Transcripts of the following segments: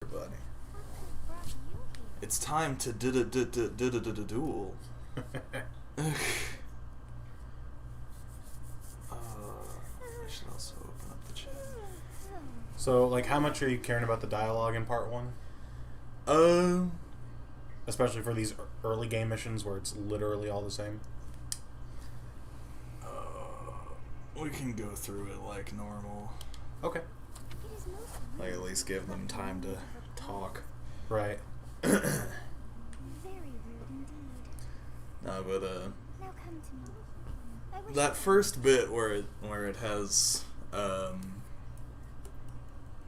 everybody. It's time to duel. I should also open up the chat. So, like, how much are you caring about the dialogue in part 1? Especially for these early game missions where it's literally all the same. We can go through it like normal. Okay. Like, at least give them time to talk. Right. No, but that first bit where it has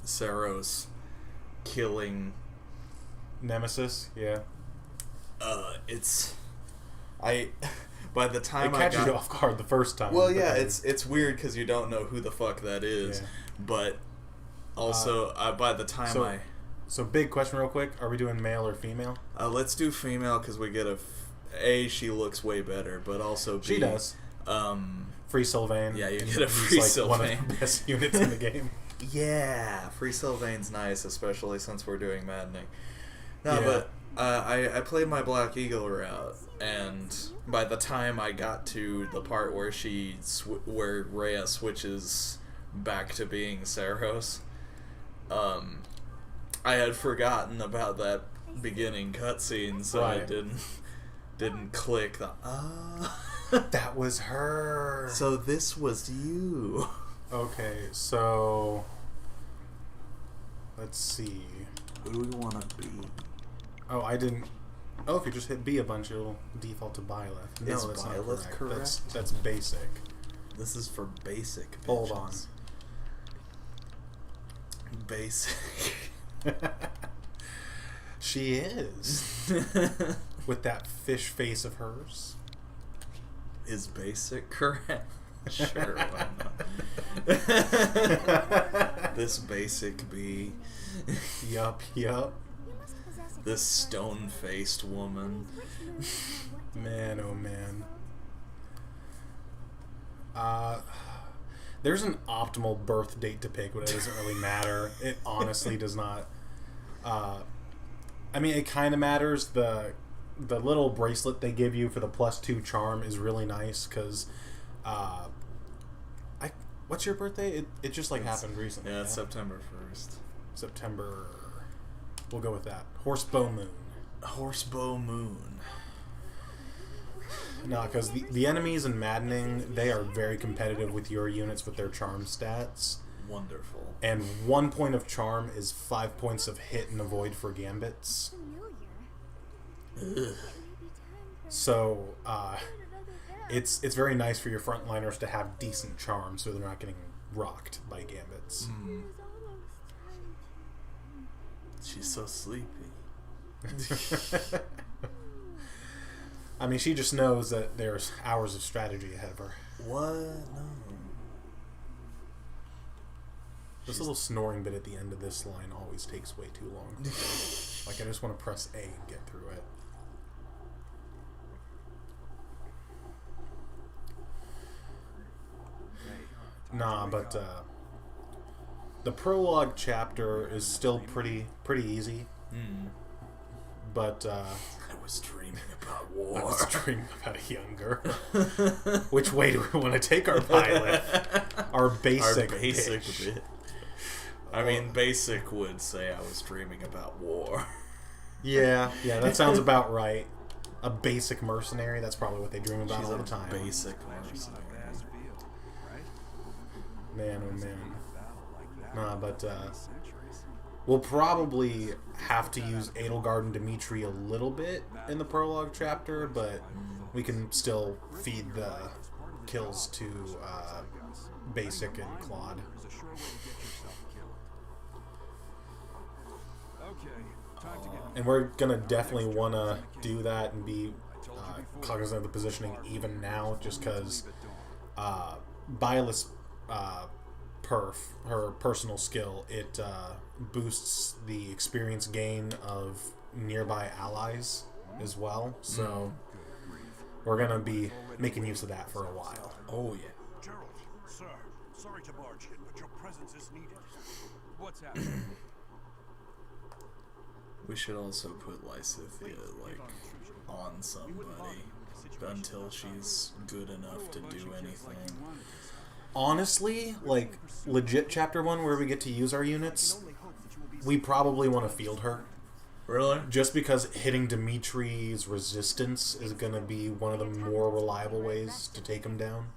Saros killing Nemesis, yeah. It's by the time it catches you off guard the first time. Well, yeah, it's weird because you don't know who the fuck that is, yeah. But also by the time So big question real quick, are we doing male or female? Let's do female because we get she looks way better, but also B, she does. Free Sylvain. Yeah, you get a free Sylvain. One of the best units in the game. Yeah, free Sylvain's nice, especially since we're doing Maddening. No, yeah. But I played my Black Eagle route, and by the time I got to the part where where Rhea switches back to being Saros, I had forgotten about that beginning cutscene, so right. I didn't click the that was her. So this was you. Okay, so let's see. Who do we want to be? Oh, I didn't. Oh, if you just hit B a bunch, it'll default to Byleth. No, Is that's Byleth not correct. correct? That's basic. This is for basic. Bitches. Hold on. Basic. She is. With that fish face of hers. Is basic correct? Sure, why not? This basic bee. Yup. This stone-faced woman. Man, oh man. There's an optimal birth date to pick, but it doesn't really matter. It honestly does not. I mean, it kind of matters. The little bracelet they give you for the +2 charm is really nice because, what's your birthday? It just happened recently. Yeah, it's September 1st. September. We'll go with that. Horsebow Moon. Horsebow Moon. No, because the enemies in Maddening, they are very competitive with your units with their charm stats. Wonderful. And 1 point of charm is 5 points of hit and avoid for gambits. Ugh. So, it's very nice for your frontliners to have decent charm so they're not getting rocked by gambits. Mm. She's so sleepy. I mean, she just knows that there's hours of strategy ahead of her. What? No. This little snoring bit at the end of this line always takes way too long. I just want to press A and get through it. Nah, but the prologue chapter is still pretty easy. Mm. But I was dreaming about war. I was dreaming about a young girl. Which way do we want to take our pilot? Our basic bit. I mean, basic would say I was dreaming about war. Yeah, that sounds about right. A basic mercenary, that's probably what they dream about all the time. Basic mercenary. Man, oh man. Nah, but we'll probably have to use Edelgard and Dimitri a little bit in the prologue chapter, but we can still feed the kills to Basic and Claude. And we're gonna definitely want to do that and be cognizant of the positioning even now, just because Byleth's perf, her personal skill, it boosts the experience gain of nearby allies as well. So we're gonna be making use of that for a while. Oh yeah. Gerald, sir, sorry to barge in, but your presence is needed. What's happening? We should also put Lysithia, like, on somebody until she's good enough to do anything. Honestly, like, legit Chapter 1 where we get to use our units, we probably want to field her. Really? Just because hitting Dimitri's resistance is going to be one of the more reliable ways to take him down.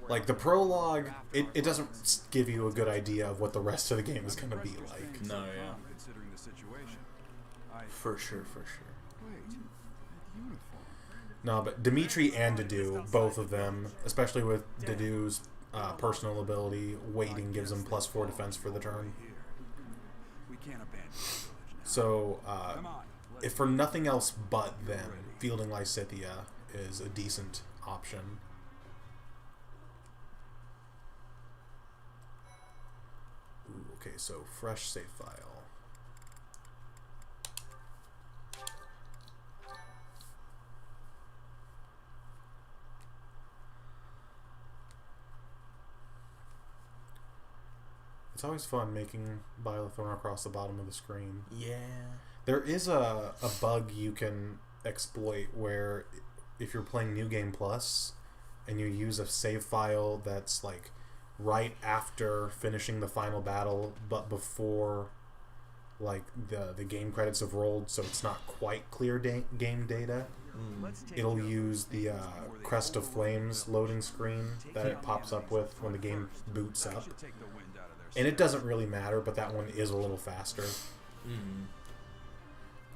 Like, the prologue, it doesn't give you a good idea of what the rest of the game is going to be like. No, yeah. For sure, for sure. No, but Dimitri and Dedu, both of them, especially with Dedu's personal ability, waiting gives him +4 defense for the turn. So, if for nothing else but them, fielding Lysithia is a decent option. Ooh, okay, so fresh save file. It's always fun making Byleth run across the bottom of the screen. Yeah. There is a bug you can exploit where if you're playing New Game Plus and you use a save file that's like right after finishing the final battle but before like the game credits have rolled, so it's not quite clear game data, it'll use the Crest of Flames loading screen that it pops up with when the game boots up. And it doesn't really matter, but that one is a little faster.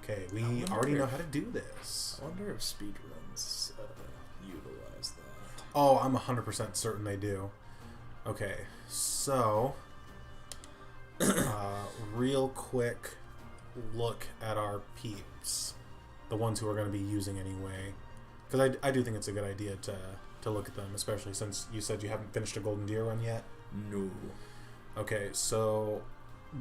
Okay, we already know how to do this. I wonder if speedruns utilize that. Oh, I'm 100% certain they do. Okay, so real quick look at our peeps, the ones who are going to be using anyway, because I do think it's a good idea to look at them, especially since you said you haven't finished a Golden Deer run yet. No. Okay, so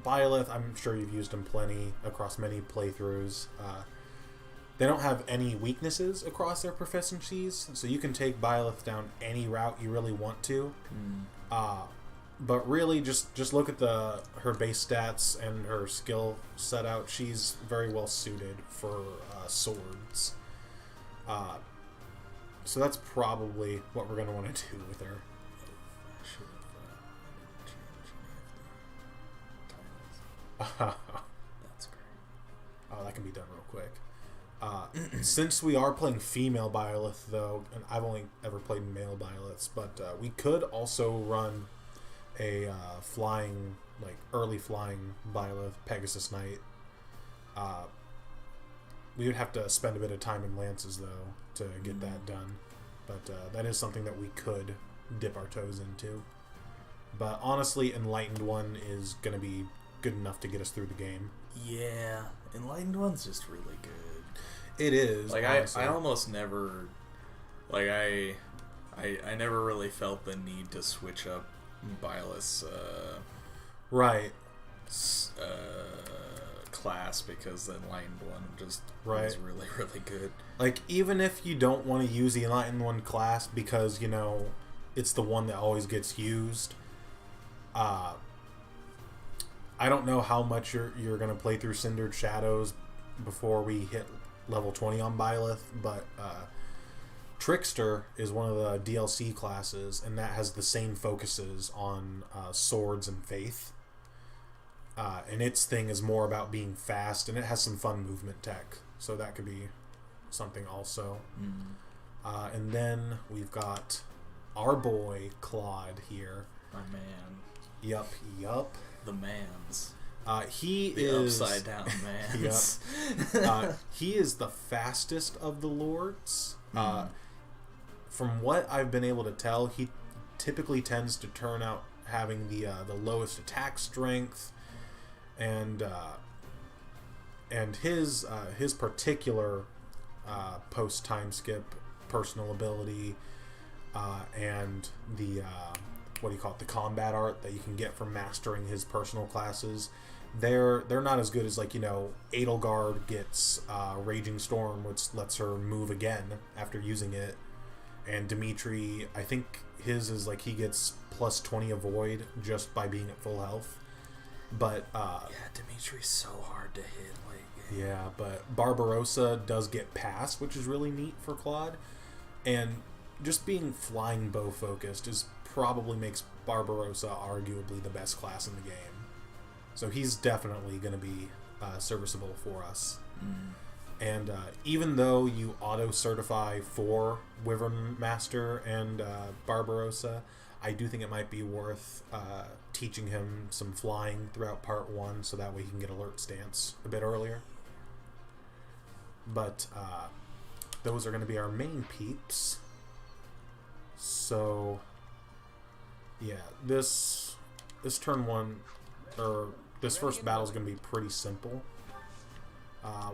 Byleth, I'm sure you've used them plenty across many playthroughs. They don't have any weaknesses across their proficiencies, so you can take Byleth down any route you really want to. But really, just look at her base stats and her skill set out. She's very well suited for swords. So that's probably what we're going to want to do with her. That's great. Oh, that can be done real quick. Since we are playing female Byleth, though, and I've only ever played male Byleths, but we could also run a flying, like early flying Byleth, Pegasus Knight. We would have to spend a bit of time in Lances, though, to get that done. But that is something that we could dip our toes into. But honestly, Enlightened One is going to be good enough to get us through the game. Yeah, Enlightened One's just really good. It is. Like I almost never, like I never really felt the need to switch up Byleth's right class because the Enlightened One just right. was really really good. Like even if you don't want to use the Enlightened One class because you know it's the one that always gets used. I don't know how much you're going to play through Cindered Shadows before we hit level 20 on Byleth, but Trickster is one of the DLC classes, and that has the same focuses on swords and faith. And its thing is more about being fast, and it has some fun movement tech, so that could be something also. And then we've got our boy Claude here. My man. Yup. The mans. He the is upside down mans. He is the fastest of the lords. From what I've been able to tell, he typically tends to turn out having the lowest attack strength, and his particular post time skip personal ability and the what do you call it, the combat art that you can get from mastering his personal classes, they're not as good as, like, you know, Edelgard gets Raging Storm, which lets her move again after using it, and Dimitri, I think his is like he gets +20 avoid just by being at full health. But yeah, Dimitri's so hard to hit late game. yeah, but Barbarossa does get past, which is really neat for Claude. And just being flying bow focused probably makes Barbarossa arguably the best class in the game. So he's definitely going to be serviceable for us. And even though you auto-certify for Wyvern Master and Barbarossa, I do think it might be worth teaching him some flying throughout Part 1 so that way he can get alert stance a bit earlier. But those are going to be our main peeps. So, yeah, this turn 1, or this first battle is going to be pretty simple.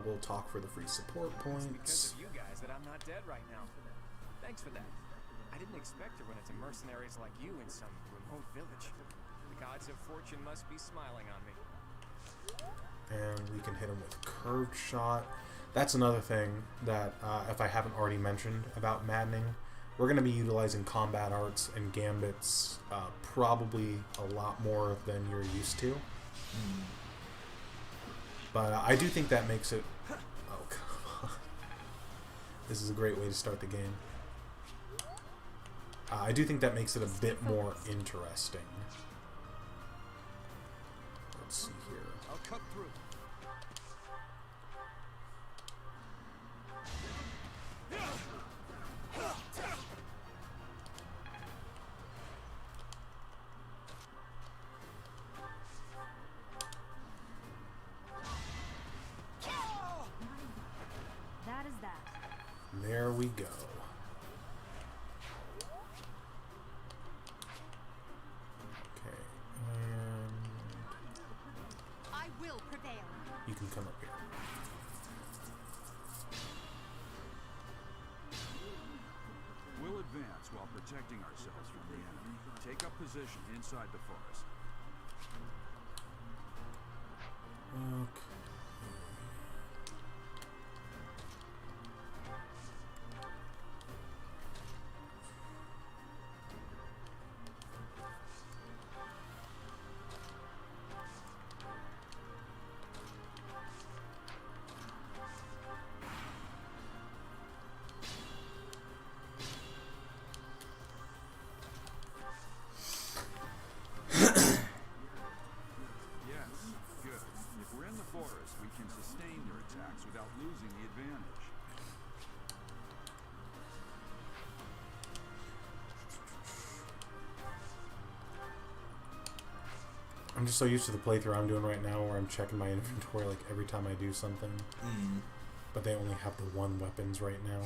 We'll talk for the free support points. Because of you guys that I'm not dead right now. Thanks for that. I didn't expect to run into mercenaries like you in some remote village. The gods of fortune must be smiling on me. And we can hit him with curved shot. That's another thing that, if I haven't already mentioned about Maddening, we're going to be utilizing combat arts and gambits probably a lot more than you're used to. But I do think that makes it... Oh, come on. This is a great way to start the game. I do think that makes it a bit more interesting. Let's see here. I'll cut through. That is that. There we go. Okay, and I will prevail. you can come up here. We'll advance while protecting ourselves from the enemy. Take up position inside the forest. Okay. losing the advantage. I'm just so used to the playthrough I'm doing right now where I'm checking my inventory like every time I do something. But they only have the one weapons right now.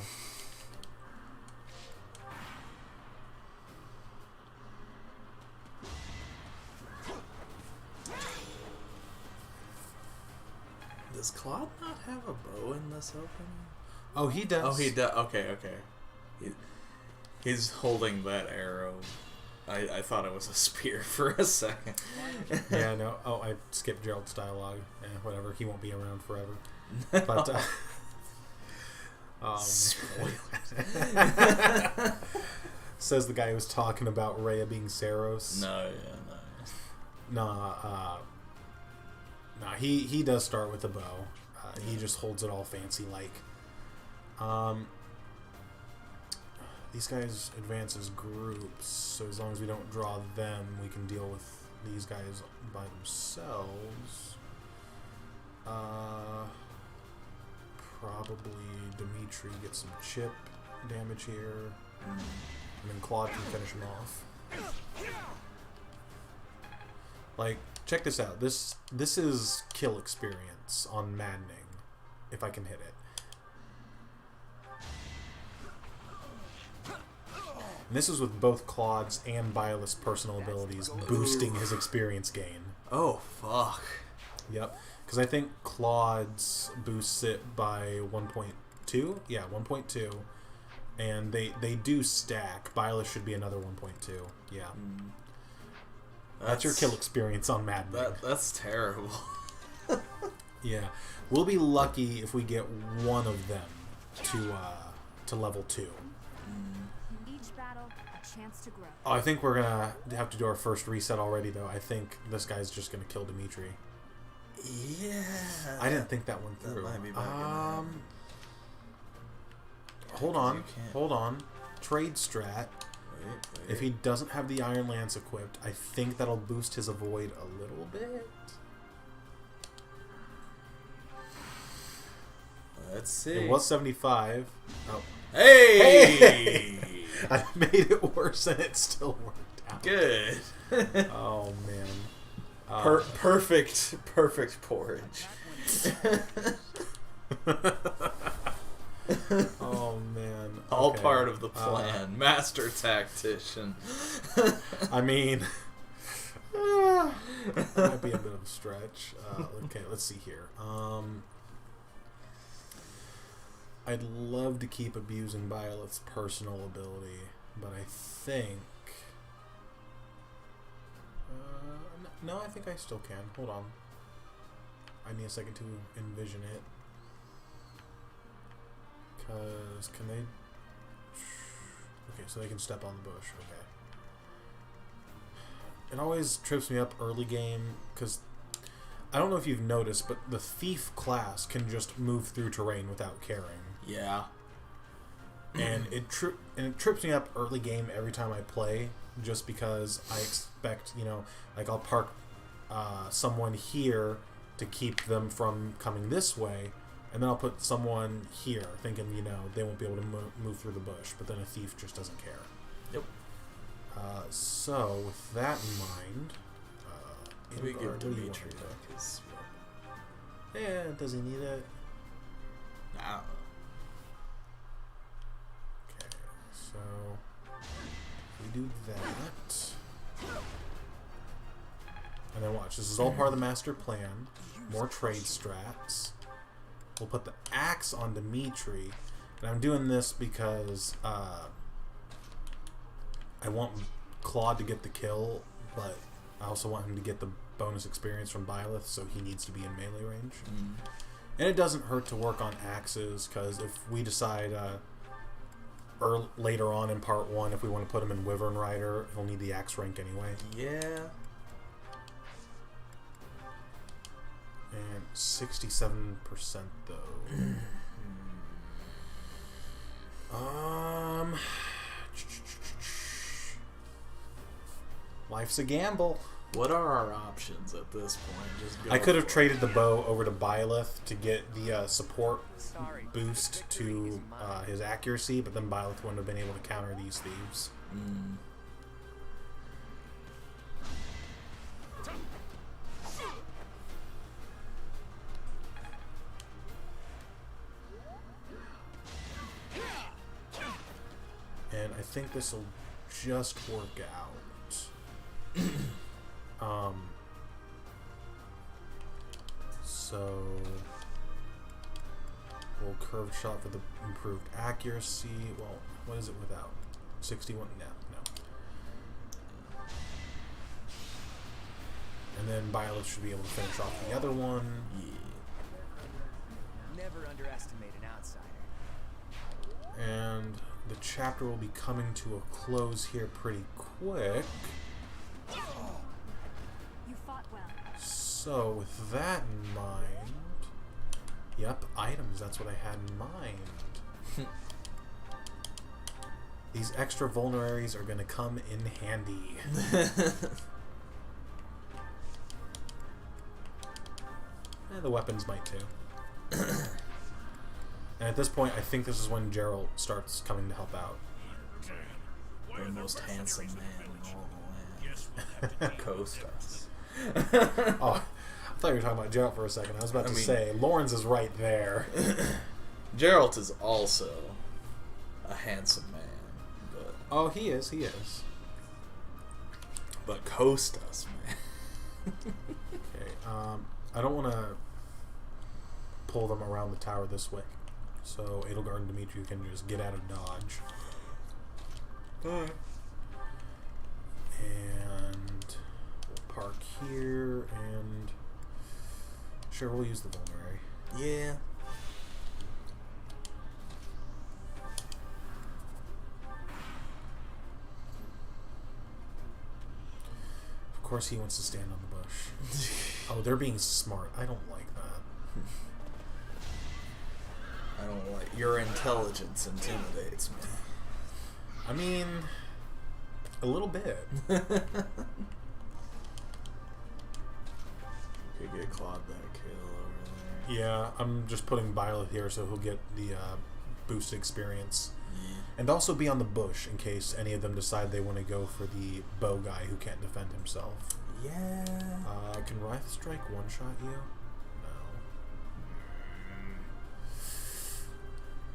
Does Claude not have a bow in this opening? Oh, he does. Oh, he does. Okay, okay. He's holding that arrow. I thought it was a spear for a second. Yeah, no. Oh, I skipped Gerald's dialogue. Whatever. He won't be around forever. But, says the guy who was talking about Rhea being Saros. No, Nah, he does start with a bow. He just holds it all fancy like. These guys advance as groups, so as long as we don't draw them, we can deal with these guys by themselves. Probably Dimitri gets some chip damage here, and then Claude can finish him off. Like, check this out. This is kill experience on Maddening, if I can hit it. And this is with both Claude's and Byleth's personal abilities boosting his experience gain. Oh, fuck. Yep. Because I think Claude's boosts it by 1.2. Yeah, 1.2. And they do stack. Byleth should be another 1.2. Yeah. That's your kill experience on Maddening. That's terrible. Yeah. We'll be lucky if we get one of them to level 2. Each battle, a chance to grow. Oh, I think we're gonna have to do our first reset already, though. I think this guy's just gonna kill Dimitri. Yeah. I didn't think that one through. That might be back Hold on. Hold on. Trade strat. Wait. If he doesn't have the Iron Lance equipped, I think that'll boost his avoid a little bit. Let's see. It was 75. Oh. Hey! I made it worse and it still worked out. Good. Oh, man. Perfect porridge. Oh, man. All Okay. part of the plan. Master tactician. I mean, that might be a bit of a stretch. Okay, let's see here. I'd love to keep abusing Violet's personal ability, but I think... no, I think I still can. Hold on. I need a second to envision it. Because, can they... Okay, so they can step on the bush. Okay. It always trips me up early game, because... I don't know if you've noticed, but the Thief class can just move through terrain without caring. Yeah. And it trips me up early game every time I play, just because I expect, you know, like I'll park someone here to keep them from coming this way, and then I'll put someone here, thinking, you know, they won't be able to move through the bush, but then a Thief just doesn't care. Yep. So, with that in mind... We give what do you Dimitri want to do? back his... Yeah, does he need it? Nah. Okay, so we do that. And then watch, this is all part of the master plan. More trade strats. We'll put the axe on Dimitri. And I'm doing this because I want Claude to get the kill, but I also want him to get the bonus experience from Byleth, so he needs to be in melee range. And it doesn't hurt to work on axes, because if we decide later on in part 1, if we want to put him in Wyvern Rider, he'll need the axe rank anyway. Yeah. And 67% though. Life's a gamble. What are our options at this point? Just go I could have for traded the bow over to Byleth to get the support Sorry. boost to his accuracy, but then Byleth wouldn't have been able to counter these thieves. And I think this will just work out. So we'll curved shot for the improved accuracy. Well, what is it without? 61? No. And then Byleth should be able to finish off the other one. Never underestimate an outsider. And the chapter will be coming to a close here pretty quick. You fought well. So, with that in mind... Yep, items, that's what I had in mind. These extra vulneraries are going to come in handy. The weapons might too. And at this point, I think this is when Geralt starts coming to help out. The most handsome man in all the land. Coast us. Oh, I thought you were talking about Geralt for a second. I was about to say, Lawrence is right there. Geralt is also a handsome man. But, Oh, he is. but coast us, man. Okay, I don't want to pull them around the tower this way. So Edelgard and Dimitri can just get out of dodge. And we'll park here, and sure, we'll use the vulnerary. Yeah. course he wants to stand on the bush. Oh, they're being smart. I don't like that. I don't like... Your intelligence intimidates me. I mean, a little bit. Could get Claude that kill over there. Yeah, I'm just putting Byleth here so he'll get the boosted experience. Yeah. And also be on the bush in case any of them decide they want to go for the bow guy who can't defend himself. Yeah. Can Wrath Strike one-shot you? No.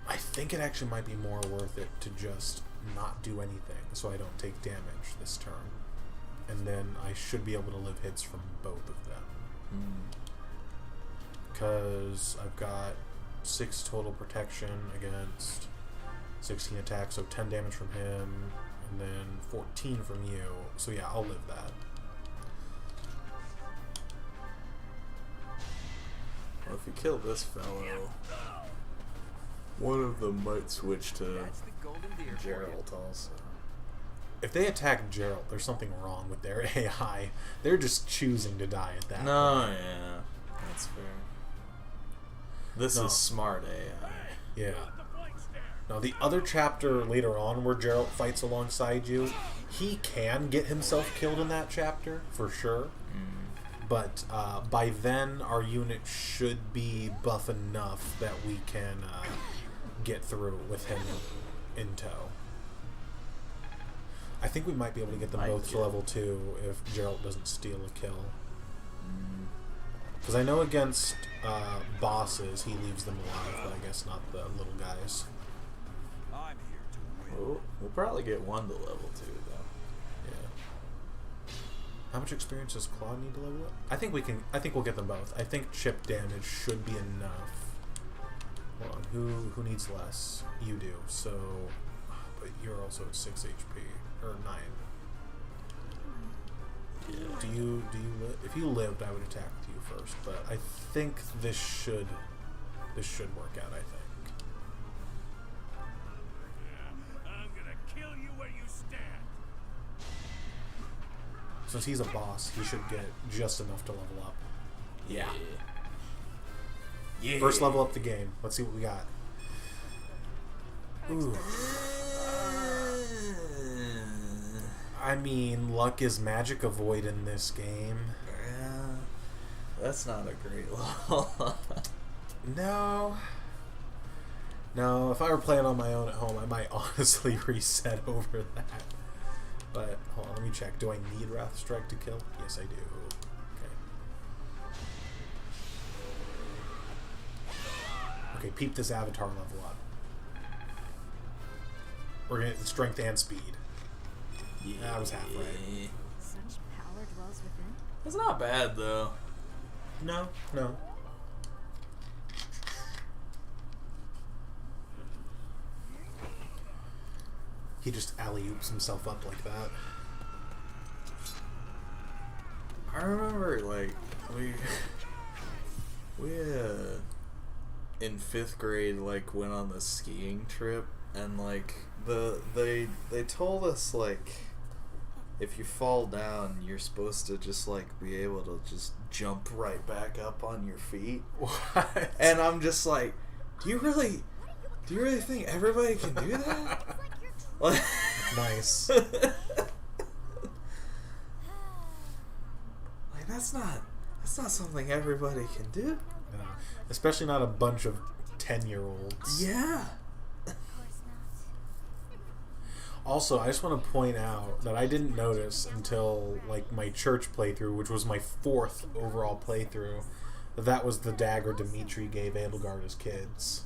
I think it actually might be more worth it to just not do anything so I don't take damage this turn. And then I should be able to live hits from both of them. Because I've got 6 total protection against 16 attacks, so 10 damage from him, and then 14 from you. So yeah, I'll live that. Well, if you kill this fellow, one of them might switch to That's the golden deer for you. Geralt also. If they attack Geralt, there's something wrong with their AI. They're just choosing to die at that No, point. yeah. That's fair. This No. is smart AI. Yeah. Now, the other chapter later on where Geralt fights alongside you, he can get himself killed in that chapter, for sure. But by then, our unit should be buff enough that we can get through with him in tow. I think we might be able to get them both to level 2 if Geralt doesn't steal a kill. Because I know against bosses, he leaves them alive, but I guess not the little guys. I'm here to win. We'll probably get one to level 2, though. Yeah. How much experience does Claude need to level up? I think we'll get them both. I think chip damage should be enough. Hold on, who needs less? You do. So, but you're also at 6 HP or 9. Yeah. Do you if you lived, I would attack with you first, but I think this should work out, I think. I'm gonna kill you where you stand. Since he's a boss, he should get just enough to level up. Yeah. Yeah. First level up the game. Let's see what we got. Ooh. I mean, luck is magic avoid in this game. Yeah. That's not a great level. No. No, if I were playing on my own at home, I might honestly reset over that. But, hold on, let me check. Do I need Wrath Strike to kill? Yes, I do. Okay. Okay, peep this avatar level up. We're gonna get strength and speed. Yeah. I was half right. Such power dwells within. It's not bad, though. No. He just alley-oops himself up like that. I remember, like, we in 5th grade, like, went on the skiing trip, and, like, they told us, like, if you fall down, you're supposed to just, like, be able to just jump right back up on your feet. What? And I'm just like, do you really think everybody can do that? Like, Nice. like, that's not something everybody can do. No. Especially not a bunch of 10-year-olds. Yeah. Also, I just want to point out that I didn't notice until like my church playthrough, which was my 4th overall playthrough, that was the dagger Dimitri gave Edelgard as kids.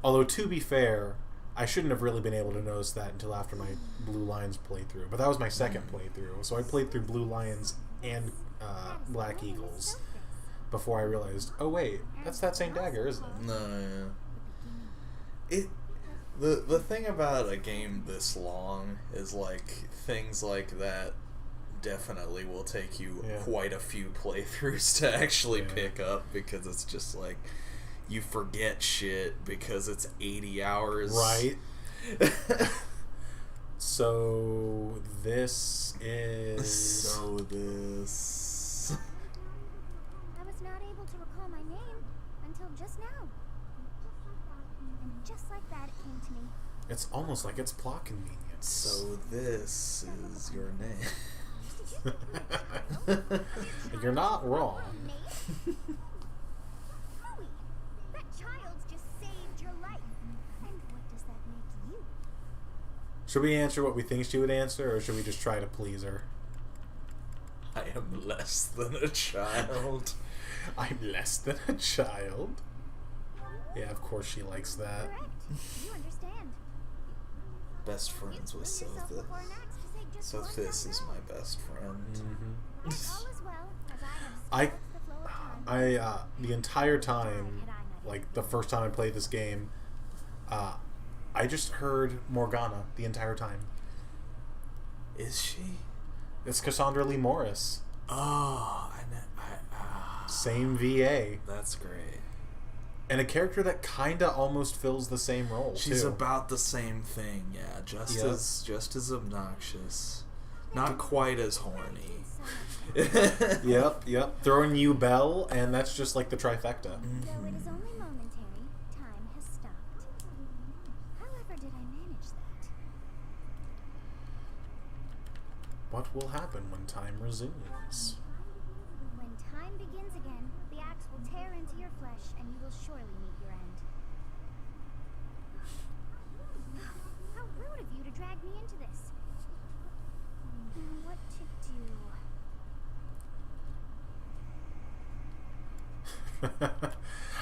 Although, to be fair, I shouldn't have really been able to notice that until after my Blue Lions playthrough. But that was my 2nd playthrough, so I played through Blue Lions and Black Eagles before I realized, oh wait, that's that same dagger, isn't it? No, yeah. The thing about a game this long is, like, things like that definitely will take you quite a few playthroughs to actually pick up, because it's just like you forget shit because it's 80 hours. Right. So this is... I was not able to recall my name until just now. And just like that, it came to me. It's almost like it's plot convenience. So this is your name. You're not wrong. Louie, that child's just saved your life. And what does that make you? Should we answer what we think she would answer, or should we just try to please her? I am less than a child. I'm less than a child. Yeah, of course she likes that. Correct. You understand. Best friends with Yourself Sothis. before an axe to say just one Sothis is no. my best friend. Mm-hmm. And all is well, as I have stopped the flow of time. The entire time, like the first time I played this game, I just heard Morgana the entire time. Is she? It's Cassandra Lee Morris. Oh, Same VA. That's great. And a character that kinda almost fills the same role. She's too. about the same thing, yeah. Just Yep. as obnoxious. Not quite as horny. Yep. Throwing you Bell, and that's just like the trifecta. Though it is only momentary, time has stopped. However did I manage that? What will happen when time resumes? When time begins again, the axe will tear into your flesh, and you will surely meet your end. How rude of you to drag me into this. What to do?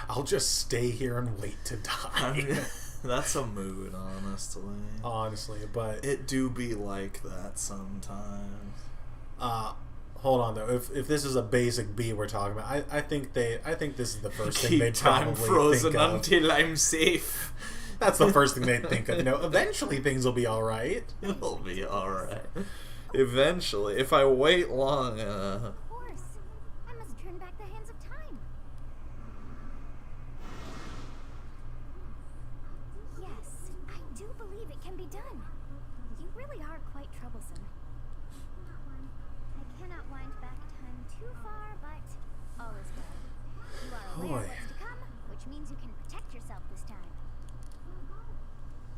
I'll just stay here and wait to die. That's a mood, honestly. Honestly, but It do be like that sometimes. hold on though. If this is a basic B we're talking about, I think this is the first thing Keep they'd time probably frozen think of. until I'm safe. That's the first thing they'd think of. You know, eventually things will be all right. It'll be alright. Eventually. If I wait long enough. Of course. I must turn back the hands of time. Yes, I do believe it can be done. You really are quite troublesome. I cannot wind back time too far, but all is well. You are aware of Boy. what's to come, which means you can protect yourself this time.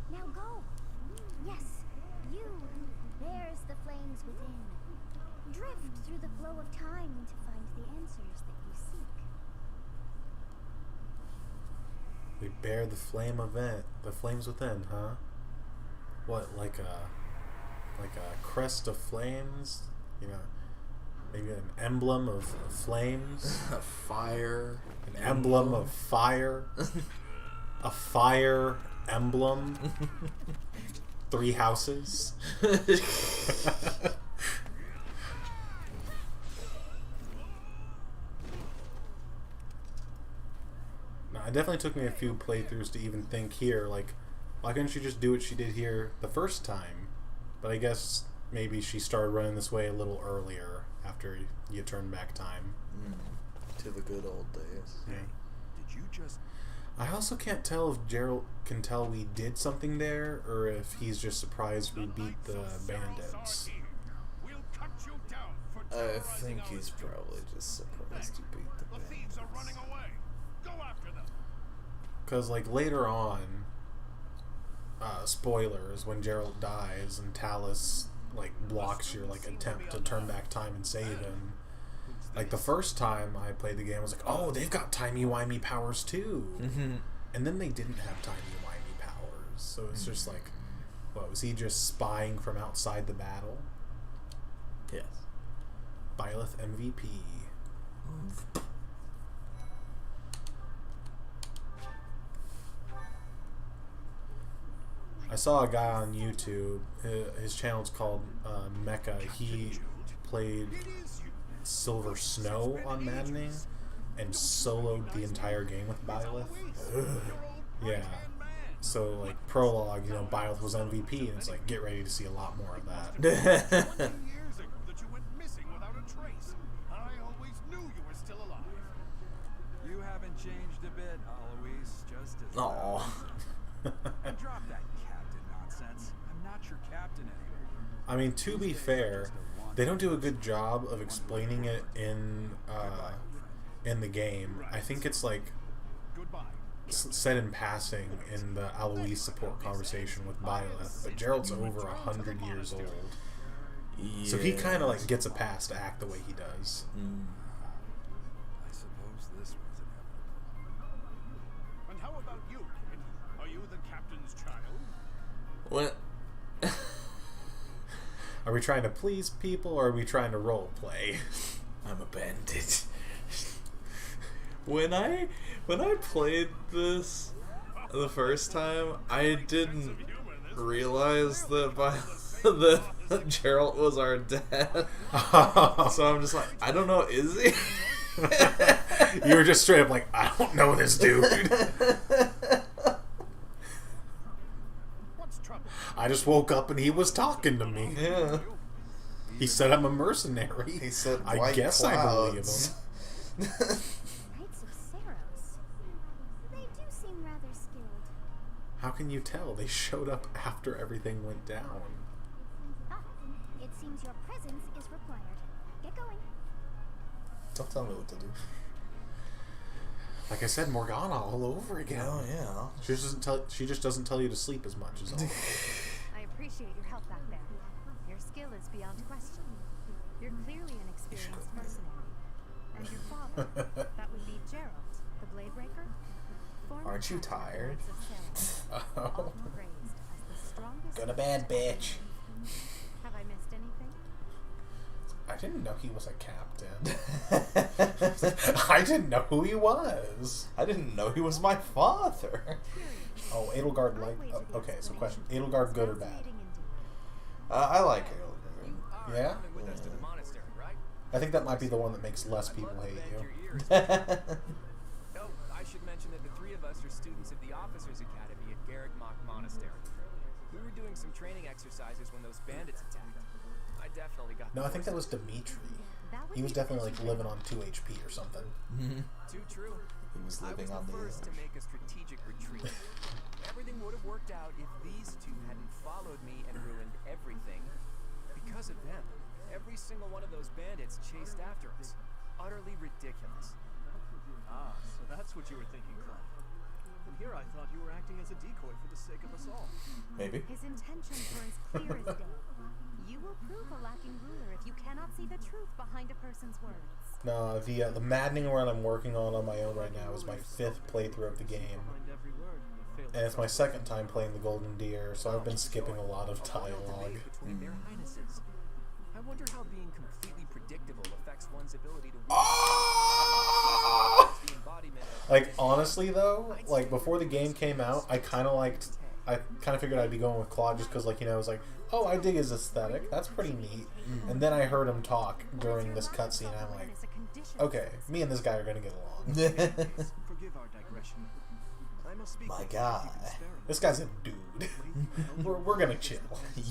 Now go. Yes, you. There's the flames within. Drift through the flow of time to find the answers that you seek. We bear the flames within, huh? What, like a crest of flames? You know, maybe an emblem of flames? Fire. An emblem of fire? A fire emblem? 3 houses? No, it definitely took me a few playthroughs to even think here, like, why couldn't she just do what she did here the first time? But I guess maybe she started running this way a little earlier after you turn back time. To the good old days. Yeah. Did you just... I also can't tell if Gerald can tell we did something there, or if he's just surprised we beat the bandits. We'll cut you down for I think he's probably just surprised you beat the thieves are running bandits. away. Go after them. Because, like, later on, spoilers, when Gerald dies and Talus, like, blocks your, like, attempt to turn back time and save him. Like, the first time I played the game, I was like, oh, they've got timey-wimey powers, too. Mm-hmm. And then they didn't have timey-wimey powers. So it's just like, what, was he just spying from outside the battle? Yes. Byleth MVP. I saw a guy on YouTube, his channel's called Mecha. He played Silver Snow on Maddening and soloed the entire game with Byleth. Yeah. So, like, prologue, you know, Byleth was MVP, and it's like, get ready to see a lot more of that. Years ago that you went missing without a trace. I always knew you were still alive. You haven't changed a bit, Alois. Just as Aw. And drop that captain nonsense. I'm not your captain anymore. I mean, to be fair, they don't do a good job of explaining it in the game. I think it's like said in passing in the Alois support conversation with Byleth, but Gerald's over 100 years old. Yeah. So he kind of like gets a pass to act the way he does. I suppose this was inevitable. And how about you, kid? Are you the captain's child? What? Are we trying to please people, or are we trying to role play? I'm a bandit. When I played this the first time, I didn't realize that Gerald was our dad. So I'm just like, I don't know, is he? You were just straight up like, I don't know this dude. What's trouble? I just woke up and he was talking to me. Yeah. He said I'm a mercenary. He said, I guess clouds. I believe him. Knights of Saros. They do seem rather skilled. How can you tell? They showed up after everything went down. Ah, it seems your presence is required. Get going. Don't tell me what to do. Like I said, Morgana all over again. Oh yeah. She just doesn't tell you to sleep as much as all. I appreciate your help back there. Your skill is beyond question. You're clearly an experienced mercenary. And your father, that would be Gerald, the Bladebreaker. Aren't you tired? Oh. Praised as the strongest. Go to bed, bitch. Have I missed anything? I didn't know he was a captain. I didn't know who he was. I didn't know he was my father. Oh, Edelgard okay, so question. Edelgard good or bad? I like it. Yeah? With us to the monastery, right? I think that might be the one that makes less people hate you. Oh, I should mention that the three of us are students of the Officers Academy at Garrigmach Monastery. We were doing some training exercises when those bandits attacked. I definitely got. No, I think that was Dimitri. He was definitely like living on 2 HP or something. Too true. He was I living was on the the first to edge. make a strategic retreat. Everything would have worked out if these two hadn't followed me and ruined everything. Because of them, every single one of those bandits chased after us. Utterly ridiculous. Ah, so that's what you were thinking, Clyde. And here I thought you were acting as a decoy for the sake of us all. Maybe. His intentions were as clear as day. You will prove a lacking ruler if you cannot see the truth behind a person's words. No, the Maddening run I'm working on my own right now is my 5th playthrough of the game. Behind every word, you failed And it's my 2nd time playing the Golden Deer, so I've been skipping a lot of dialogue. Between their highnesses. I wonder how being completely predictable affects one's ability to the embodiment of Like, honestly though, like before the game came out, I kind of figured I'd be going with Claude just because, like, you know, I was like, oh, I dig his aesthetic. That's pretty neat. And then I heard him talk during this cutscene, and I'm like, okay, me and this guy are going to get along. Forgive our digression. I must speak My with you guy. if you can spare me. This guy's a dude. we're going to chill.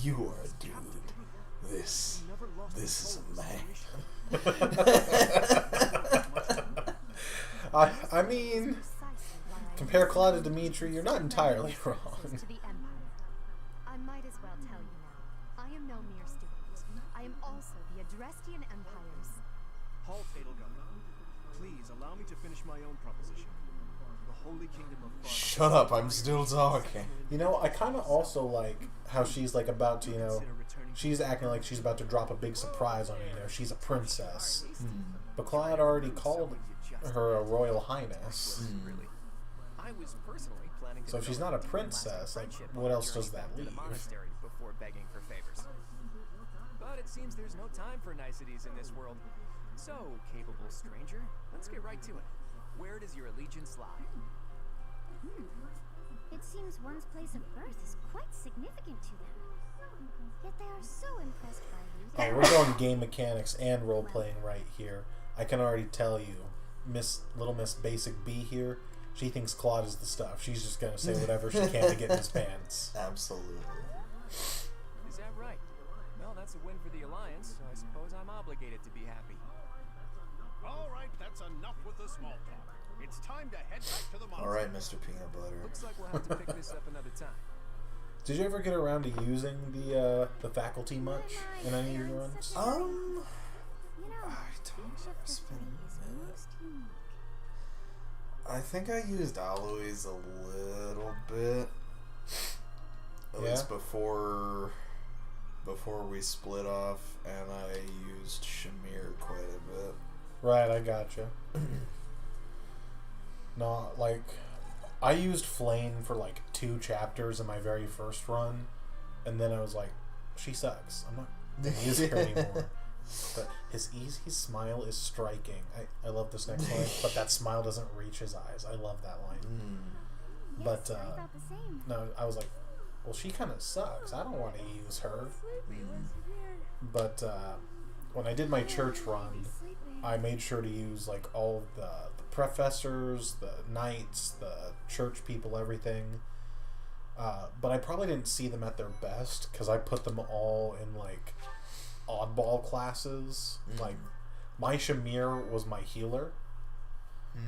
You are a dude. This Never lost is a control of man. the situation. I mean, compare Claude to Dimitri, you're not entirely wrong. To the Empire. I might as well tell you now. I am no mere student. I am also the Adrestian Empire's. Halt, Edelgard. Please allow me to finish my own proposition. The Holy Kingdom of Barbaros. Shut up, I'm still talking. You know, I kind of also like how she's like about to, you know, Consider returning to she's acting like she's about to drop a big surprise on you. You know, she's a princess. But Claude already called her a royal highness. really. I was personally planning to So if she's not a princess, like, what else does that to the leave? monastery before begging for favors. But it seems there's no time for niceties in this world. So, capable stranger, let's get right to it. Where does your allegiance lie? It seems one's place of birth is quite significant to them. Yet they are so impressed by you. Oh, we're going game mechanics and role playing right here. I can already tell you, Little Miss Basic B here, she thinks Claude is the stuff. She's just gonna say whatever she can to get in his pants. Absolutely. Is that right? Well, that's a win for the Alliance, so I suppose I'm obligated to be happy. All right, that's enough with the small talk. It's time to head back to the monastery. Alright, Mr. Peanut Butter. Looks like we'll have to pick this up another time. Did you ever get around to using the faculty much in any of your runs? You know, I don't know. It's been Shift a is minute. most unique. I think I used Aloys a little bit. At Yeah? least before we split off, and I used Shamir quite a bit. Right, I gotcha. No, like, I used Flame for like 2 chapters in my very first run, and then I was like, she sucks. I'm not gonna use her anymore. But his easy smile is striking. I love this next line, but that smile doesn't reach his eyes. I love that line. Mm. But, Yes, I thought the same. no, I was like, well, she kind of sucks. I don't want to use her. But when I did my church run, I made sure to use like all of the professors, the knights, the church people, everything. But I probably didn't see them at their best because I put them all in like oddball classes. Like my Shamir was my healer,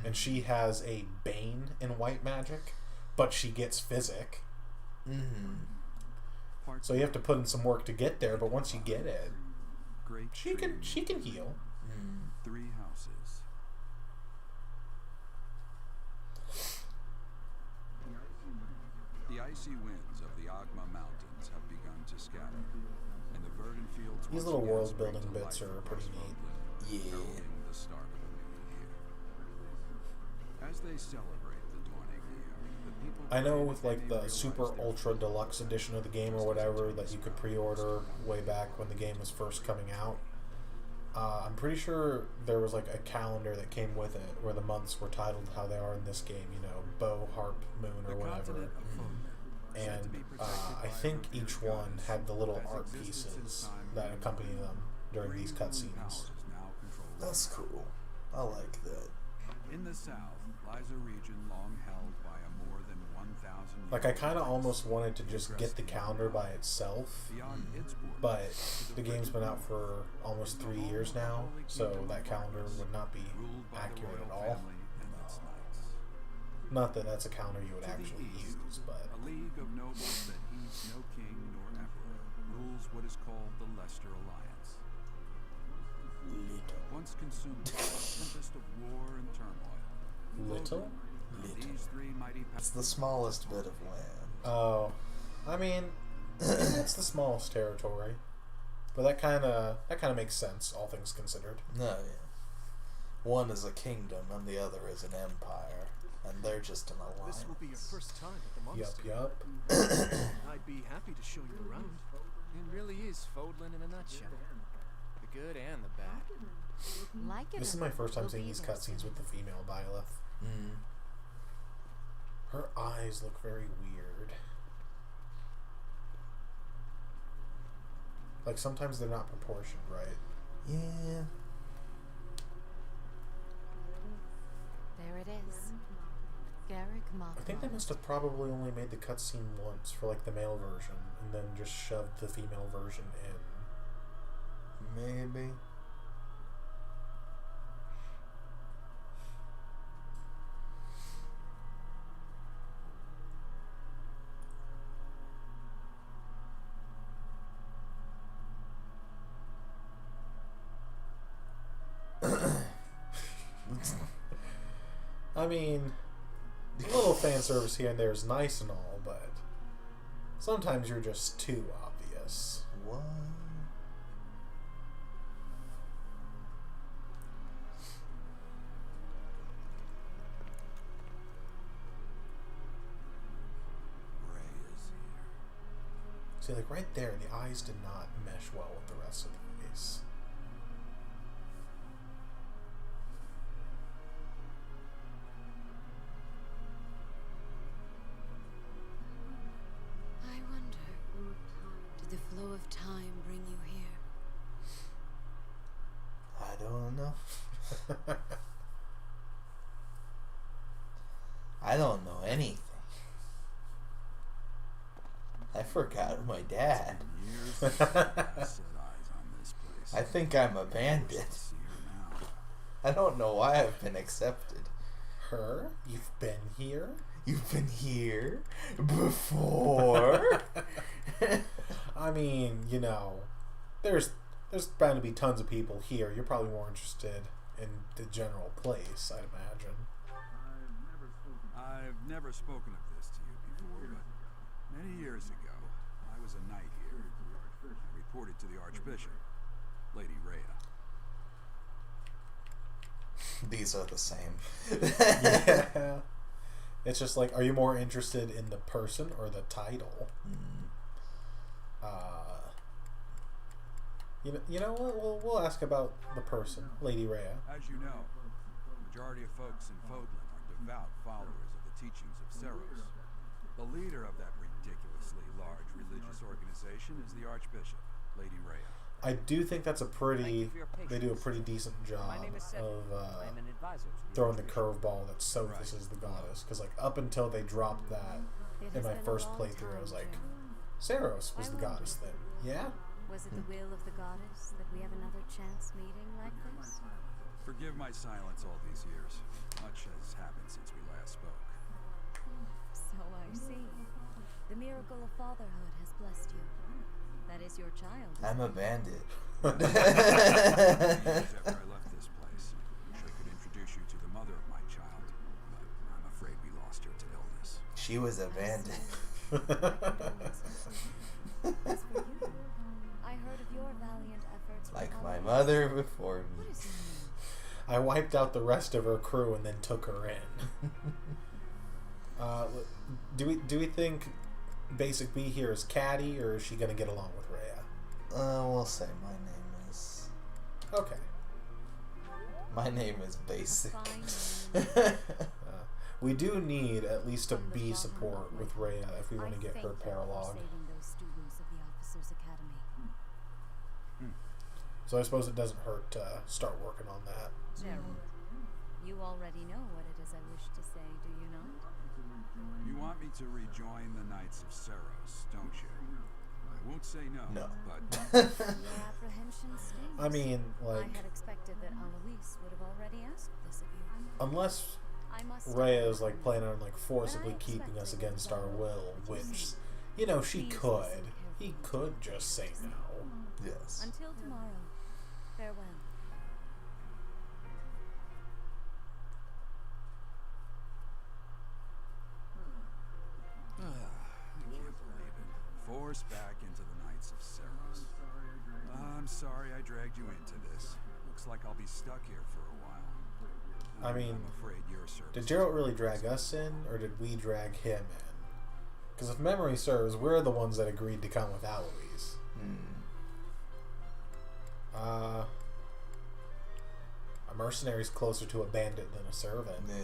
and she has a Bane in white magic, but she gets physic. So you have to put in some work to get there, but once you get it, Great she can heal. 3 houses. The icy winds of the Agma Mountains have begun to scatter, and the verdant fields These once little again world spring building to bits life are across pretty neat. Loveland, Yeah. heralding the start of a new year. As they celebrate the dawning year, the people I know pray with that like they the realize super their ultra deluxe edition of the game or whatever that you could pre-order way back when the game was first coming out. I'm pretty sure there was like a calendar that came with it where the months were titled how they are in this game, you know, bow, harp, moon, or the whatever. continent of Foden, said to And be protected I by think revered each one gods, had the little has art existed since pieces time that immemorial. accompany them during these Three ruling cutscenes. houses now control the That's realm. cool. I like that. In the south lies a region long held by a more than 1,000 Like I kind of almost wanted to just get the calendar by itself, beyond its borders, but the game's been out for almost 3 years now, so that calendar would not be ruled by the accurate at royal all. family and its knights. Not that that's a calendar you would To the actually east, use, but a league of nobles that heeds no king nor emperor rules what is called the Leicester Alliance. Little. Once consumed by a tempest of war and turmoil, little? these 3 mighty It's the smallest bit of land. Oh, I mean, it's the smallest territory, but that kind of makes sense, all things considered. No, yeah. One is a kingdom and the other is an empire, and they're just an alliance. This will be your first time at the monastery. Yup. I'd be happy to show you around. It really is Fodlan in a nutshell. The good and the bad. Like it This or is my not, first time we'll seeing be these there cutscenes soon. with the female Byleth. Her eyes look very weird. Like sometimes they're not proportioned, right? Yeah. There it is. Garrick I think they must have probably only made the cutscene once for like the male version, and then just shoved the female version in. Maybe. I mean, a little fan service here and there is nice and all, but sometimes you're just too obvious. What? Ray is here. See, like right there, the eyes did not mesh well with the rest of the face. I wonder, did the flow of time bring you here? I don't know. I don't know anything. I forgot my dad. Years since I set eyes on this place. I think I'm a bandit. See her now. I don't know why I've been accepted. Her? You've been here? You've been here before? I mean, you know, there's bound to be tons of people here. You're probably more interested in the general place, I'd imagine. I've never spoken of this to you before, but many years ago, I was a knight here. I reported to the Archbishop, Lady Rhea. These are the same. Yeah. It's just like, are you more interested in the person or the title? You know what? We'll ask about the person, Lady Rhea. As you know, the majority of folks in Fodlan are devout followers of the teachings of Seros. The leader of that ridiculously large religious organization is the Archbishop, Lady Rhea. I do think that's they do a pretty decent job of throwing the curveball that Sophis is the goddess. Because like up until they dropped that in my first playthrough, I was like, Seros was the goddess then. Yeah? Was it the will of the goddess that we have another chance meeting like this? Forgive my silence all these years. Much has happened since we last spoke. So I see. The miracle of fatherhood has blessed you. That is your child. I'm a bandit. After I left this place, I wish I could introduce you to the mother of my child, but I'm afraid we lost her to illness. She was a bandit. As for you, I heard of your valiant efforts. Like my mother before me. What is your name? I wiped out the rest of her crew and then took her in. Do we think Basic B here is catty, or is she gonna get along with Rhea? We'll say my name is... Okay. My name is Basic. We do need at least a B support with Rhea if we want to get her paralogue. So I suppose it doesn't hurt to start working on that. Gerald, you already know what it is I wish to say, do you not? You want me to rejoin the Knights of Seros, don't you? I won't say no, No. but... Your apprehension stings. I mean, like, I had expected that Eloise would have already asked this of you. unless I must Rhea is like planning on like forcibly keeping us against our will, which, you know, she could. He could just say no. Yes. Until tomorrow. Farewell. I can't believe it. Forced back into the Knights of Seros. I'm sorry I dragged you into this. Looks like I'll be stuck here for a while. I mean, I'm afraid your service. did Geralt really drag us in, or did we drag him in? Because if memory serves, we're the ones that agreed to come with Eloise. A mercenary's closer to a bandit than a servant. Yeah.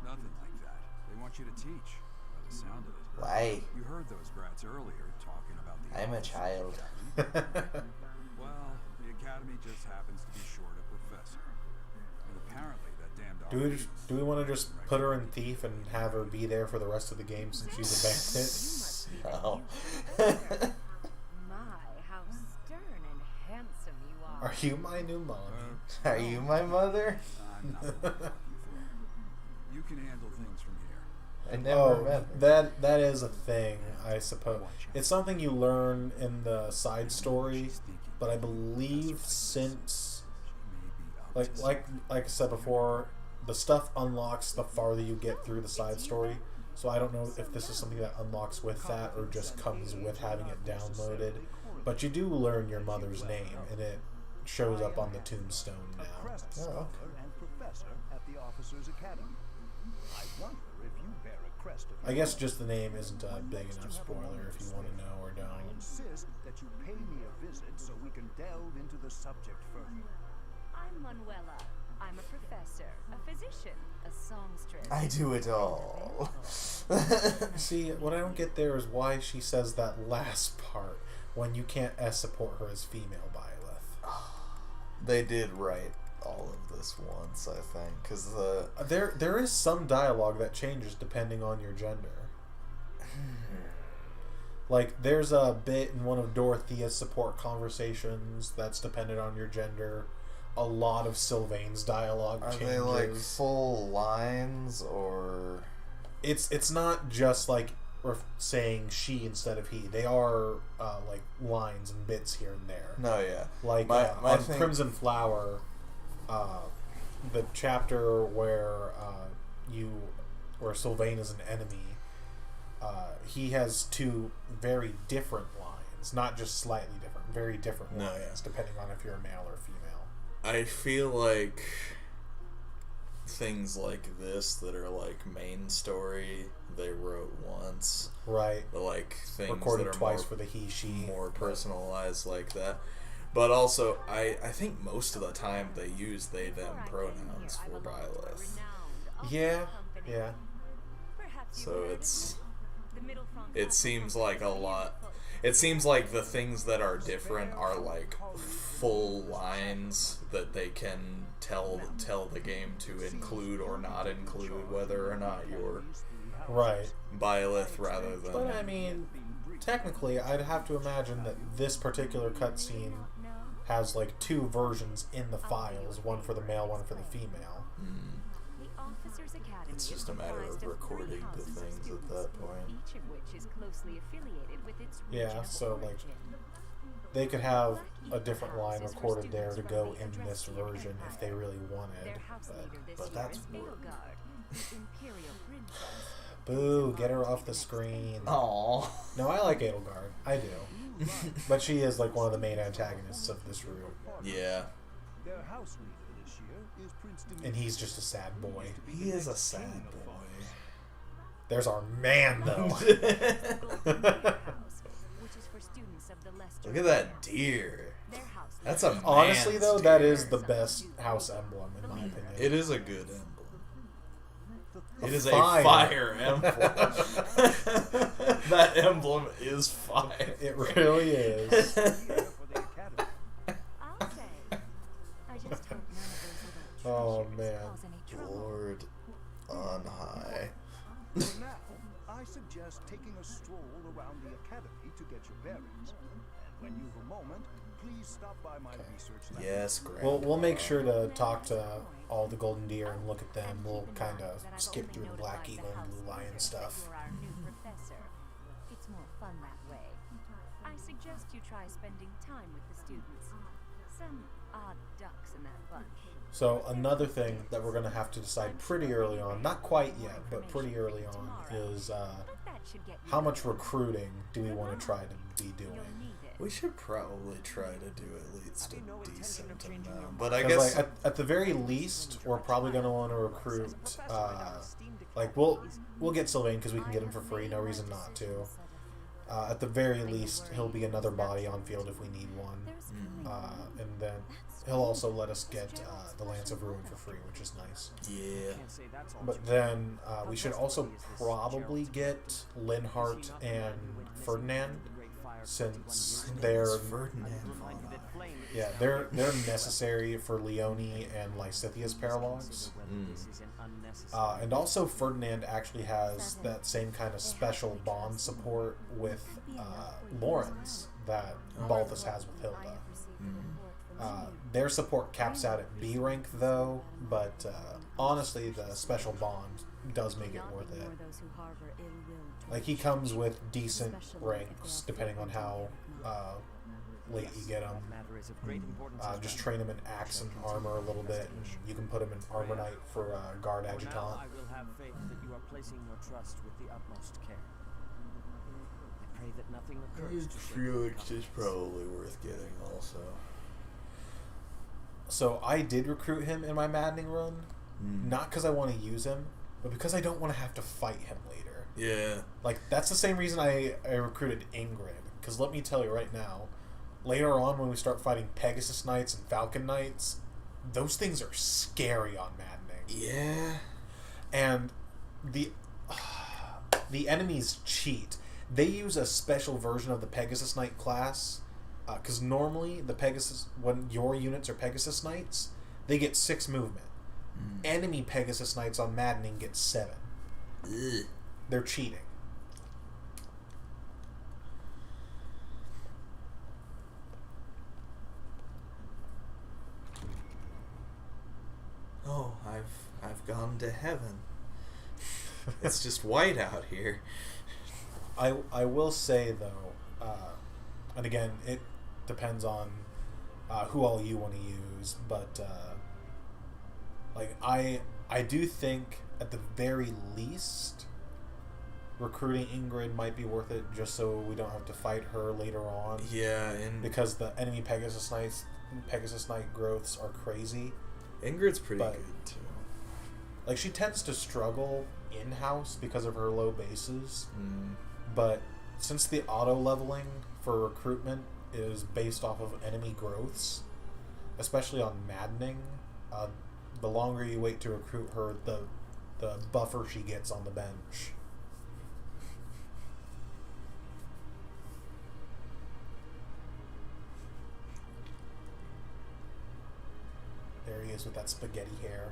Nothing like that. They want you to teach, by the sound of it. Why? You heard those brats earlier talking about the... I'm a officers' child. academy. Well, the academy just happens to be short a professor. And apparently that damned... Do we want to just put her in thief and have her be there for the rest of the game since she's a bandit? No. My, how stern and handsome you are. Are you my new mom? Are you my mother? I'm not the one you're looking for. You can handle things from here. I never met her. That is a thing, I suppose. It's something you learn in the side story, but I believe since, like I said before, the stuff unlocks the farther you get through the side story. So I don't know if this is something that unlocks with that or just comes with having it downloaded. But you do learn your mother's name, and it shows up on the tombstone now. Oh, okay. And professor at the Officers' Academy. I wonder if you bear a crest of I guess just the name isn't a big enough spoiler if you want to know or I don't. insist that you pay me a visit so we can delve into the subject further. I'm Manuela. I'm a professor, a physician, a songstress. I do it all. See, what I don't get there is why she says that last part when you can't support her as female Byleth. They did write all of this once, I think, because There is some dialogue that changes depending on your gender. Like, there's a bit in one of Dorothea's support conversations that's dependent on your gender. a lot of Sylvain's dialogue Are changes. they like full lines or? It's not just like saying she instead of he. They are like lines and bits here and there. No, yeah. Like on Crimson Flower, the chapter where where Sylvain is an enemy, he has two very different lines, not just slightly different, very different lines, depending on if you're a male or female. I feel like things like this that are like main story they wrote once, right? Like things recorded that are twice more, for the he she, more personalized like that. But also, I think most of the time they use they them pronouns for Byleth. Yeah. So it seems like a lot. It seems like the things that are different are like full lines that they can tell the game to include or not include, whether or not you're right Byleth rather than. But I mean, technically, I'd have to imagine that this particular cutscene has like two versions in the files, one for the male, one for the female. It's just a matter of recording the things at that point. Each of which is closely affiliated with its Yeah, so like they could have a different line recorded there to go in this version if they really wanted. But that's boo, get her off the screen. Aww. No, I like Edelgard. I do. But she is like one of the main antagonists of this route. Yeah. Their house leader this year is Prince And he's just a sad boy. He is a sad boy. There's our man, though. Look at that deer. That's a man. Honestly, though, that is the best house emblem, in my opinion. It is a good emblem. It is a fire emblem. That emblem is fire. It really is. Oh, man. Lord on high. For now, I suggest taking a stroll around the academy to get your bearings. And when you've a moment, please stop by my research lab. Yes, Grandpa. We'll make sure to talk to all the golden deer and look at them. We'll kind of skip through the Black Eagle and Blue Lion stuff. It's more fun that way. I suggest you try spending time with the students. Some odd ducks in that bunch. So another thing that we're going to have to decide pretty early on, not quite yet, but pretty early on, is how much recruiting do we want to try to be doing? We should probably try to do at least a decent amount. But I guess like, at the very least, we're probably going to want to recruit, like we'll get Sylvain because we can get him for free, no reason not to. At the very least, he'll be another body on field if we need one. And then he'll also let us get the Lance of Ruin for free, which is nice. Yeah. But then we should also probably get Linhart and Ferdinand, since they're they're necessary for Leone and Lysithia's paralogs. And also Ferdinand actually has that same kind of special bond support with Lawrence that Balthus has with Hilda. Their support caps out at B rank though, but honestly the special bond does make it worth it. Like he comes with decent ranks depending on how late you get him. Just train him in axe and armor a little bit, and you can put him in armor knight for guard adjutant. I will have faith that you are placing your trust with the utmost care. I pray that nothing occurs. Felix is probably worth getting also. So I did recruit him in my Maddening run, not because I want to use him, but because I don't want to have to fight him later. Yeah. Like, that's the same reason I recruited Ingrid, because let me tell you right now, later on when we start fighting Pegasus Knights and Falcon Knights, those things are scary on Maddening. Yeah. And the enemies cheat. They use a special version of the Pegasus Knight class, because normally the Pegasus, when your units are Pegasus Knights, they get 6 movement. Enemy Pegasus Knights on Maddening get 7. Ugh. They're cheating. Oh, I've gone to heaven. It's just white out here. I will say though, and again, it depends on who all you want to use, but like I do think at the very least recruiting Ingrid might be worth it, just so we don't have to fight her later on. Yeah, and because the enemy Pegasus Knight growths are crazy. Ingrid's pretty good too. Like, she tends to struggle in-house because of her low bases, but since the auto-leveling for recruitment is based off of enemy growths, especially on Maddening, the longer you wait to recruit her, the buffer she gets on the bench. There he is with that spaghetti hair.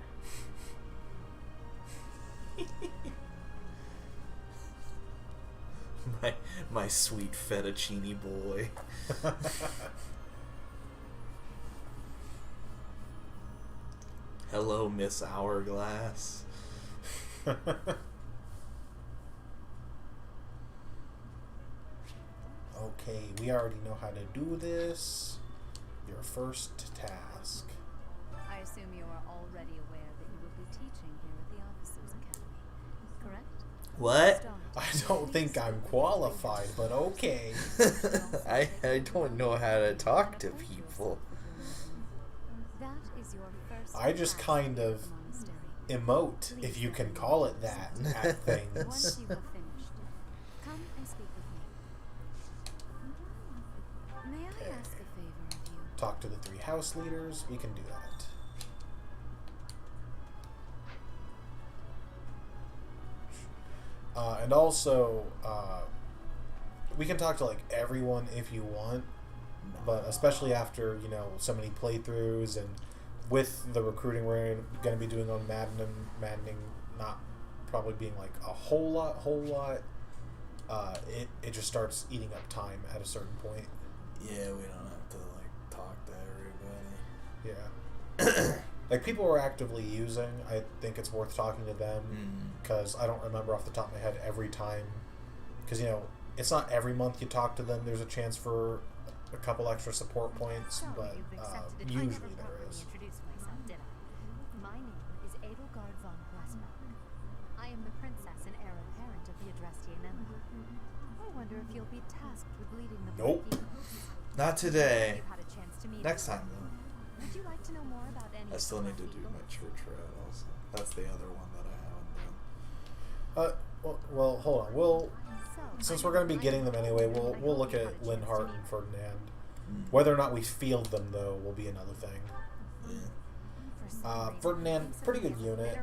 my sweet fettuccine boy. Hello, Miss Hourglass. Okay, we already know how to do this. Your first task. I assume you are already aware that you will be teaching here at the Officers Academy, correct? What? I don't think I'm qualified, but okay. I don't know how to talk to people. That is your first I just task kind at of the monastery. emote, if you can call it that, at Once things. you have finished, come and speak with me. May I ask a favor of you? Talk to the 3 house leaders, we can do that. And also, we can talk to like everyone if you want, but especially after, you know, so many playthroughs and with the recruiting we're going to be doing on Maddening not probably being like a whole lot, it just starts eating up time at a certain point. Yeah, we don't have to like talk to everybody. Yeah. Like, people we're actively using, I think it's worth talking to them, because I don't remember off the top of my head every time, because, you know, it's not every month you talk to them, there's a chance for a couple extra support points, So, but you've accepted it. usually I never there properly is. introduced myself, did I? My name is Edelgard von Glassberg. I am the princess and heir apparent of the Adrestian Empire. I wonder if you'll be tasked with leading the Nope. Bandicoot. Not today. You've had a chance to meet Next us. time though. Would you like to know more about any I still of need to do my church route also. That's the other one that I haven't done. Well, hold on. We'll, So, since we're going to be getting them anyway, we'll look at Linhart and Ferdinand. Whether or not we field them, though, will be another thing. Ferdinand, pretty good unit.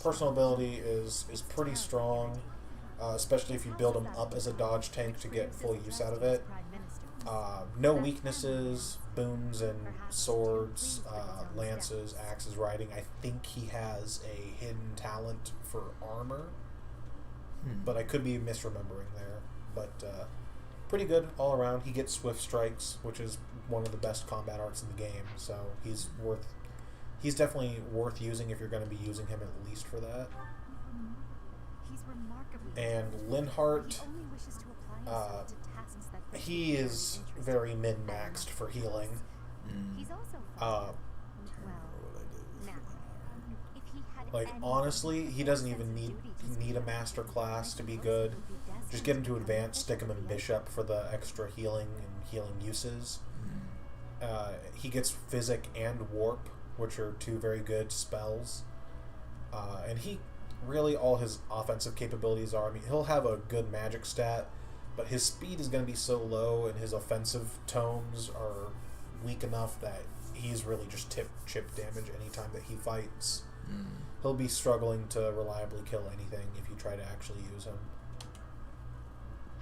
Personal ability is pretty strong, especially if you build him up as a dodge tank to get full use out of it. No weaknesses, boons and swords, lances, axes, riding. I think he has a hidden talent for armor, but I could be misremembering there. But pretty good all around. He gets swift strikes, which is one of the best combat arts in the game, so he's definitely worth using if you're going to be using him at least for that. And Linhart, he is very min-maxed for healing. Like, honestly, he doesn't even need a master class to be good. Just get him to advance, stick him in Bishop for the extra healing and healing uses. He gets Physic and Warp, which are 2 very good spells. And he, really, all his offensive capabilities are, I mean, he'll have a good magic stat, but his speed is going to be so low and his offensive tomes are weak enough that he's really just chip damage anytime that he fights. He'll be struggling to reliably kill anything if you try to actually use him.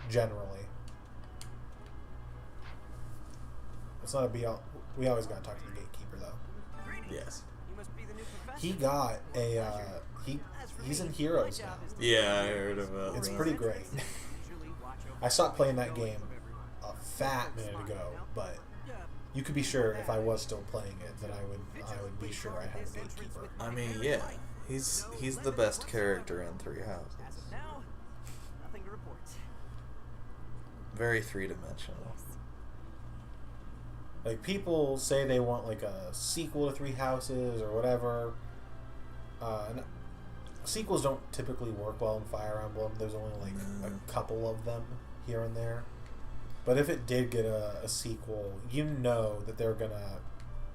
Generally. It's not a be-all. We always gotta talk to the gatekeeper, though. Yes. He got a, he's in Heroes now. Yeah, I heard about It's that. pretty great. I stopped playing that game a fat minute ago, but you could be sure if I was still playing it that I would be sure I had a gatekeeper. I mean, yeah, he's the best character in Three Houses. As of now, nothing to report. Very three-dimensional. Like, people say they want like a sequel to Three Houses or whatever. And sequels don't typically work well in Fire Emblem. There's only like a couple of them here and there. But if it did get a sequel, you know that they're gonna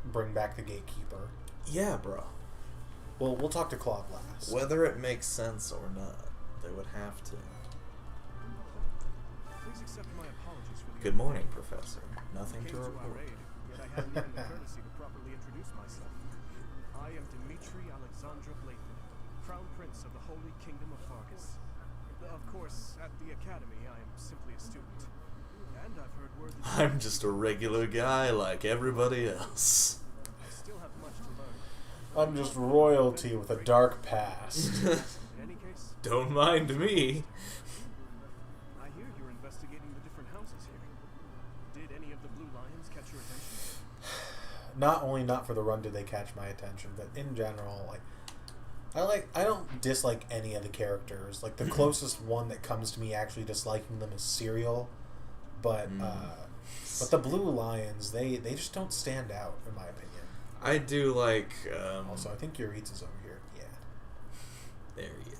bring back the Gatekeeper. Yeah, bro. Well, we'll talk to Claude last. Whether it makes sense or not, they would have to. Please accept my apologies for the Good morning, Professor. Nothing to came to our report. aid, yet I hadn't even the courtesy to properly introduce myself. I am Dimitri Alexandra Blakeman, Crown Prince of the Holy Kingdom of Fargus. Of course, at the Academy, I am simply a student. And I've heard word that I'm just a regular guy like everybody else. I still have much to learn. I'm just royalty with a dark past. In any case, Don't mind me. I hear you're investigating the different houses here. Did any of the Blue Lions catch your attention? Not for the run did they catch my attention, but in general, I don't dislike any of the characters. Like, the closest one that comes to me actually disliking them is Serial, but the Blue Lions, they just don't stand out in my opinion. I do like. Also, I think Yuritsa's over here. Yeah, There he is.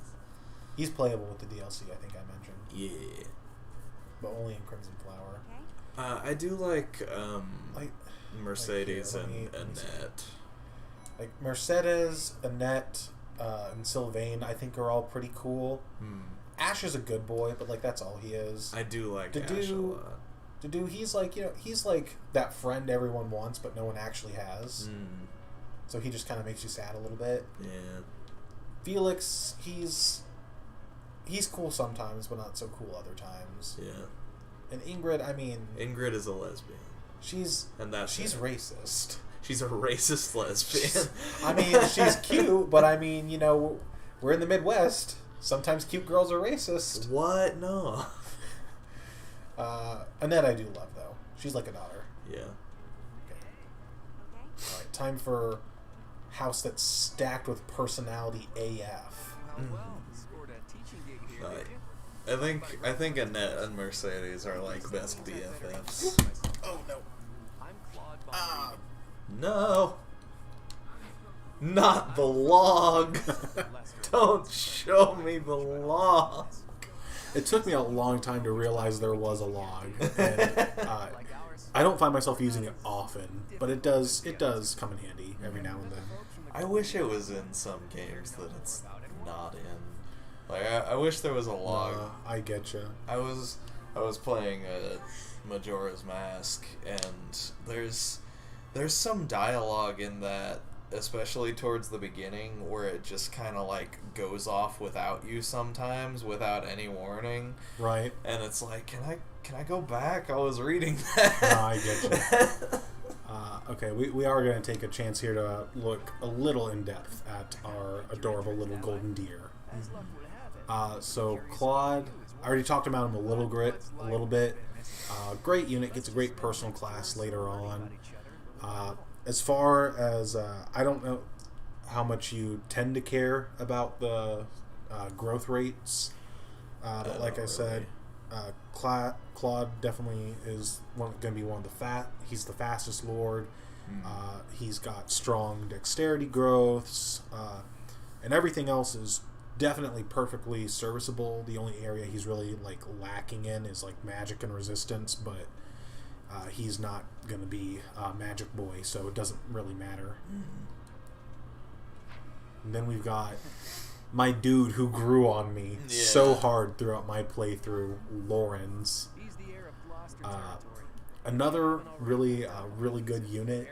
he's playable with the DLC. I think I mentioned, Yeah. but only in Crimson Flower. I do like Like Mercedes Like, here, let me and see. Annette. Like Mercedes, Annette, and Sylvain, I think are all pretty cool. Ash is a good boy, but like that's all he is. I do like To Ash a do- lot. He's like, he's like that friend everyone wants, but no one actually has. So he just kind of makes you sad a little bit. Yeah. Felix, he's cool sometimes, but not so cool other times. Yeah. And Ingrid, I mean, Ingrid is a lesbian. she's It. racist. She's a racist lesbian. I mean, she's cute, but I mean, we're in the Midwest. Sometimes cute girls are racist. What? No. Annette I do love, though. She's like a daughter. Yeah. Alright, time for house that's stacked with personality AF. Well, scored a teaching gig here, Right. did you? I think Annette and Mercedes are like best BFFs. Oh, no. I'm Claude Von No. Not the log. Don't show me the log. It took me a long time to realize there was a log. And, I don't find myself using it often, but it does come in handy every now and then. I wish it was in some games that it's not in. Like I wish there was a log. I get you. I was playing Majora's Mask, and there's some dialogue in that, especially towards the beginning, where it just kind of like goes off without you sometimes, without any warning. Right. And it's like, can I go back? I was reading that. No, I get you. Okay, we are going to take a chance here to look a little in depth at our adorable little golden deer. So Claude, I already talked about him a little bit. Great unit, gets a great personal class later on. As far as I don't know how much you tend to care about the growth rates, but like I said, Claude definitely is going to be one of the he's the fastest lord. He's got strong dexterity growths, and everything else is definitely perfectly serviceable. The only area he's really like lacking in is like magic and resistance, but he's not going to be a magic boy, so it doesn't really matter. And then we've got my dude who grew on me so hard throughout my playthrough, Lawrence. He's the heir of Gloucester territory. Another really good unit.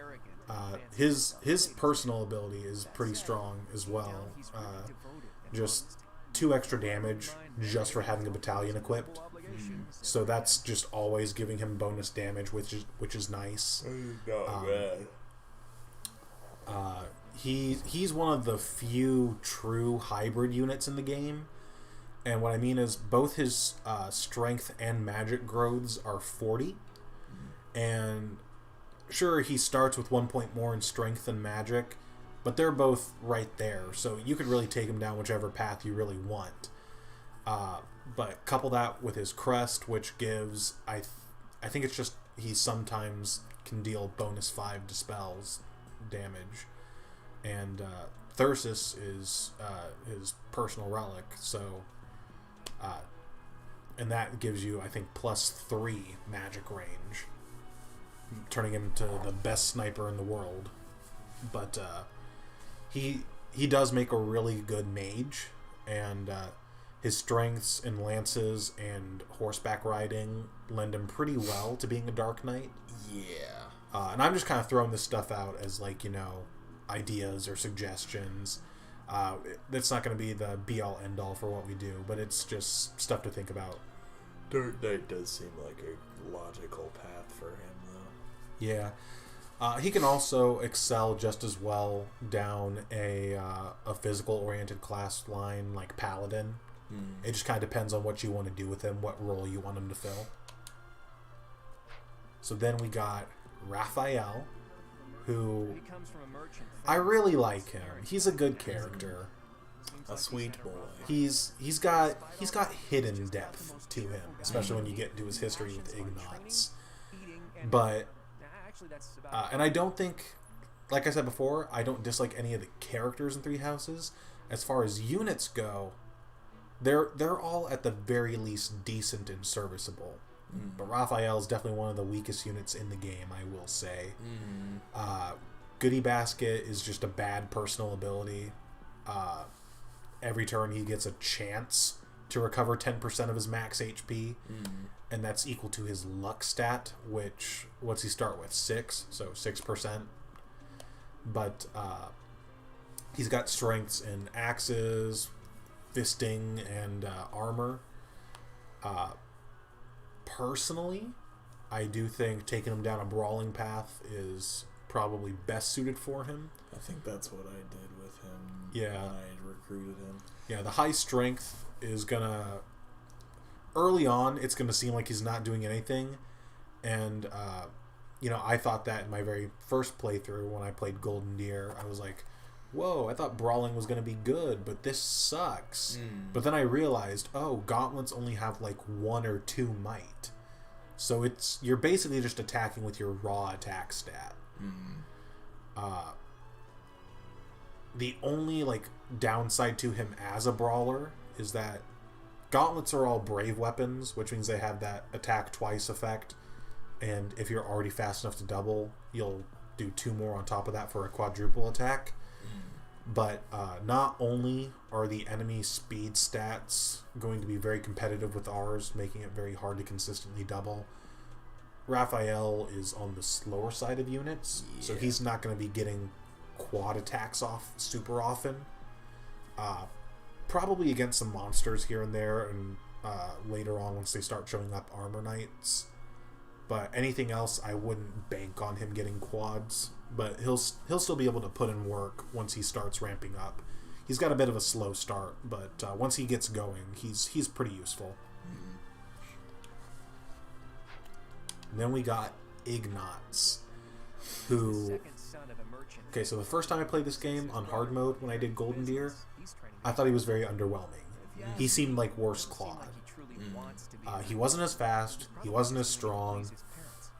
His personal ability is pretty strong as well. Just 2 extra damage just for having a battalion equipped. So that's just always giving him bonus damage, which is nice. He's one of the few true hybrid units in the game, and what I mean is both his strength and magic growths are 40, and sure, he starts with 1 point more in strength than magic, but they're both right there, so you could really take him down whichever path you really want. But couple that with his crest, which gives, I think it's just he sometimes can deal bonus 5 dispels damage, and Thyrsus is his personal relic, so and that gives you, I think, +3 magic range, turning him into the best sniper in the world. But he does make a really good mage, and his strengths in lances and horseback riding lend him pretty well to being a Dark Knight. Yeah. And I'm just kind of throwing this stuff out as, like, you know, ideas or suggestions. It's not going to be the be-all, end-all for what we do, but it's just stuff to think about. Dark Knight does seem like a logical path for him, though. Yeah. He can also excel just as well down a physical-oriented class line like Paladin. It just kind of depends on what you want to do with him, what role you want him to fill. So then we got Raphael, who I really like him. He's a good character. A sweet boy. He's got hidden depth to him, especially when you get into his history with Ignatz. But and I don't think, like I said before, I don't dislike any of the characters in Three Houses. As far as units go, they're all at the very least decent and serviceable. But Raphael is definitely one of the weakest units in the game, I will say. Goody Basket is just a bad personal ability. Every turn he gets a chance to recover 10% of his max HP, and that's equal to his luck stat, which, what's he start with? 6? So 6%. But he's got strengths in axes, fisting, and armor. Personally, I do think taking him down a brawling path is probably best suited for him. I think that's what I did with him. Yeah. When I recruited him. Yeah, the high strength is gonna, early on, it's gonna seem like he's not doing anything, and you know, I thought that in my very first playthrough when I played Golden Deer. I was like, whoa, I thought brawling was gonna be good, but this sucks. But then I realized, oh, gauntlets only have like 1 or 2 might, so you're basically just attacking with your raw attack stat. The only like downside to him as a brawler is that gauntlets are all brave weapons, which means they have that attack twice effect, and if you're already fast enough to double, you'll do 2 more on top of that for a quadruple attack. But not only are the enemy speed stats going to be very competitive with ours, making it very hard to consistently double, Raphael is on the slower side of units, so he's not going to be getting quad attacks off super often. Probably against some monsters here and there, and later on once they start showing up armor knights. But anything else, I wouldn't bank on him getting quads. But he'll still be able to put in work once he starts ramping up. He's got a bit of a slow start, but once he gets going, he's pretty useful. And then we got Ignatz, who... Okay, so the first time I played this game on hard mode when I did Golden Deer, I thought he was very underwhelming. He seemed like worse Claude. He wasn't as fast, he wasn't as strong,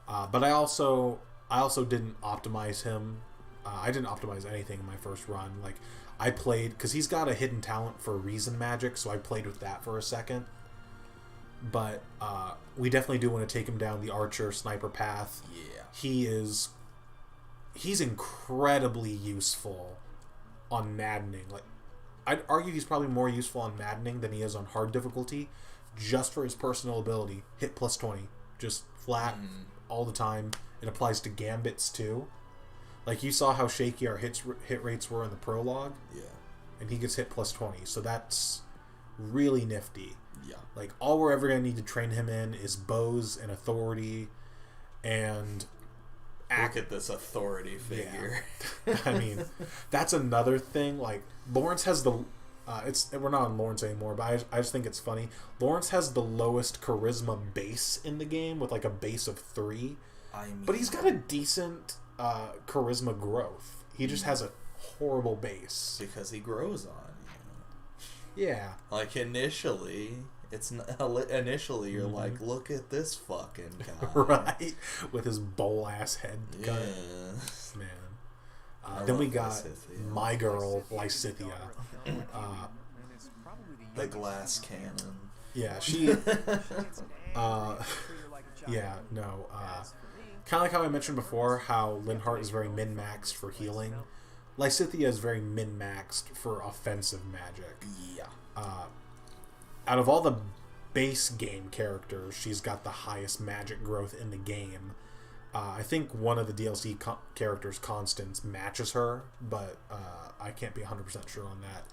but I also didn't optimize him. I didn't optimize anything in my first run. Like, I played, because he's got a hidden talent for reason magic, so I played with that for a second. But we definitely do want to take him down the archer sniper path. Yeah. He's incredibly useful on Maddening. Like, I'd argue he's probably more useful on Maddening than he is on hard difficulty, just for his personal ability. Hit plus 20, just flat all the time. It applies to gambits too. Like, you saw how shaky our hit rates were in the prologue. Yeah. And he gets hit plus 20, so that's really nifty. Yeah. Like, all we're ever going to need to train him in is bows and authority and... Look at this authority figure. Yeah. I mean, that's another thing. Like, Lawrence has the... we're not on Lawrence anymore, but I just think it's funny. Lawrence has the lowest charisma base in the game with like a base of 3. But he's got a decent charisma growth. He just has a horrible base. Because he grows on you. Yeah. Like, initially, you're like, look at this fucking guy. Right? With his bowl-ass head cut. Yeah. Man. Then we got Lysithea. my girl, Lysithea. The glass cannon. Yeah, she... yeah, no. Kind of like how I mentioned before, how Linhardt is very min-maxed for healing. Lysithea is very min-maxed for offensive magic. Yeah. Out of all the base game characters, she's got the highest magic growth in the game. I think one of the DLC characters, Constance, matches her, but I can't be 100% sure on that.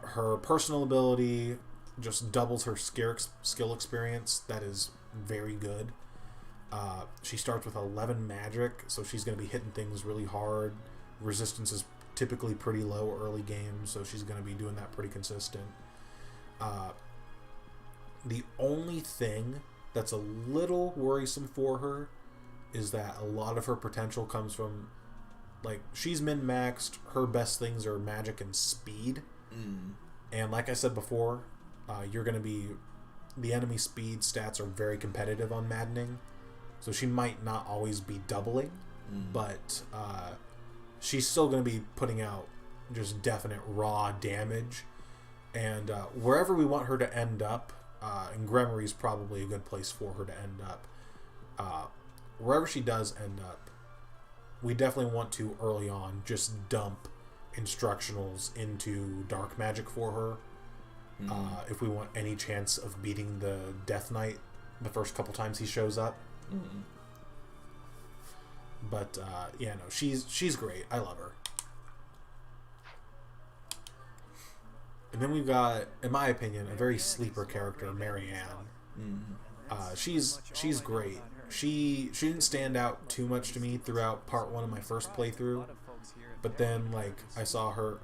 Her personal ability just doubles her skill experience. That is very good. She starts with 11 magic, so she's going to be hitting things really hard. Resistance is typically pretty low early game, so she's going to be doing that pretty consistent. The only thing that's a little worrisome for her is that a lot of her potential comes from, like, she's min-maxed. Her best things are magic and speed. And like I said before, you're going to be... The enemy speed stats are very competitive on Maddening, so she might not always be doubling, but she's still going to be putting out just definite raw damage. And wherever we want her to end up, and Gremory is probably a good place for her to end up. Wherever she does end up, we definitely want to, early on, just dump instructionals into dark magic for her. If we want any chance of beating the Death Knight the first couple times he shows up. But, yeah, no, she's great. I love her. And then we've got, in my opinion, a very sleeper character, Marianne. She's great. She didn't stand out too much to me throughout part 1 of my first playthrough, but then, like, I saw her.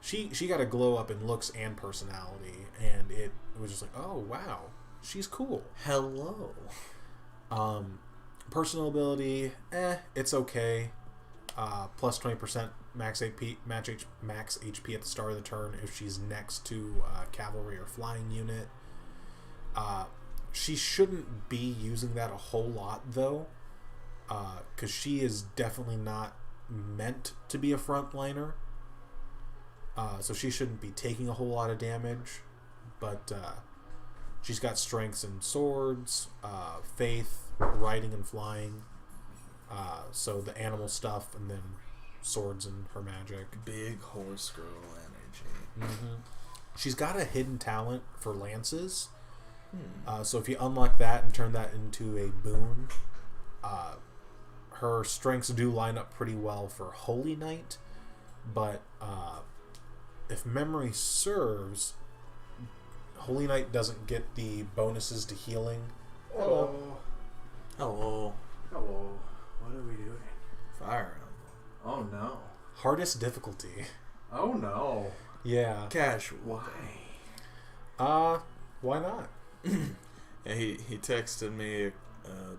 She got a glow up in looks and personality, and it was just like, oh wow, she's cool. Hello. Personal ability, it's okay. Plus 20% max HP at the start of the turn if she's next to cavalry or flying unit. She shouldn't be using that a whole lot though, because she is definitely not meant to be a frontliner. So she shouldn't be taking a whole lot of damage, but she's got strengths in swords, faith, riding and flying. So the animal stuff, and then swords and her magic. Big horse girl energy. She's got a hidden talent for lances. So if you unlock that and turn that into a boon, her strengths do line up pretty well for Holy Knight, but if memory serves, Holy Knight doesn't get the bonuses to healing. Hello. Hello. Hello. What are we doing? Fire Emblem. Oh no. Hardest difficulty. Oh no. Yeah. Casual. Why? Why not? Yeah, he texted me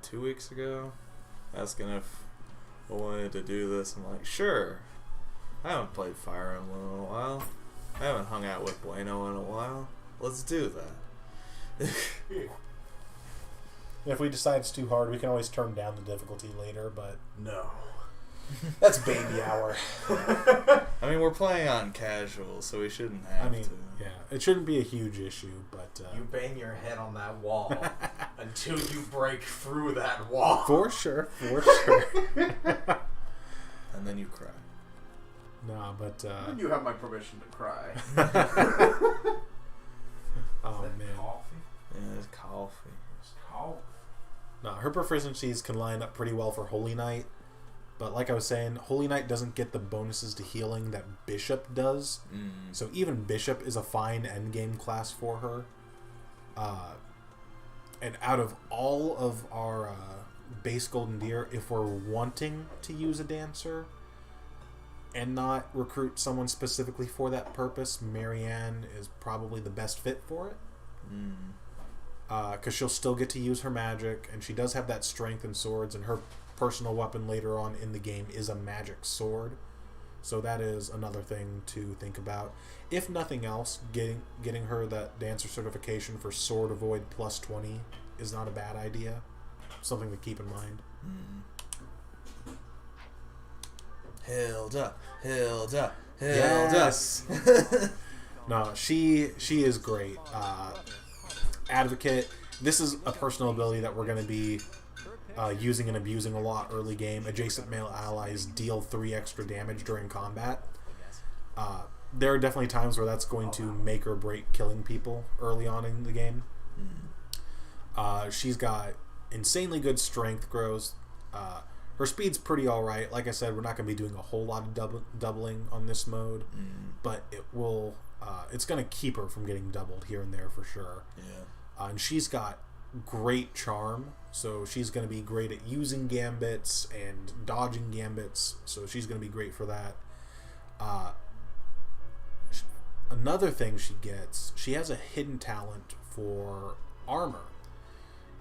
2 weeks ago asking if I wanted to do this. I'm like, sure. I haven't played Fire Emblem in a while. I haven't hung out with Bueno in a while. Let's do that. If we decide it's too hard, we can always turn down the difficulty later, but No. that's baby hour. I mean, we're playing on casual, so we shouldn't have to. Yeah, it shouldn't be a huge issue, but... You bang your head on that wall until you break through that wall. For sure. And then you cry. Nah, but... You have my permission to cry. Oh, man. Coffee? Yeah, it's coffee. It's coffee. No, her proficiencies can line up pretty well for Holy Knight, but like I was saying, Holy Knight doesn't get the bonuses to healing that Bishop does, so even Bishop is a fine endgame class for her. And out of all of our base Golden Deer, if we're wanting to use a dancer and not recruit someone specifically for that purpose, Marianne is probably the best fit for it. because she'll still get to use her magic, and she does have that strength in swords, and her personal weapon later on in the game is a magic sword. So that is another thing to think about. If nothing else, getting her that dancer certification for Sword Avoid plus 20 is not a bad idea. Something to keep in mind. Hilda, Hilda, Hilda. Yes. No, she is great. Advocate. This is a personal ability that we're going to be using and abusing a lot early game. Adjacent male allies deal 3 extra damage during combat. There are definitely times where that's going to make or break killing people early on in the game. She's got insanely good strength grows. Her speed's pretty alright. Like I said, we're not going to be doing a whole lot of doubling on this mode, but it will. It's going to keep her from getting doubled here and there for sure. Yeah. And she's got great charm, so she's going to be great at using gambits and dodging gambits, so she's going to be great for that. Another thing she gets, she has a hidden talent for armor.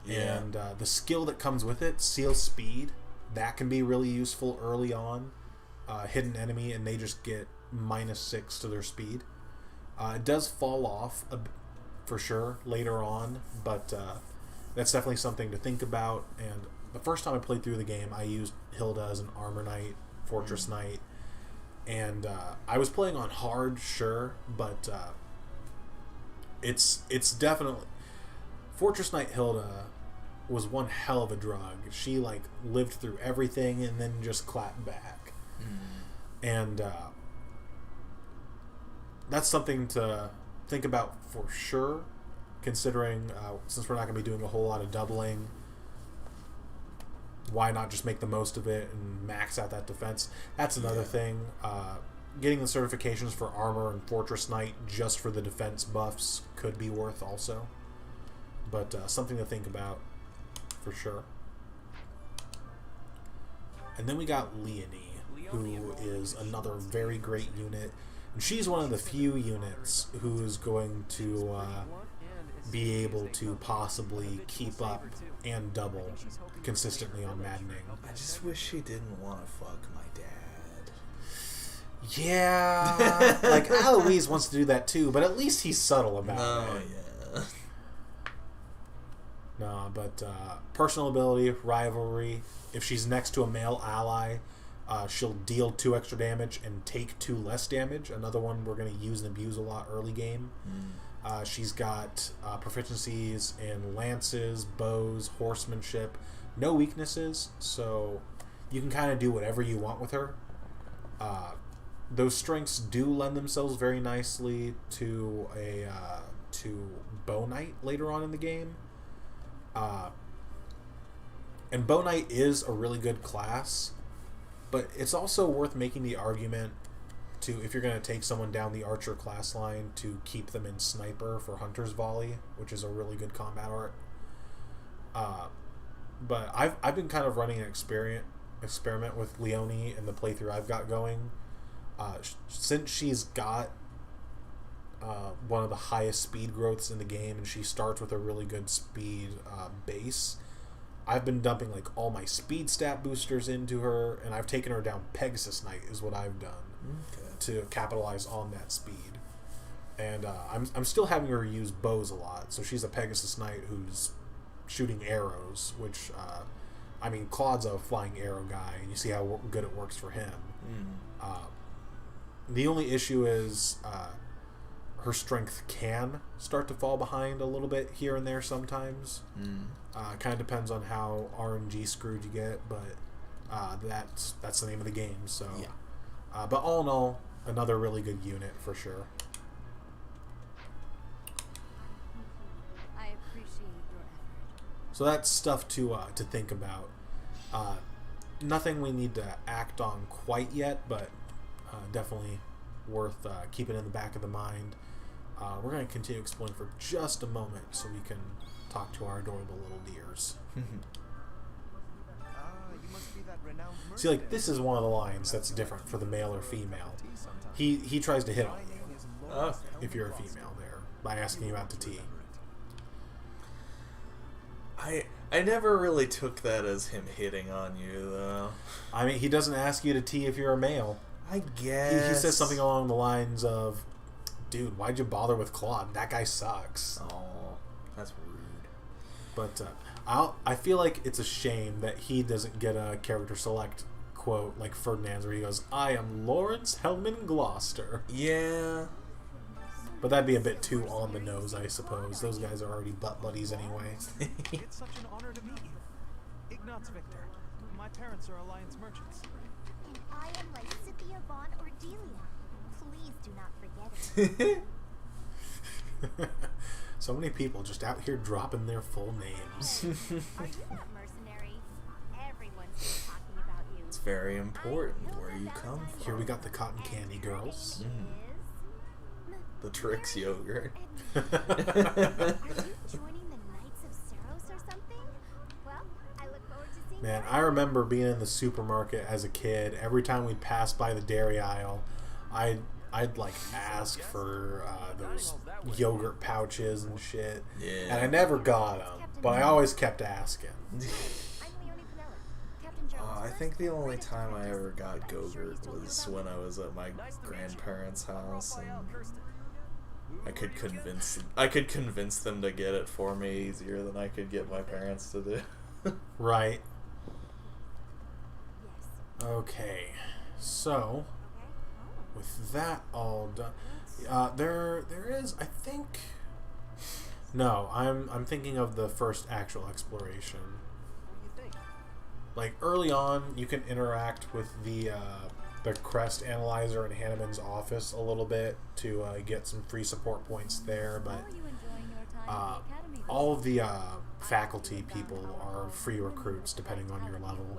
Yeah. And the skill that comes with it, Seal Speed, that can be really useful early on. Hidden enemy, and they just get -6 to their speed. It does fall off for sure later on, but that's definitely something to think about. And the first time I played through the game, I used Hilda as an armor knight, fortress knight, and I was playing on hard, sure, but it's definitely Fortress Knight Hilda was one hell of a drug. She like lived through everything and then just clapped back, and that's something to think about for sure, considering since we're not going to be doing a whole lot of doubling, why not just make the most of it and max out that defense? That's another thing. Getting the certifications for armor and Fortress Knight just for the defense buffs could be worth also, but something to think about for sure. And then we got Leonie, who is another very great unit. And she's one of the few units who is going to be able to possibly keep up and double consistently on Maddening. I just wish she didn't want to fuck my dad. Yeah, like Aloise wants to do that too, but at least he's subtle about it. Yeah. No, but personal ability, rivalry. If she's next to a male ally, she'll deal 2 extra damage and take 2 less damage. Another one we're going to use and abuse a lot early game. She's got proficiencies in lances, bows, horsemanship. No weaknesses, so you can kind of do whatever you want with her. Those strengths do lend themselves very nicely to a Bow Knight later on in the game. And Bow Knight is a really good class, but it's also worth making the argument to, if you're going to take someone down the archer class line, to keep them in sniper for Hunter's Volley, which is a really good combat art. But I've been kind of running an experiment with Leonie in the playthrough I've got going. Since she's got one of the highest speed growths in the game, and she starts with a really good speed base, I've been dumping like all my speed stat boosters into her, and I've taken her down Pegasus Knight is what I've done to capitalize on that speed. And I'm still having her use bows a lot, so she's a Pegasus Knight who's shooting arrows, which I mean, Claude's a flying arrow guy, and you see how good it works for him. The only issue is her strength can start to fall behind a little bit here and there sometimes. Kind of depends on how RNG screwed you get, but that's the name of the game. So, but all in all, another really good unit for sure. I appreciate your effort. So that's stuff to think about. Nothing we need to act on quite yet, but definitely worth keeping in the back of the mind. We're going to continue exploring for just a moment so we can talk to our adorable little deers. See, like, this is one of the lines that's different for the male or female. He tries to hit on you if you're a female there by asking you out to tea. I never really took that as him hitting on you, though. I mean, he doesn't ask you to tea if you're a male. I guess. He says something along the lines of, dude, why'd you bother with Claude? That guy sucks. Oh, that's rude. But I feel like it's a shame that he doesn't get a character select quote like Ferdinand's where he goes, I am Lawrence Hellman Gloucester. Yeah. But that'd be a bit too on the nose, I suppose. Those guys are already butt buddies anyway. It's such an honor to meet you. Ignatz Victor. My parents are Alliance merchants. And I am Lysithia von Ordelia. Please do not forget it. So many people just out here dropping their full names. Are you that mercenary? Everyone's been talking about you. It's very important where you come from. Here we got the Cotton Candy Girls. The Trix yogurt. Are you joining the Knights of Ceros or something? Well, I look forward to seeing Man, I remember being in the supermarket as a kid. Every time we'd pass by the dairy aisle, I'd like ask for those yogurt pouches and shit. Yeah. And I never got them, but I always kept asking. I think the only time I ever got Go-Gurt was when I was at my grandparents' house, and I could convince them to get it for me easier than I could get my parents to do. Right. Okay. So, with that all done, there is, I think. No, I'm thinking of the first actual exploration. Like early on, you can interact with the Crest Analyzer in Hanneman's office a little bit to get some free support points there, but all of the faculty people are free recruits depending on your level.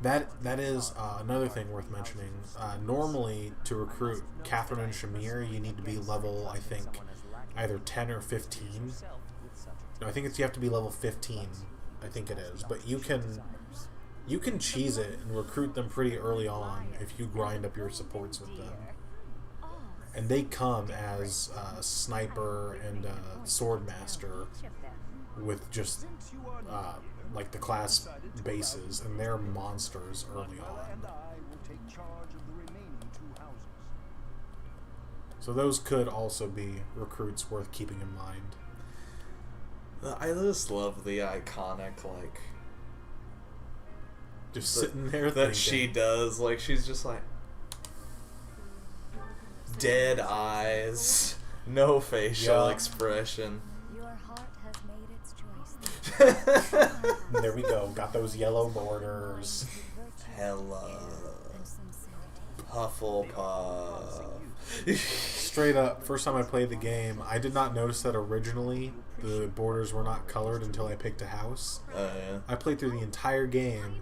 That is another thing worth mentioning. Normally, to recruit Catherine and Shamir, you need to be level, I think, either 10 or 15. No, I think you have to be level 15. I think it is. But you can cheese it and recruit them pretty early on if you grind up your supports with them. And they come as Sniper and Swordmaster with just like the class bases, and they're monsters early on. So those could also be recruits worth keeping in mind. I just love the iconic, like, just sitting there that thinking. She does. Like, she's just like dead eyes, no facial expression. Your heart has made its choice. There we go. Got those yellow borders. Hello, Hufflepuff. Straight up, first time I played the game, I did not notice that originally the borders were not colored until I picked a house. Yeah. I played through the entire game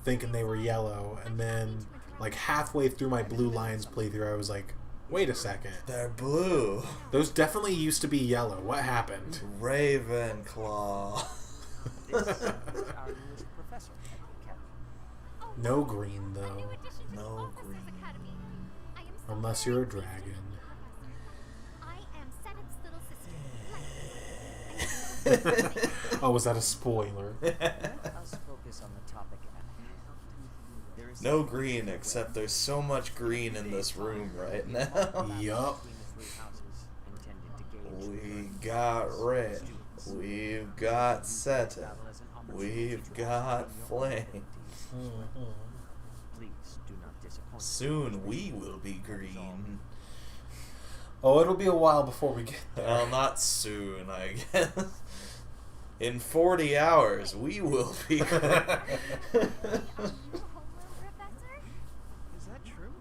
thinking they were yellow, and then like halfway through my Blue Lions playthrough, I was like, wait a second. They're blue. Those definitely used to be yellow. What happened? Ravenclaw. No green, though. No green. Unless you're a dragon. Oh, was that a spoiler? No green, except there's so much green in this room right now. Yup. We got red. We've got Seta. We've got flame. Soon we will be green. Oh, it'll be a while before we get there. Well, not soon, I guess. In 40 hours, we will be green. Is that true?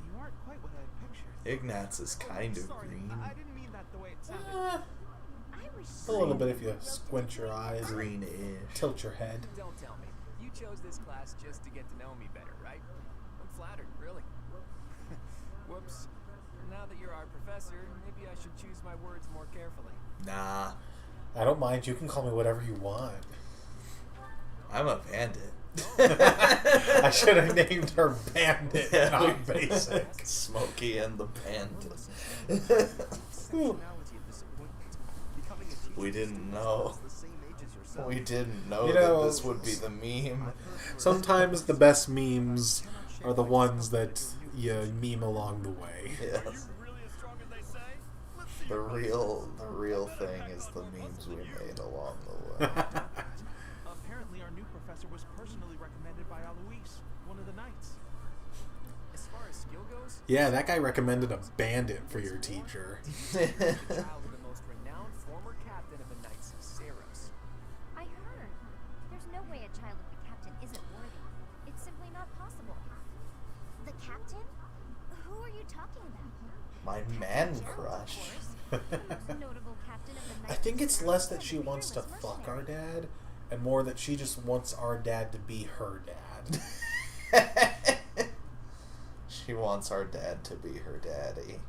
You aren't quite what I pictured. Ignatz is kind of green. I didn't mean that the way it sounded. A little bit if you squint your eyes, Greenish. tilt your head. Don't tell me. You chose this class just to get to know me better, right? I'm flattered, really. Whoops. Now that you're our professor, maybe I should choose my words more carefully. Nah, I don't mind. You can call me whatever you want. I'm a bandit. I should have named her Bandit, not Basic. Smokey and the Bandit. We didn't know. The same age as yourself. We didn't know You know, that this would be the meme. Sometimes the best memes are the ones that you meme along the way. Yes. The real thing is the memes we made along the way. Apparently, our new professor was personally recommended by Alois, one of the knights. As far as skill goes, Yeah, that guy recommended a bandit for your teacher. the child of the most renowned former captain of the Knights of Saros. I heard. There's no way a child of the captain isn't worthy. It's simply not possible. The captain? Who are you talking about? My man crush. Notable captain of the I Knights think of it's Saros less that and she a wants to fearless fuck our mercenary. dad, and more that she just wants our dad to be her dad. She wants our dad to be her daddy.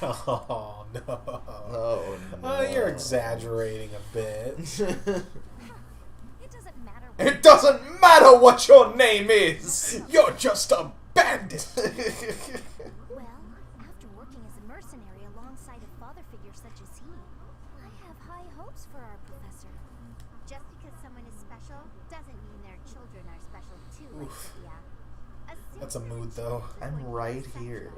Oh, no. Oh, no. Oh, you're exaggerating a bit. It doesn't matter. It doesn't matter what your name is! You're just a bandit! Well, after working as a mercenary alongside a father figure such as he, I have high hopes for our professor. Just because someone is special doesn't mean their children are special too, Sophia. That's a mood, though. I'm right here.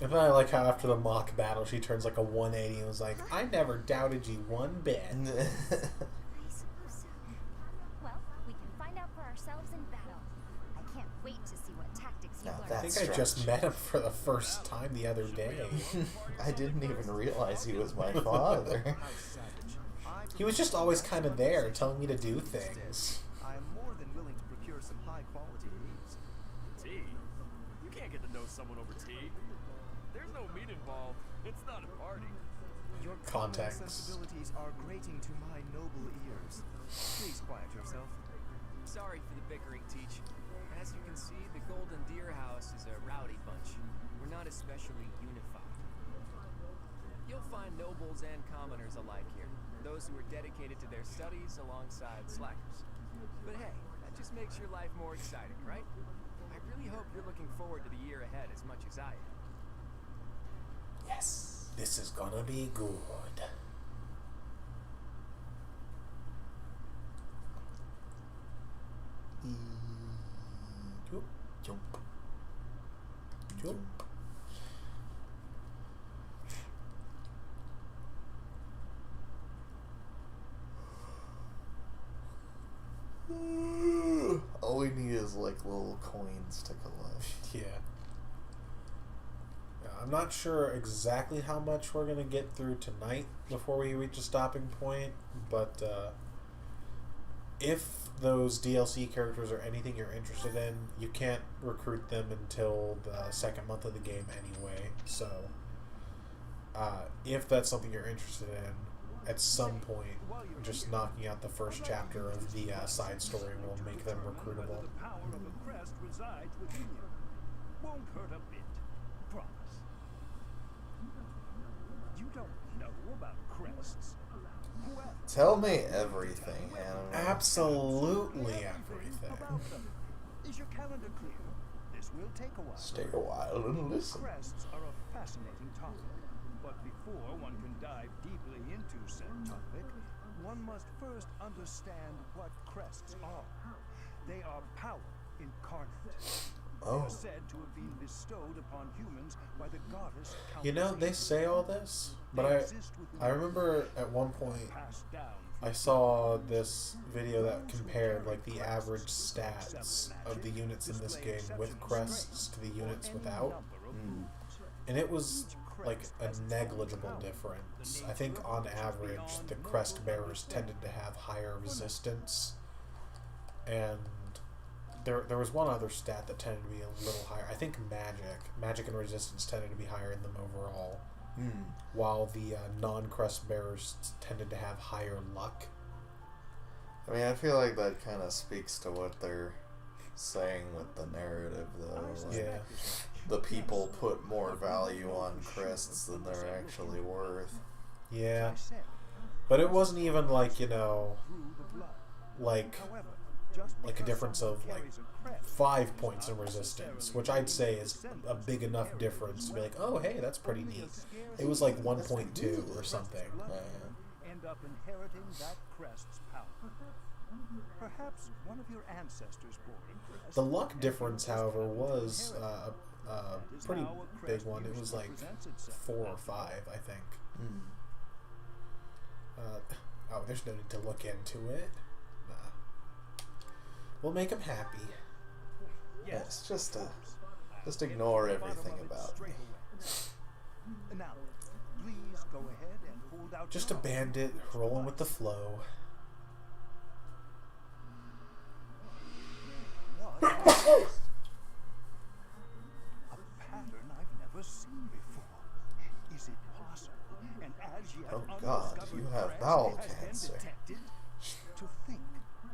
And then I like how after the mock battle, she turns like a 180 and was like, I never doubted you one bit. I suppose so. Well, we can find out for ourselves in battle. I can't wait to see what tactics you Now learn. I think I just met him for the first time the other day. I didn't even realize he was my father. He was just always kind of there, telling me to do things. I am more than willing to procure some high-quality meats. Tea? You can't get to know someone over tea. There's no meat involved. It's not a party. Your Context. sensibilities are grating to my noble ears. Please quiet yourself. Sorry for the bickering, Teach. As you can see, the Golden Deer House is a rowdy bunch. We're not especially unified. You'll find nobles and commoners alike here. Those who are dedicated to their studies alongside slackers. But hey, that just makes your life more exciting, right? I really hope you're looking forward to the year ahead as much as I am. Yes, this is gonna be good. Jump. Jump. All we need is like little coins to collect. Yeah. I'm not sure exactly how much we're gonna get through tonight before we reach a stopping point, but if those DLC characters are anything you're interested in, you can't recruit them until the second month of the game anyway. So, if that's something you're interested in, at some point, just knocking out the first chapter of the side story will make them recruitable. The power of a crest resides within you. Won't hurt a bit. Promise. You don't know about crests. Who else? Tell me everything, Anime. Absolutely everything. About them. Is your calendar clear? This will take a while. Stay a while and listen. Crests are a fascinating topic. But before one can dive deeply into said topic, one must first understand what crests are. They are power incarnate. They Oh. are said to have been bestowed upon humans by the goddess. You know, they say all this, but I remember at one point Passed down I saw this video that compared like the average stats of the units in this game with crests to the units without, and it was like a negligible difference. I think on average the crest bearers tended to have higher resistance, and there was one other stat that tended to be a little higher. I think magic and resistance tended to be higher in them overall, while the non-crest bearers tended to have higher luck. I mean, I feel like that kind of speaks to what they're saying with the narrative, though. Like, Yeah. the people put more value on crests than they're actually worth. Yeah. But it wasn't even like, you know, through the blood. like However, just a difference of like 5 points in resistance, which I'd say is a big enough difference to be like, oh, hey, that's pretty neat. It was like 1.2 or something. End up inheriting that crest's power. Perhaps one of your ancestors bore a crest. The luck difference, however, was a pretty big one. It was like 4 or 5, I think. Oh, there's no need to look into it. Nah. We'll make him happy. Yes, just ignore everything about me. Now, please go ahead and hold out. Just a bandit rolling with the flow. A pattern I've never seen before. Is it possible? And as yet, Oh God, you have bowel cancer. To think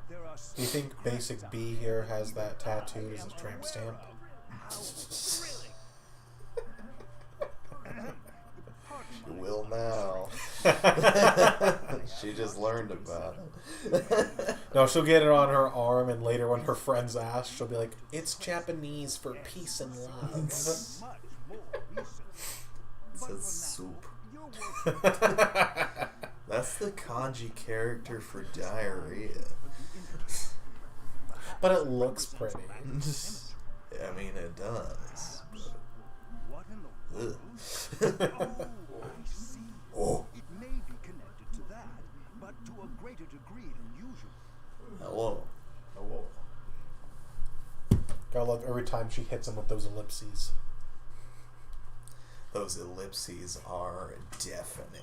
there are Do you think Basic B here has that tattooed as a tramp stamp? She will now. She just learned about it. No, she'll get it on her arm, and later when her friends ask, she'll be like, "It's Japanese for peace and love." It says soup. That's the kanji character for diarrhea. But it looks pretty. I mean, it does. What in the world? Oh, I see. Oh. It may be connected to that, but to a greater degree than usual. Hello. Hello. Gotta love every time she hits him with those ellipses. Those ellipses are deafening.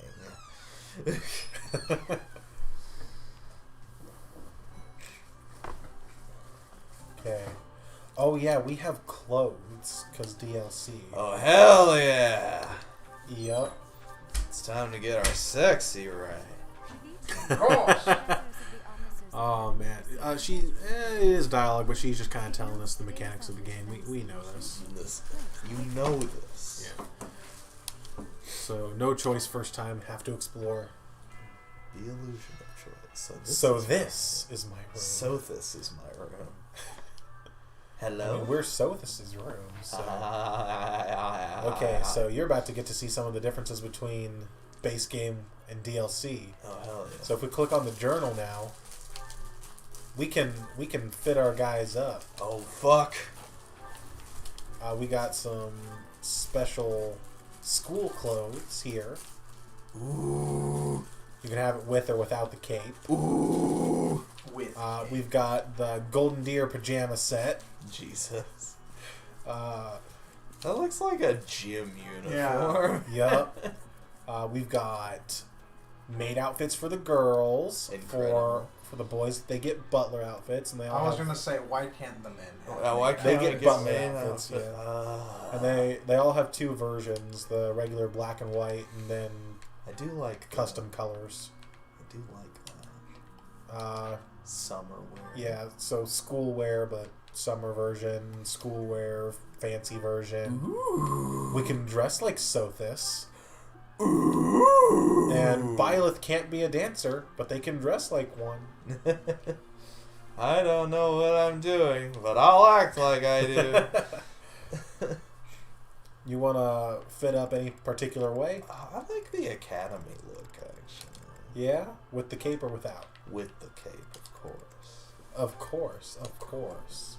Okay. Oh yeah, we have clothes, because DLC. Oh, hell yeah! Yup. It's time to get our sexy right. Of course! Oh man. She it is dialogue, but she's just kind of telling us the mechanics of the game. We know this. You know this. Yeah. So, no choice first time, have to explore. The illusion of choice. So this is my room. Sothis is my room. Hello? I mean, we're Sothis' room, so... Okay, so you're about to get to see some of the differences between base game and DLC. Oh, hell yeah. So if we click on the journal now, we can fit our guys up. Oh, fuck. We got some special school clothes here. Ooh. You can have it with or without the cape. Ooh. With. We've got the Golden Deer pajama set. Jesus. That looks like a gym uniform. Yeah. Yep. We've got maid outfits for the girls. Incredible. For the boys, they get butler outfits, and they all. I was gonna say, why can't the men? Why They can't get I butler maid outfits, outfit? yeah. And they all have 2 versions: the regular black and white, and then I do like custom colors. I do like that. Summer wear. Yeah, so school wear, but summer version, school wear, fancy version. Ooh. We can dress like Sothis. Ooh. And Byleth can't be a dancer, but they can dress like one. I don't know what I'm doing, but I'll act like I do. You want to fit up any particular way? I like the academy look, actually. Yeah? With the cape or without? With the cape, of course. Of course, of course.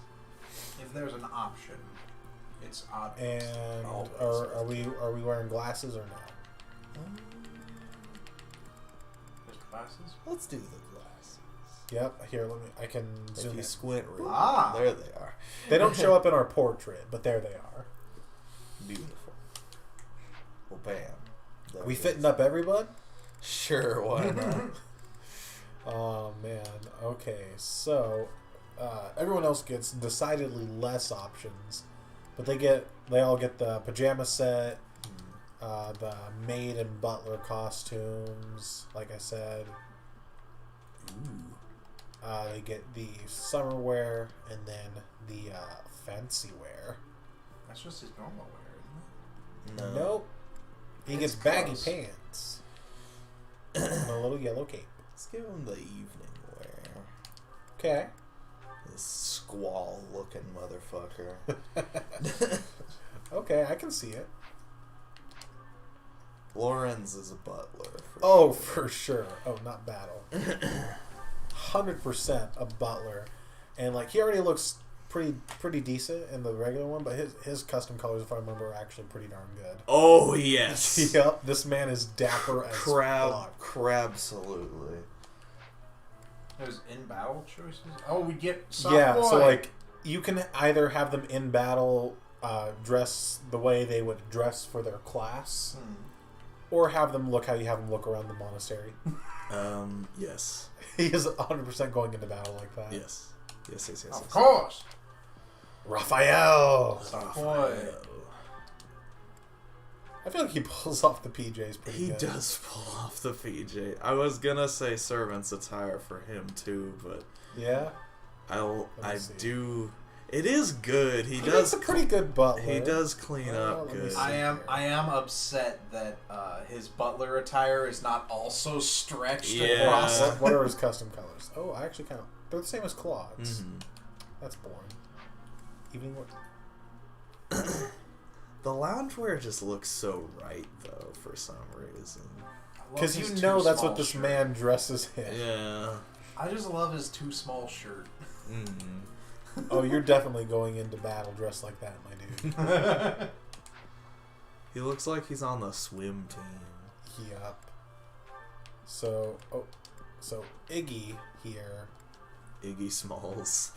If there's an option, it's And obvious. are we wearing glasses or no? There's glasses? Let's do the glasses. Yep. Here, I can If zoom you in. squint real Ah. there they are. They don't show up in our portrait, but there they are. Beautiful. Well, bam. There We it fitting is. up everyone? Sure, why not? Oh man. Okay, so everyone else gets decidedly less options, but they all get the pajama set, the maid and butler costumes. Like I said, they get the summer wear and then the fancy wear. That's just his normal wear, isn't it? No. Nope. He It's gets baggy close. pants and a little yellow cape. Let's give him the evening wear. Okay. This squall-looking motherfucker. Okay, I can see it. Lorenz is a butler. For sure. Oh, not battle. 100% a butler. And, like, he already looks pretty decent in the regular one, but his custom colors, if I remember, are actually pretty darn good. Oh, yes. Yep, this man is dapper as fuck. Crab-absolutely. There's in-battle choices? Oh, we get Yeah, so, like, you can either have them in battle dress the way they would dress for their class, or have them look how you have them look around the monastery. Yes. He is 100% going into battle like that. Yes. Yes. Of course! Raphael! Boy. I feel like he pulls off the PJs pretty good. He does pull off the PJ. I was gonna say servant's attire for him too, but yeah, I do. It is good. He does. He's a pretty good butler. He does clean up good. I am upset that his butler attire is not also stretched across. What are his custom colors? Oh, I actually kind of. They're the same as Claude's. Mm-hmm. That's boring. Evening wear. The loungewear just looks so right though for some reason. Because you know that's what this man dresses in. Yeah. I just love his too small shirt. Mm-hmm. Oh, you're definitely going into battle dressed like that, my dude. He looks like he's on the swim team. Yup. So Iggy here. Iggy Smalls.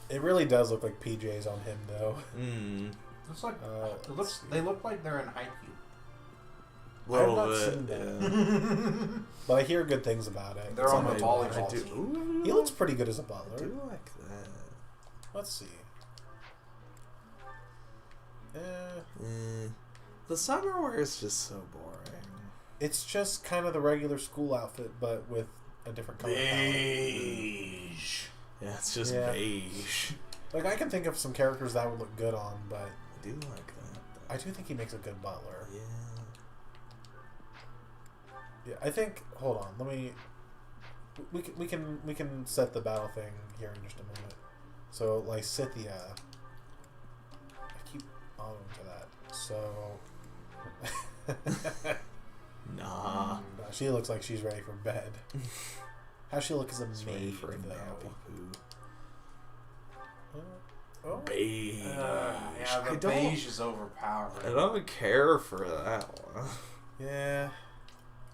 It really does look like PJs on him, though. Looks like they look like they're in Haikyuu. I've not seen that, but I hear good things about it. They're on the volleyball team. He looks pretty good as a butler. I do like that. Let's see. The summer wear is just so boring. It's just kind of the regular school outfit, but with a different color Beige. Yeah, it's just beige. Like, I can think of some characters that would look good on, but I do like that, though. I do think he makes a good butler. Yeah. I think. Hold on. Let me. We can set the battle thing here in just a moment. So Lysithia. I keep on to that. So. Nah. She looks like she's ready for bed. How she look as a maid for a nappy poo. Beige. Yeah, the beige is overpowering. I don't care for that one. Yeah.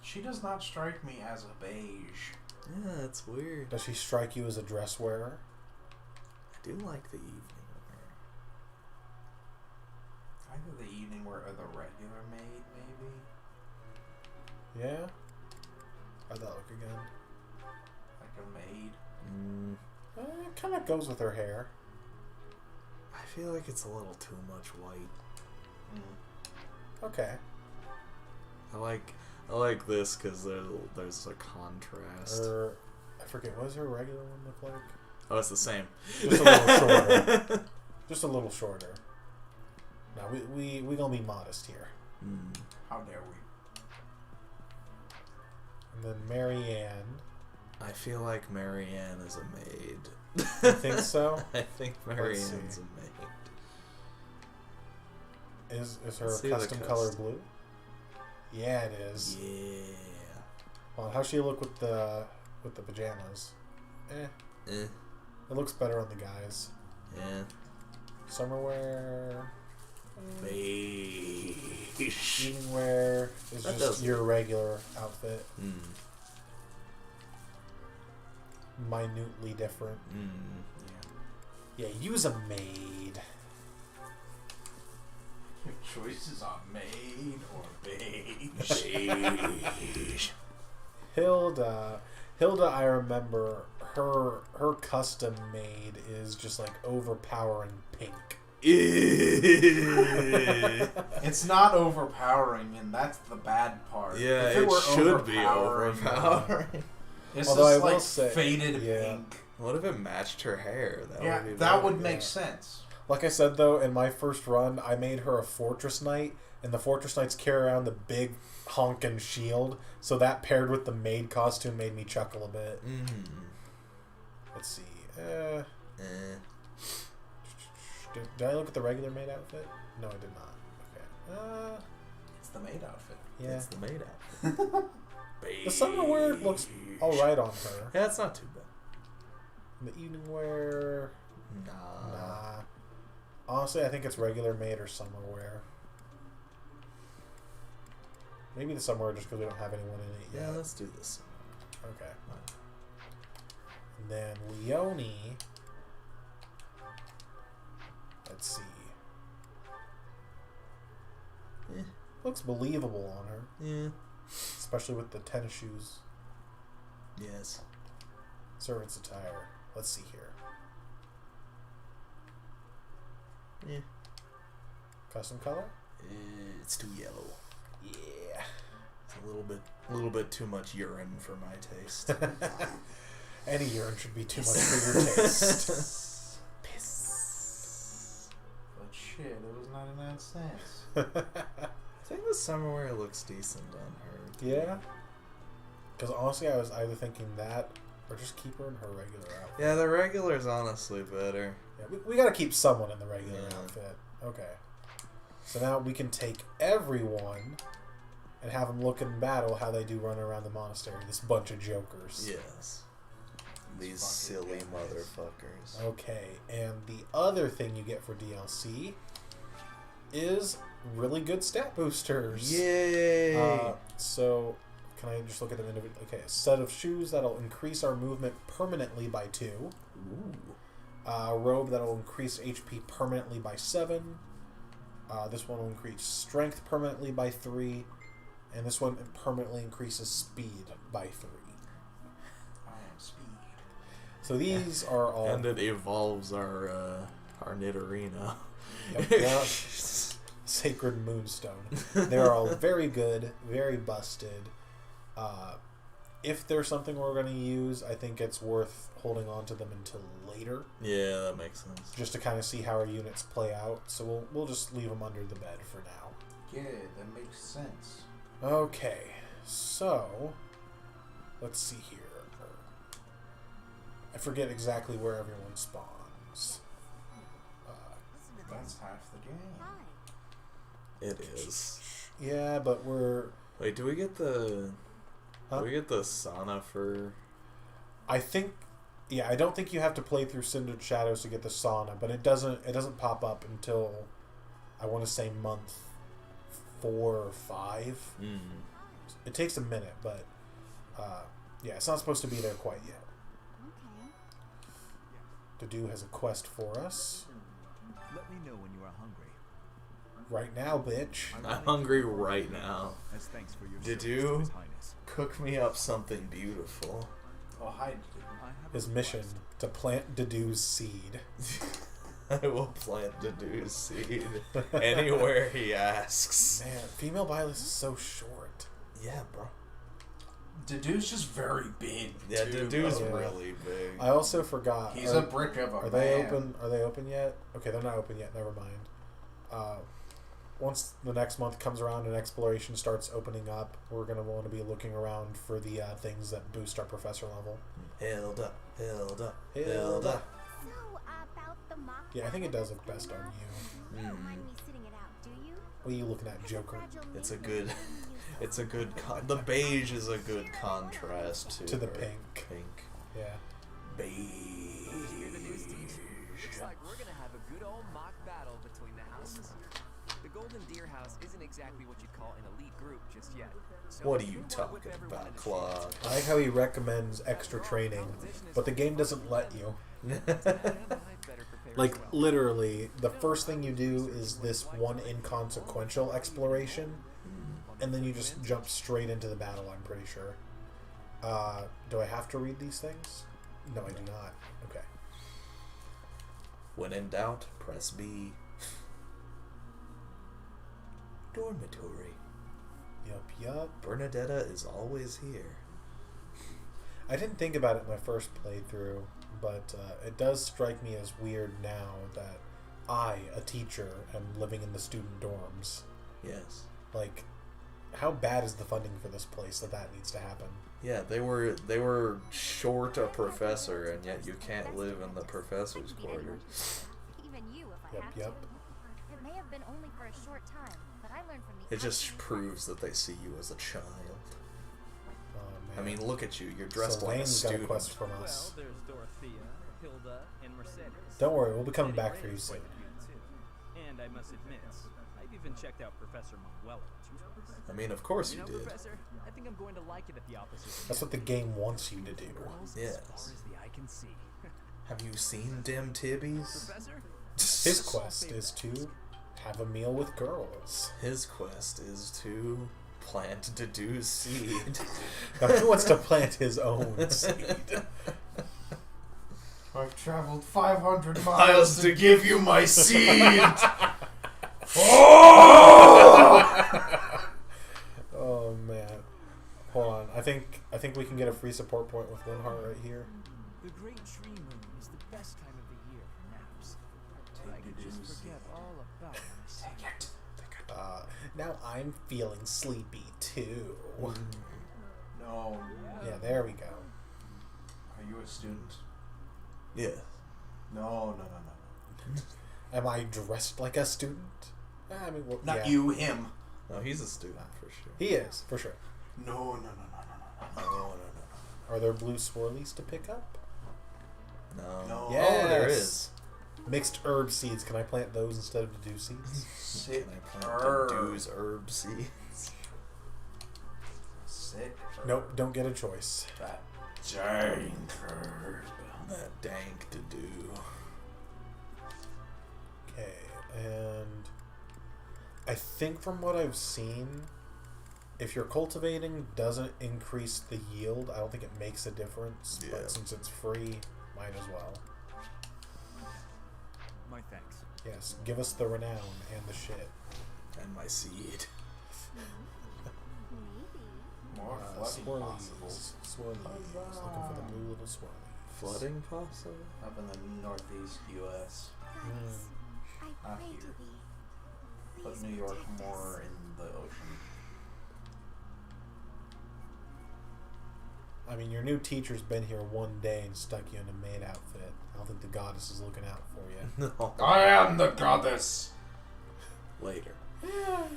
She does not strike me as a beige. Yeah, it's weird. Does she strike you as a dress wearer? I do like the evening wear. Either the evening wear or the regular maid, maybe. Yeah. How'd that look again? Like a maid. It kind of goes with her hair. I feel like it's a little too much white. Okay. I like this because there's a contrast. I forget, what does her regular one look like? Oh, it's the same. Just a little shorter. Just a little shorter. Now we gonna be modest here. How dare we? And then Marianne. I feel like Marianne is a maid. You think so? I think Marianne's a maid. Is her custom color blue? Yeah, it is. Yeah. Well, how's she look with the pajamas? It looks better on the guys. Yeah. Summer wear. Beige. Evening wear is That just your regular outfit. Minutely different. Yeah, use a maid. Your choices are maid or beige. Hilda, I remember her custom maid is just like overpowering pink. It's not overpowering, and that's the bad part. Yeah, if it were should be overpowering. It's Although just I will like say, faded pink. What if it matched her hair? That would make sense. Like I said, though, in my first run, I made her a Fortress Knight, and the Fortress Knights carry around the big honkin' shield, so that paired with the maid costume made me chuckle a bit. Let's see. Did I look at the regular maid outfit? No, I did not. Okay. It's the maid outfit. Yeah. It's the maid outfit. The summer wear looks alright on her. Yeah, it's not too bad. The evening wear... Nah. Honestly, I think it's regular maid or summer wear. Maybe the summer wear just because we don't have anyone in it yet. Yeah, let's do this. Okay. And then Leonie... Let's see. Looks believable on her. Yeah. Especially with the tennis shoes. Yes. Servant's attire. Let's see here. Yeah. Custom color? It's too yellow. Yeah. It's a little bit too much urine for my taste. Any urine should be too much for your taste. Piss. But shit, it was 99 cents. I think the summer wear looks decent on her. Yeah? Because honestly, I was either thinking that or just keep her in her regular outfit. Yeah, the regular's honestly better. Yeah, we gotta keep someone in the regular Yeah. outfit. Okay. So now we can take everyone and have them look in battle how they do run around the monastery. This bunch of jokers. Yes. These silly motherfuckers. Okay, and the other thing you get for DLC is really good stat boosters. Yay! So, can I just look at them individually? Okay, a set of shoes that'll increase our movement permanently by 2. Ooh. A robe that'll increase HP permanently by 7. This one will increase strength permanently by 3. And this one permanently increases speed by 3. I am speed. So these are all... And it evolves our Nidorino. Yep. Sacred Moonstone. They're all very good, very busted. If there's something we're going to use, I think it's worth holding on to them until later. Yeah, that makes sense. Just to kind of see how our units play out. So we'll just leave them under the bed for now. Yeah, that makes sense. Okay, so let's see here. I forget exactly where everyone spawns. That's half the game. It is. Yeah, but we're... Wait, do we get the... Huh? Do we get the sauna for... I think... Yeah, I don't think you have to play through Cindered Shadows to get the sauna, but it doesn't pop up until, I want to say, month 4 or 5. Mm. It takes a minute, but yeah, it's not supposed to be there quite yet. Okay. Dedu has a quest for us. Let me know when you are hungry. Right now, bitch. I'm hungry right now. As thanks for your Did service to you His Highness. cook me up something beautiful? Oh, hi. I have a His mission, request. to plant Dedu's seed. I will plant Dedu's seed anywhere he asks. Man, female Byleth is so short. Yeah, bro. Dedu's just very big. Yeah, too, Dedu's bro. really big. I also forgot. He's a brick of a Are they man. open? Are they open yet? Okay, they're not open yet. Never mind. Once the next month comes around and exploration starts opening up, we're gonna want to be looking around for the things that boost our professor level. Held up, held up, Held held up. up. So, about the mock Yeah, I think it does look battle best that's on coming you. up. You don't mind me sitting it out, do you? What are you looking at, Joker? It's a good, it's a good. The beige is a good contrast To the her pink. Pink. Yeah. Looks Beige. like we're gonna have a good old mock battle between the houses. The Golden Deer House isn't exactly what you'd call an elite group just yet. So What are we you wanna talking whip everyone about, into Claude? I like how he recommends extra training, but the game doesn't let you. shape. And I better prepare Like, as well. literally, the first thing you do is this one inconsequential exploration, and then you just jump straight into the battle, I'm pretty sure. Do I have to read these things? No, I do not. Okay. When in doubt, press B. Dormitory. Yup. Bernadetta is always here. I didn't think about it in my first playthrough, but it does strike me as weird now that I, a teacher, am living in the student dorms. Yes. Like, how bad is the funding for this place that needs to happen? Yeah, they were short a professor, and yet you can't live in the professor's quarters. Even you, if I Yep, have yep. to. It may have been only for a short time, but I learned from the It just absolute proves that they see you as a child. Oh, I man. mean, look at you. You're dressed so like a Lane's got a student. quest from Well, us. there's Dorothea, Hilda, and Mercedes. Don't worry, we'll be coming Lady back for Ray you is soon. quite cute, too. And I must admit, I've even checked out Professor Manuela. I mean, of course You you know, did. Professor, I think I'm going to like it at the opposite. That's what the game wants you to do. Girls Yes. as far as the eye can see. Have you seen Dim Tibbies? Professor? His quest is to have a meal with girls. His quest is to plant Dedue's seed. Now, he wants to plant his own seed. I've traveled 500 Miles to give you my seed. Oh man. Hold on. I think we can get a free support point with one heart right here. The Great Tree Moon is the best time of the year for naps. I could just forget all about myself. Now I'm feeling sleepy too. No. Yeah, there we go. Are you a student? Yeah. No. Am I dressed like a student? I mean, well, Not yeah. you, him. No, he's a student for sure. He is, for sure. No. Are there blue swirlies to pick up? No. Yes. Oh, there is. Mixed herb seeds. Can I plant those instead of Dedue's seeds? Sick Can I plant Dedue's herb seeds? Sick. Nope, don't get a choice. That giant herb. That dank Dedue. Okay, and I think from what I've seen, if your cultivating doesn't increase the yield, I don't think it makes a difference. Yeah. But since it's free, might as well. My thanks. Yes, give us the renown and the shit. And my seed. More flooding possible. Swirlies. Looking for the blue little swirlies. Flooding possible? Up in the northeast U.S. Goddess, I Not pray here. to thee. But Please New York protect us. more in the ocean. I mean, your new teacher's been here one day and stuck you in a maid outfit. I don't think the goddess is looking out for you. No. I am the goddess! Later.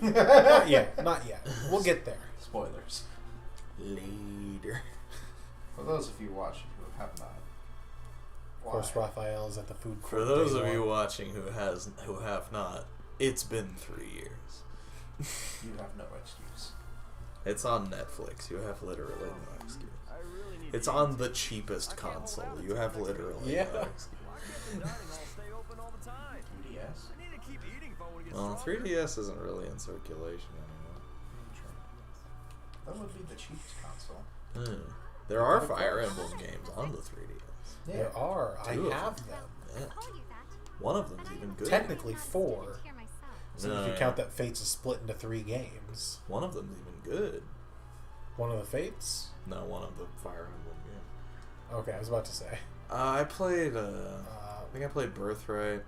Not yet. Not yet. We'll get there. Spoilers. Later. For those of you watching who have not. Of course, Raphael is at the food court. For those day of you one. watching who have not, it's been 3 years. You have no excuse. It's on Netflix. You have literally no excuse. I really need It's to on eat. the cheapest console. You have literally Yeah. no excuse. Why can't the dining hall stay open all the time? 3DS? I need to keep eating if I want to get Well, stronger. 3DS isn't really in circulation anymore. That would be the cheapest console. There are Fire Emblem games on the 3DS. There are. I Two of have them. them. Yeah. Call you that. One of them's even good. Technically 4. Hear myself. So No, if you yeah. count that Fates is split into 3 games. One of them's even good. One of the Fates? No, one of the Fire Emblem games. Okay, I was about to say. I played, I think I played Birthright.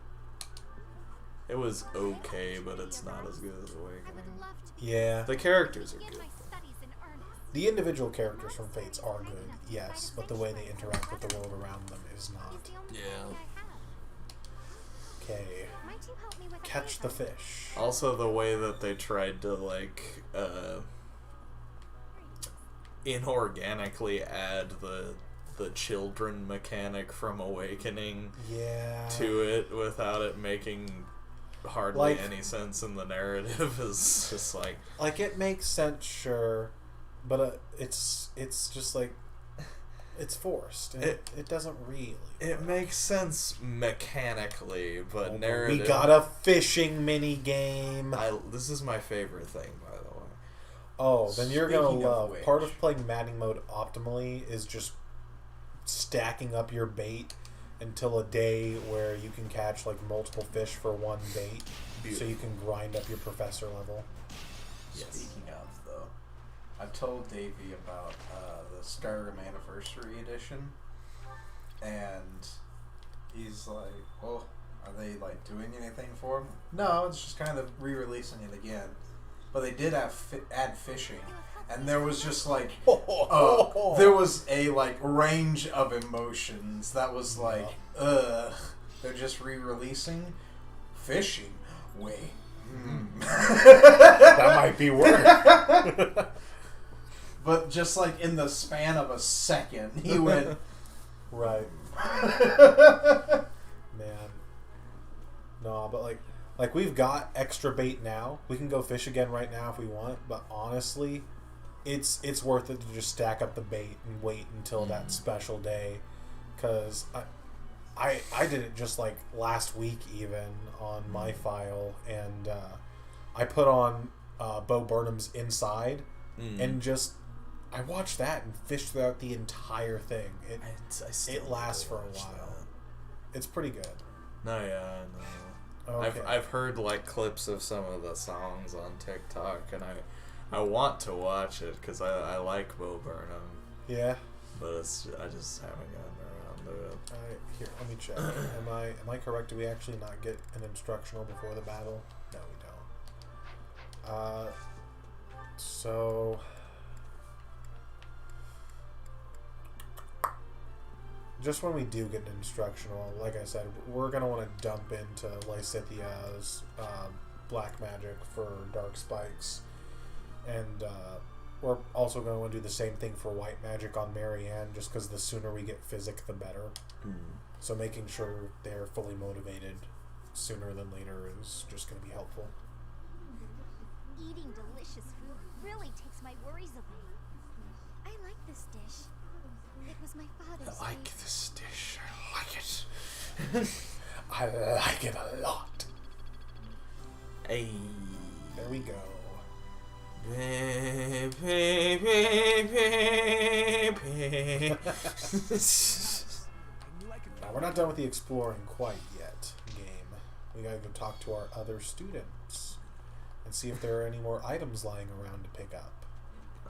It was okay, but it's not as good as I would Awakening. love to Yeah. The characters are begin good. my studies in earnest. The individual characters from Fates are good, yes, but the way they interact with the world around them is He's not. the only Yeah. family I have. Okay. Might you help me with a Catch the favor? fish. Also, the way that they tried to, like, inorganically add the children mechanic from Awakening Yeah. to it without it making hardly Like- any sense in the narrative is just like, Like, it makes sense, sure, but it's just like, it's forced. And it doesn't really. it makes sense mechanically, but narrative. We got a fishing mini game. This is my favorite thing, by the way. Oh, then you're gonna Speaking of love. which- Part of playing Maddening mode optimally is just stacking up your bait until a day where you can catch like multiple fish for one bait, so you can grind up your professor level. Yes. Speaking of, though, I've told Davey about the Skyrim Anniversary Edition, and he's like, well, are they like doing anything for him? No, it's just kind of re-releasing it again. But they did have add fishing, and there was just like there was a like range of emotions that was like they're just re-releasing fishing. Wait. That might be worse. But just like in the span of a second, he went right. Man. No, but like we've got extra bait now. We can go fish again right now if we want, but honestly, it's worth it to just stack up the bait and wait until that special day, cuz I did it just like last week even on my file, and I put on Bo Burnham's Inside and just I watched that and fished throughout the entire thing. It lasts for a while. That. It's pretty good. No, yeah, no. Okay. I've heard like clips of some of the songs on TikTok, and I want to watch it because I like Bo Burnham. Yeah. But I just haven't gotten around to it. Alright, here, let me check. Am I correct? Do we actually not get an instructional before the battle? No, we don't. So just when we do get an instructional, like I said, we're going to want to dump into Lysithia's black magic for dark spikes. And we're also going to want to do the same thing for white magic on Marianne, just because the sooner we get physic, the better. So making sure they're fully motivated sooner than later is just going to be helpful. Eating delicious food really takes my worries away. I like this dish. It was my father's. I like this dish. I like it. I like it a lot. Hey. There we go. Now, we're not done with the exploring quite yet, game. We gotta go talk to our other students and see if there are any more items lying around to pick up.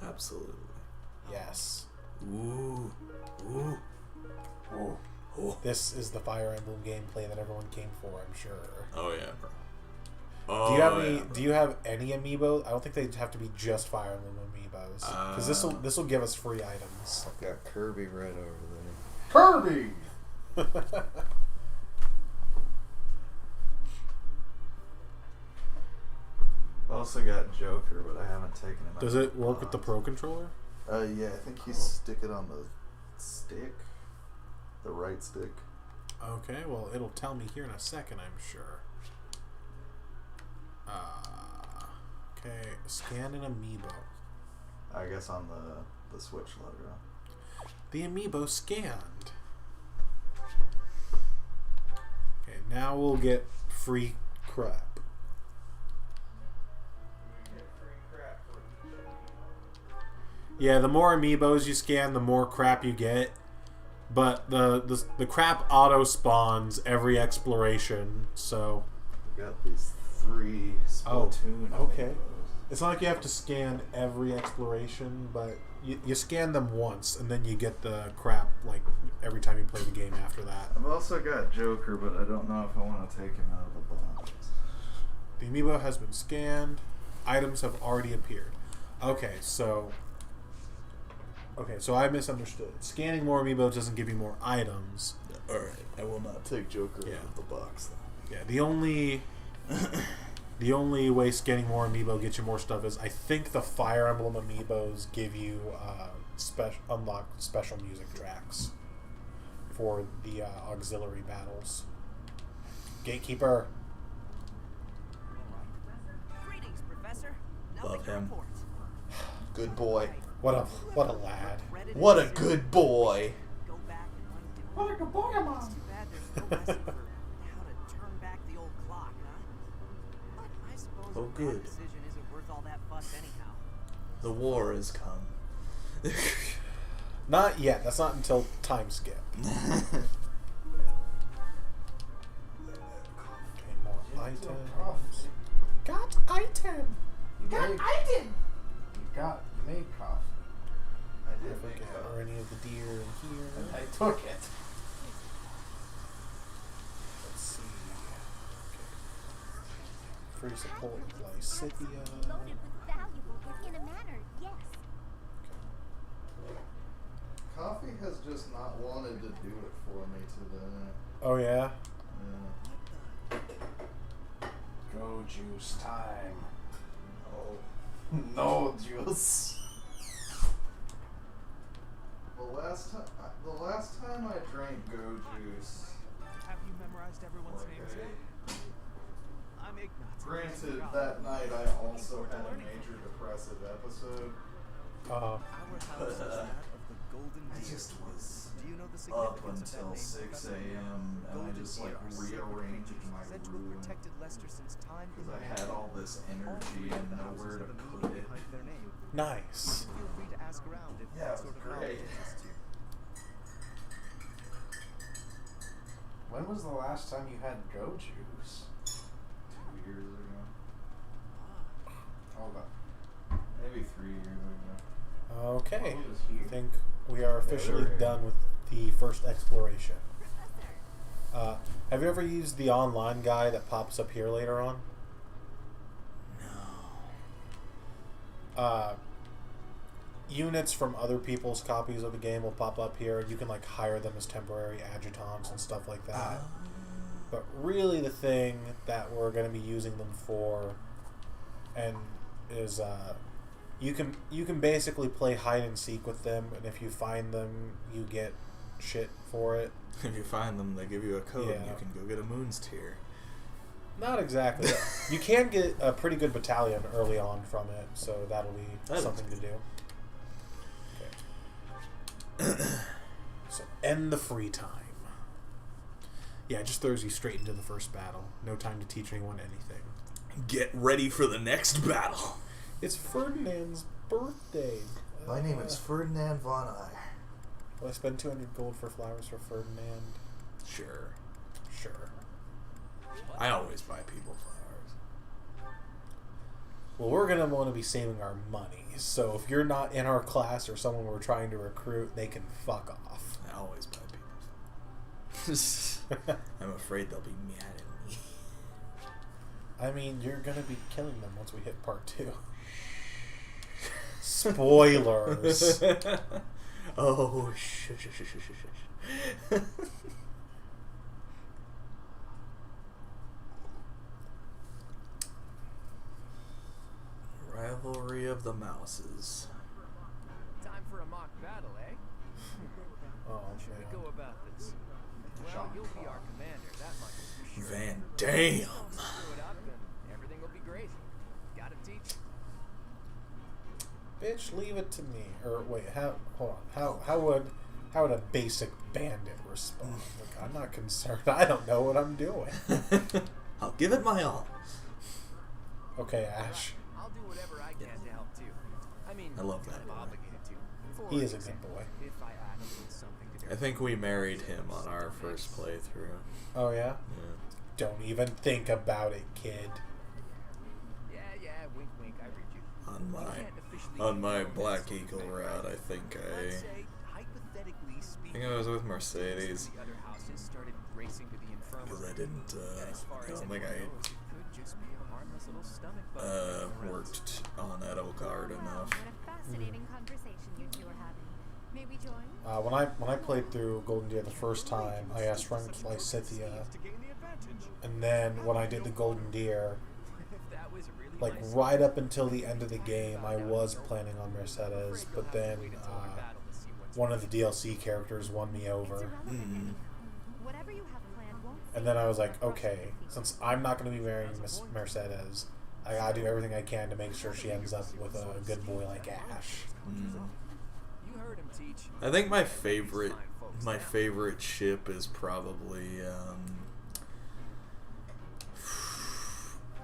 Absolutely. Yes. Ooh. Ooh. Ooh. Ooh. This is the Fire Emblem gameplay that everyone came for, I'm sure. Oh yeah, bro. Do you have any amiibo? I don't think they have to be just Fire Emblem amiibos, because this will give us free items. I've got Kirby right over there. Kirby. I also got Joker, but I haven't taken him out. Does it work with the Pro Controller? Yeah, I think you stick it on the stick, the right stick. Okay, well, it'll tell me here in a second, I'm sure. Okay, scan an amiibo. I guess on the Switch logo. The amiibo scanned. Okay, now we'll get free crap. Yeah, the more amiibos you scan, the more crap you get. But the crap auto spawns every exploration, so. We got these 3 Splatoon. Oh, okay. It's not like you have to scan every exploration, but you scan them once, and then you get the crap like every time you play the game after that. I've also got Joker, but I don't know if I want to take him out of the box. The amiibo has been scanned. Items have already appeared. Okay, so I misunderstood. Scanning more amiibos doesn't give you more items. Alright, I will not take Joker out of the box then. Yeah, the only way scanning more amiibo gets you more stuff is I think the Fire Emblem amiibos give you unlock special music tracks for the auxiliary battles. Gatekeeper. Greetings, Professor. Love him. Good boy. What a lad. What a good boy. What a good boy, Mom. It's too bad there's no lesson for how to turn back the old clock, huh? But I suppose Oh, good. that decision isn't worth all that fuss anyhow. The war has come. Not yet. That's not until time skip. Okay, more items. Got item. You made coffee. I did make Are any of the deer in here? And I took it. Let's see. Okay. Free support with Lysithia. Loaded with valuables in a manner, yes. Coffee has just not wanted to do it for me today. Oh yeah? Yeah. Go juice time. Oh. No juice. The last time I drank Go Juice. Have you memorized everyone's names yet? I'm Ignat. Granted, that night I also had a major depressive episode. Our house is that of the Golden I Deer. just was Do you know the up significance of that until name, 6 Professor? a.m. and I Golden just Deer like are sacred rearranged creatures my said to have room protected Leicester since time because I had immemorial. all this energy All and the nowhere houses to have a put meaning it. behind their name. Nice. Feel free to ask around if Yeah, that it was sort of great. knowledge interests you. When was the last time you had Go Juice? 2 years ago. Hold up. Maybe 3 years ago. Okay. What was here? I think we are officially we're here. done with the first exploration. Have you ever used the online guide that pops up here later on? No. Units from other people's copies of the game will pop up here. You can like hire them as temporary adjutants and stuff like that. But really the thing that we're going to be using them for and is you can basically play hide and seek with them, and if you find them you get shit for it. If you find them, they give you a code and Yeah. you can go get a Moon's Tier. Not exactly. You can get a pretty good battalion early on from it, so that'll be something to do. Okay. So end the free time. Yeah, it just throws you straight into the first battle. No time to teach anyone anything. Get ready for the next battle. It's Ferdinand's birthday. My name is Ferdinand von Eyre. Will I spend 200 gold for flowers for Ferdinand? Sure. Sure. I always buy people flowers. Well, we're going to want to be saving our money. So if you're not in our class or someone we're trying to recruit, they can fuck off. I always buy people flowers. I'm afraid they'll be mad at me. I mean, you're going to be killing them once we hit part 2. Spoilers. Oh, shh. Rivalry of the Mouses. Time for a mock battle, eh? Oh, How should we go about this? Well, you'll be our commander, that much is for sure. Van Dam. Screw it up and everything will be great. Gotta teach. Bitch, leave it to me. Or wait, hold on. How would a basic bandit respond? Like, I'm not concerned. I don't know what I'm doing. I'll give it my all. Okay, Ash. I'll do whatever I can to help too. I mean, I love that I'm boy. obligated to. For He is a good example, boy. If I add a little something to their I think we married him on our first playthrough. Oh yeah? Yeah. Don't even think about it, kid. Yeah, wink, wink, I read you. On my Black Eagle route, I think Let's say, hypothetically speaking, I was with Mercedes. the other houses started racing to the infirmary. Because I didn't, As far I as don't think anyone I knows, it could just be a harmless little stomach bug. worked on Edelgard enough. What a fascinating conversation you two are having. May we join? When I played through Golden Deer the first time, I asked Frank Lysithia, and then when I did the Golden Deer, like right up until the end of the game, I was planning on Mercedes, but then one of the DLC characters won me over, Whatever you have planned won't and then I was like, okay, since I'm not going to be marrying Mercedes, I gotta do everything I can to make sure she ends up with a good boy like Ash. You heard him teach. I think my favorite ship is probably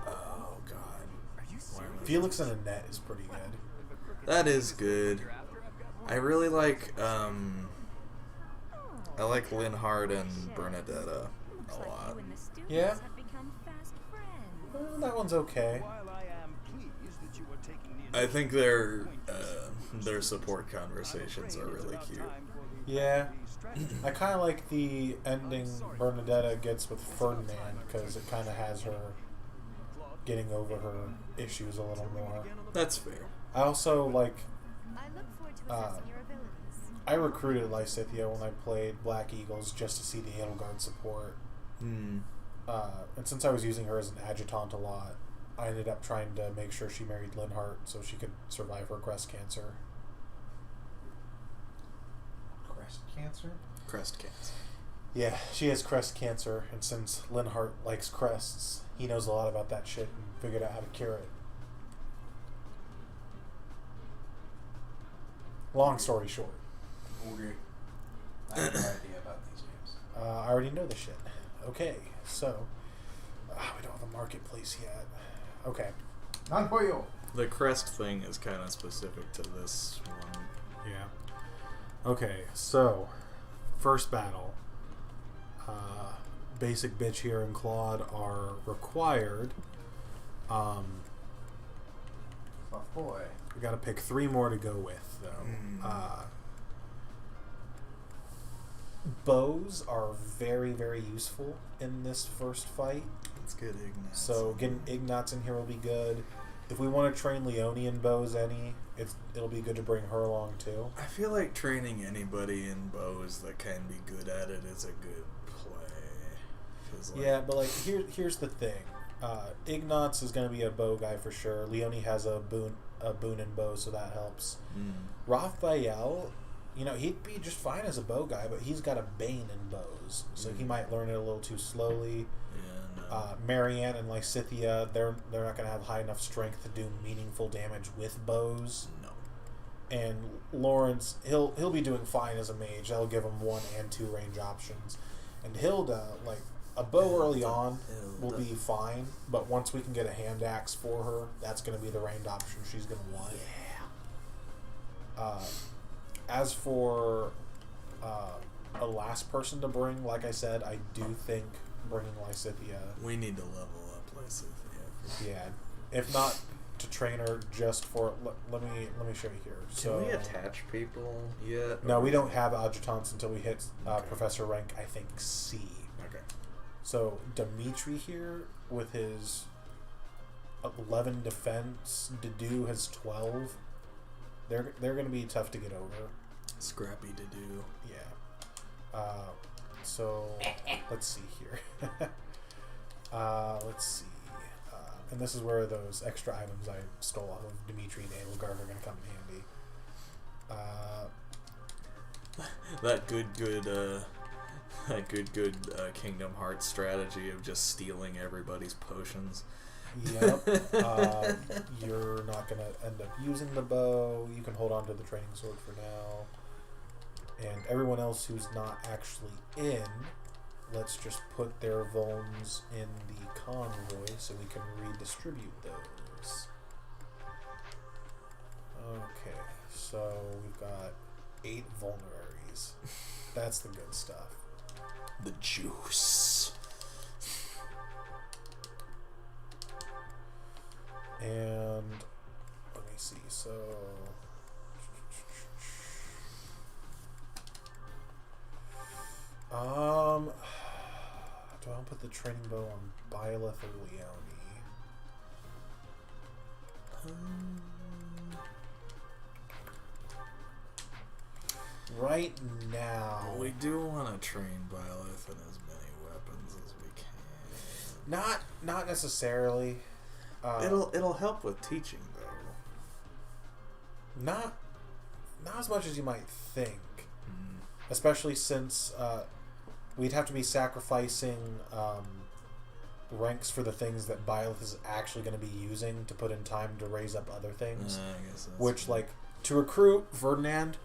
oh god. Felix and Annette is pretty good. That is good. I really like I like Linhard and Bernadetta a lot. Yeah? That one's okay. I think their support conversations are really cute. Yeah. I kind of like the ending Bernadetta gets with Ferdinand, because it kind of has her getting over her issues a little more. That's fair. I also like I look forward to assessing your abilities. I recruited Lysithia when I played Black Eagles just to see the Edelgard support. Hmm. And since I was using her as an adjutant a lot, I ended up trying to make sure she married Linhart so she could survive her crest cancer. Crest cancer? Crest cancer. Yeah, she has crest cancer, and since Linhart likes crests, he knows a lot about that shit and figured out how to cure it. Long story short. Okay. I have no idea about these games. I already know the shit. Okay, so we don't have a marketplace yet. Okay. Not for you. The crest thing is kind of specific to this one. Yeah. Okay, so first battle. Basic Bitch here and Claude are required. Oh boy. We gotta pick 3 more to go with, though. Bows are very, very useful in this first fight. Let's get Ignatz. So getting Ignatz in here will be good. If we want to train Leonian bows it'll be good to bring her along too. I feel like training anybody in bows that can be good at it is a good play. Yeah, but like here's the thing. Ignatz is going to be a bow guy for sure. Leonie has a boon and bow, so that helps. Raphael, he'd be just fine as a bow guy, but he's got a bane in bows, so he might learn it a little too slowly. Marianne and Lysithia, they're not going to have high enough strength to do meaningful damage with bows. No. And Lawrence, he'll be doing fine as a mage. That'll give him 1 and 2 range options. And Hilda, like a bow early on will be fine, but once we can get a hand axe for her, that's going to be the range option she's going to want. Yeah. As for a last person to bring, like I said, I do think bringing Lysithia. We need to level up Lysithia. Yeah, if not to train her, just for let me show you here. Can we attach people yet? No, we don't have adjutants until we hit Professor rank, I think C. Okay. So Dimitri here with his 11 defense, Dedu has 12. They're going to be tough to get over. Scrappy Dedu. Yeah. So let's see here. Let's see. And this is where those extra items I stole off of Dimitri and Edelgard are going to come in handy. That good Kingdom Hearts strategy of just stealing everybody's potions. Yep. You're not going to end up using the bow. You can hold on to the training sword for now. And everyone else who's not actually in, let's just put their vulns in the convoy so we can redistribute those. Okay, so we've got 8 vulneraries. That's the good stuff. The juice. And let me see, so do I want to put the training bow on Byleth or Leonie? Right now, we do want to train Byleth in as many weapons as we can. Not necessarily. It'll help with teaching though. Not as much as you might think. Especially since we'd have to be sacrificing ranks for the things that Byleth is actually going to be using to put in time to raise up other things. I guess that's which, like, to recruit Ferdinand,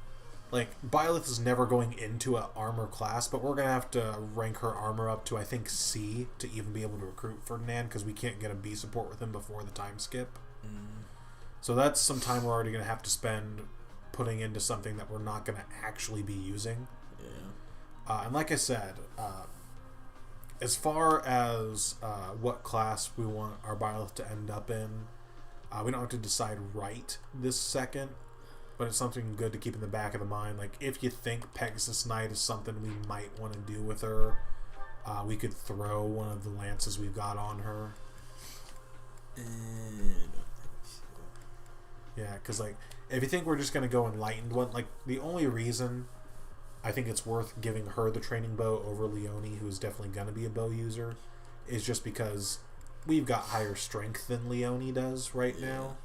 like, Byleth is never going into an armor class, but we're going to have to rank her armor up to, I think, C to even be able to recruit Ferdinand, because we can't get a B support with him before the time skip. So that's some time we're already going to have to spend putting into something that we're not going to actually be using. Yeah. And like I said, as far as what class we want our Byleth to end up in, we don't have to decide right this second, but it's something good to keep in the back of the mind. Like, if you think Pegasus Knight is something we might want to do with her, we could throw one of the lances we've got on her. Yeah, because, like, If you think we're just going to go enlightened one, like, the only reason I think it's worth giving her the training bow over Leone, who's definitely going to be a bow user, is just because we've got higher strength than Leone does right now.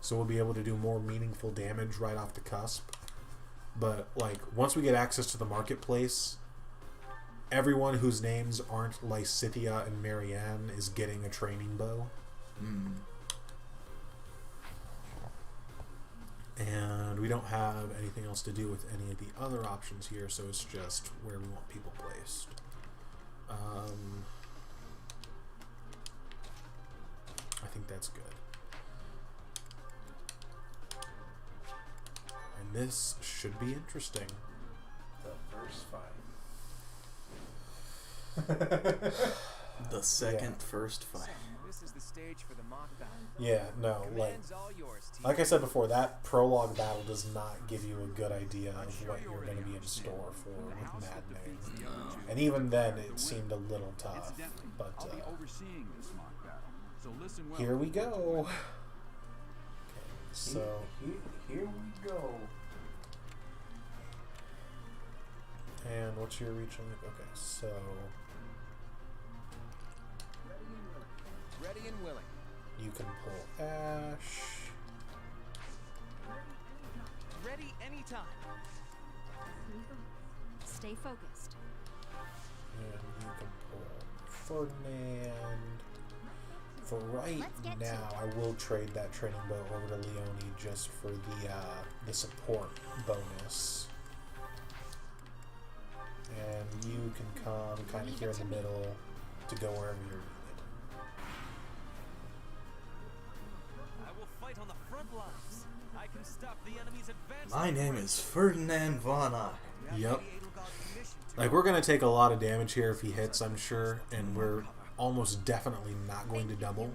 So we'll be able to do more meaningful damage right off the cusp. But, like, once we get access to the marketplace, everyone whose names aren't Lysithia and Marianne is getting a training bow. And we don't have anything else to do with any of the other options here, so it's just where we want people placed. I think that's good. And this should be interesting. The first fight. The second first fight. This is the stage for the mock battle. Yeah, no, like I said before, that prologue battle does not give you a good idea of what you're going to be in store for with Maddening. And even then, it seemed a little tough. But here we go. Okay, so here we go. And what's your reach on it? Okay, so ready and willing. You can pull Ash. Ready anytime. Stay focused. And you can pull Ferdinand. For right now, I will trade that training bow over to Leone just for the support bonus. And you can come kind of here in the middle to go wherever you're needed. I will fight on the front lines. I can stop the enemy's advance. My name is Ferdinand von Eye. Yep. Like, we're going to take a lot of damage here if he hits, I'm sure, and we're almost definitely not going to double.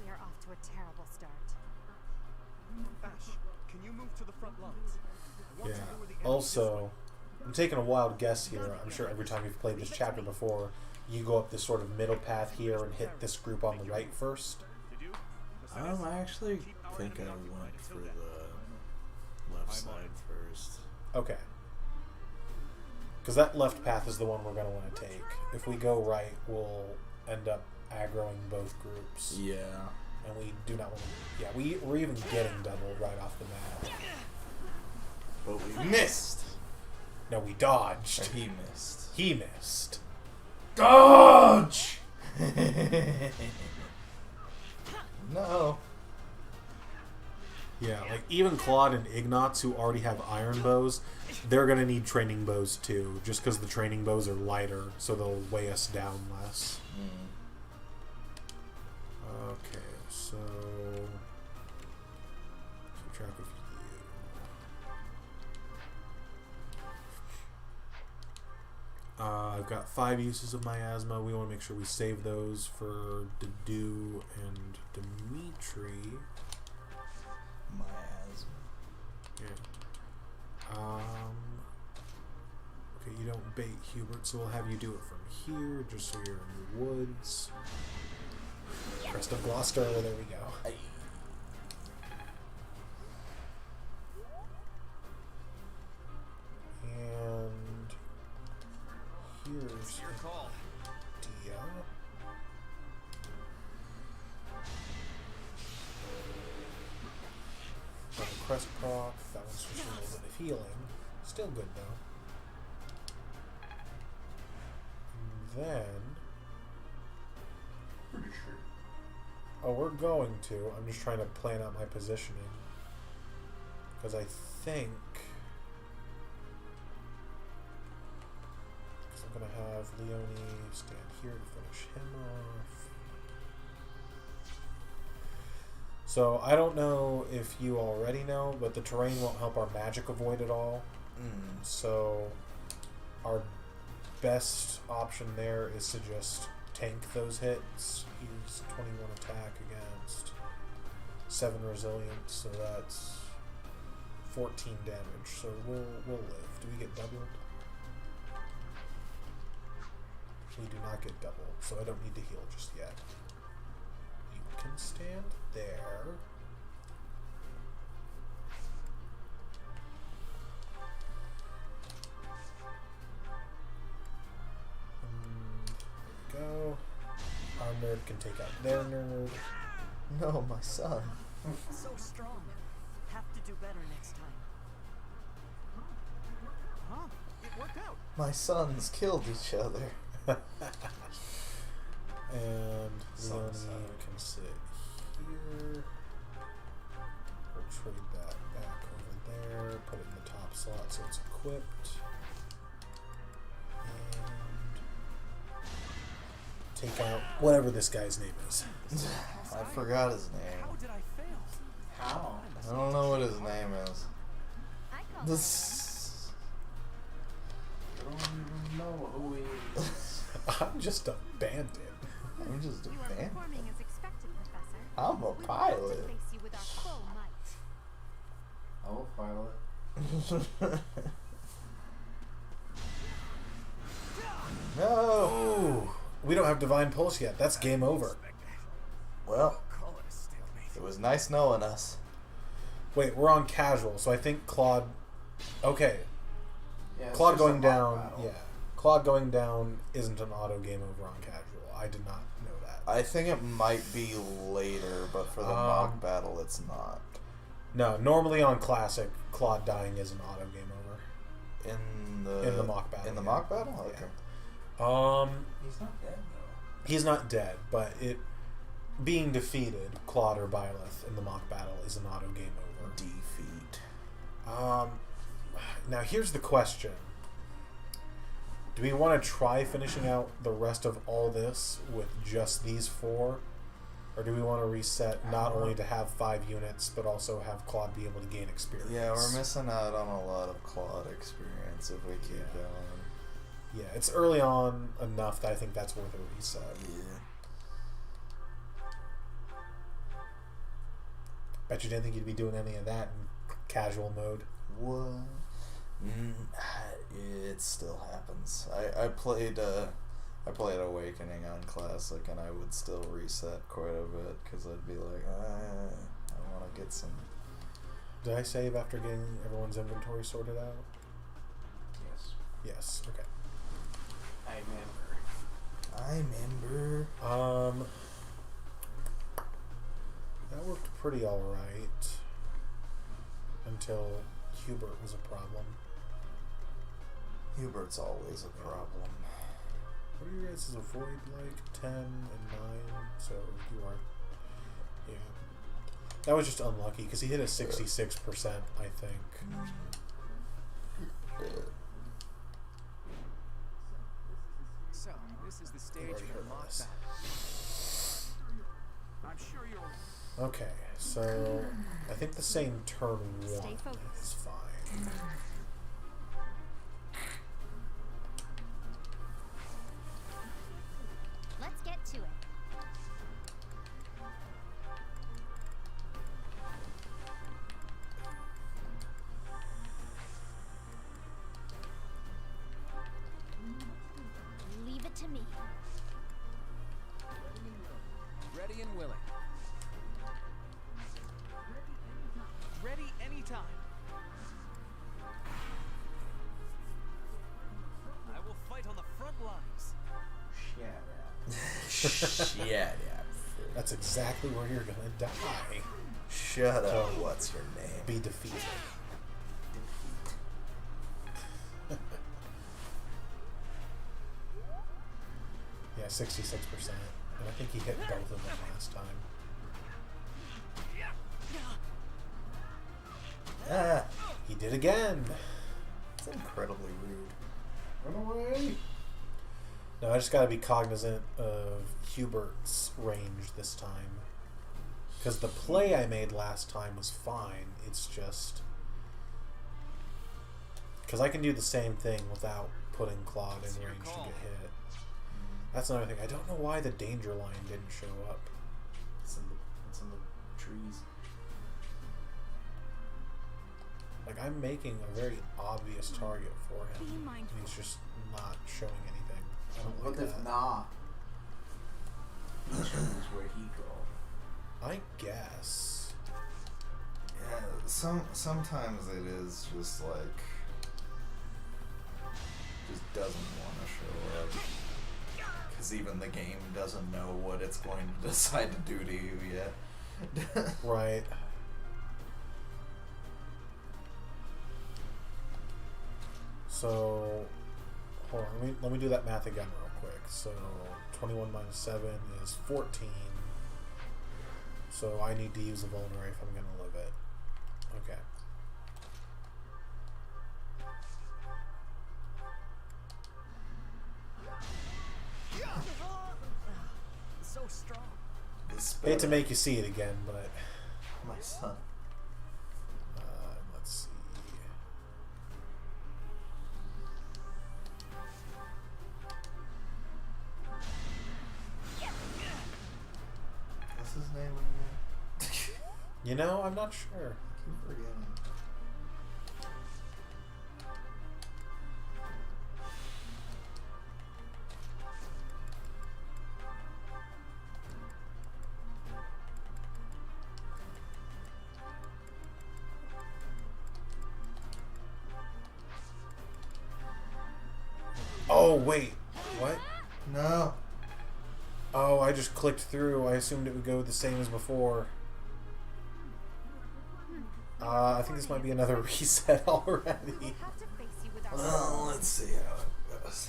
We are off to a terrible start. Ash, can you move to the front lines? Yeah. Also, I'm taking a wild guess here. I'm sure every time you've played this chapter before, you go up this sort of middle path here and hit this group on the right first. I actually think I went for the left side first. Okay. Because that left path is the one we're going to want to take. If we go right, we'll end up aggroing both groups. Yeah. And we do not want to... Yeah, we're even getting doubled right off the map. But we missed! No, we dodged. Or he missed. He missed. Dodge! No. Yeah, like even Claude and Ignatz, who already have iron bows, they're going to need training bows too, just because the training bows are lighter, so they'll weigh us down less. Okay, so keep track of you. I've got 5 uses of miasma. We want to make sure we save those for Dedu and Dimitri. Miasma. Yeah. Okay, you don't bait Hubert, so we'll have you do it from here, just so you're in the woods. Crest of Gloucester, there we go. And here's your call. Dia. Crest proc, that one's just a little bit of healing. Still good though. And then... Pretty sure. Oh, we're going to. I'm just trying to plan out my positioning. Because I think... Because I'm going to have Leone stand here to finish him off. So, I don't know if you already know, but the terrain won't help our magic avoid at all. So, our best option there is to just tank those hits. He's 21 attack against 7 resilience, so that's 14 damage. So we'll live. Do we get doubled? We do not get doubled, so I don't need to heal just yet. You can stand there. Chip can take out their nerd. No, my son. So strong. Have to do better next time. Huh? It worked out. My sons killed each other. And Son Leonie can sit here. We'll trade that back over there. Put it in the top slot so it's equipped. And take out whatever this guy's name is. I forgot his name. How did I fail? How? I don't know what his name is. I call This. I don't even know who he is. I'm just a bandit. I'm just a You are fan. performing as expected, Professor. I'm a We're about to pilot. face you with our full might. Oh, pilot. No. Ooh, we don't have Divine Pulse yet. That's game over. Well, Call it a stalemate. it was nice knowing us. Wait, we're on casual, so I think Claude... Okay, Yeah, it's Claude just a going mock down... battle. Yeah. Claude going down isn't an auto game over on casual. I did not know that. I think it might be later, but for the mock battle, it's not. No, normally on Classic, Claude dying is an auto game over. In the mock battle. In the yeah. mock battle? Okay. He's not dead, though. He's not dead, but it being defeated, Claude or Byleth in the mock battle is an auto game over. Defeat. Now here's the question. Do we want to try finishing out the rest of all this with just these 4? Or do we want to reset not only to have 5 units, but also have Claude be able to gain experience? Yeah, we're missing out on a lot of Claude experience if we keep going. Yeah, it's early on enough that I think that's worth a reset. Yeah. Bet you didn't think you'd be doing any of that in casual mode. What? It still happens. I played Awakening on Classic, and I would still reset quite a bit because I'd be like, I want to get some. Did I save after getting everyone's inventory sorted out? Yes. Yes. Okay. I remember. That worked pretty alright until Hubert was a problem. Hubert's always a problem. What are your guys' avoid like? 10 and 9? So you are... Yeah. That was just unlucky because he hit a 66%, I think. So, this is the stage for the mock battle. I'm sure you'll... Okay, so I think the same turn 1 Stay focused. is fine. Let's get to it. Leave it to me. Ready and willing. Ready anytime. I will fight on the front lines. Shut up. Yeah. That's exactly where you're gonna die. Shut up. What's your name? Be defeated. Yeah, 66%. And I think he hit both of them last time. Ah, He did again! it's incredibly rude. Run away. No, I just gotta be cognizant of Hubert's range this time. Because the play I made last time was fine, it's just... Because I can do the same thing without putting Claude in range to get hit. That's another thing. I don't know why the danger line didn't show up. It's in the trees. Like, I'm making a very obvious target for Be him. mindful. And he's just not showing anything. I don't What like if that. not? He shows where he go. I guess. Yeah, sometimes it is just like just doesn't want to show up because even the game doesn't know what it's going to decide to do to you yet. Right. So, hold on. Let me do that math again real quick. So, 21 minus 7 is 14. So I need to use a vulnerary if I'm going to live it. Okay. So strong. Hate to make you see it again, but my son. Let's see. What's his name again? You know, I'm not sure. I keep forgetting. Oh, wait. What? No. Oh, I just clicked through. I assumed it would go the same as before. I think this might be another reset already. Well, let's see how it goes.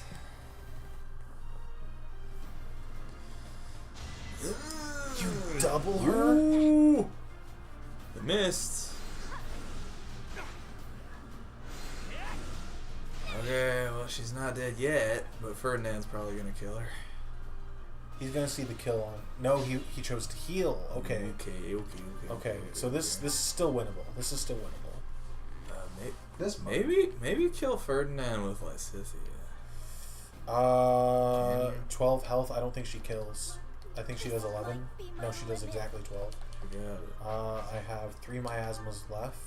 You double her? Ooh. I missed. Okay, well, she's not dead yet, but Ferdinand's probably gonna kill her. He's gonna see the kill on. No, he chose to heal. Okay. Okay. So this is still winnable. This is still winnable. Maybe kill Ferdinand with Lysithia. 12 health. I don't think she kills. I think she does 11. No, she does exactly 12. I have 3 miasmas left.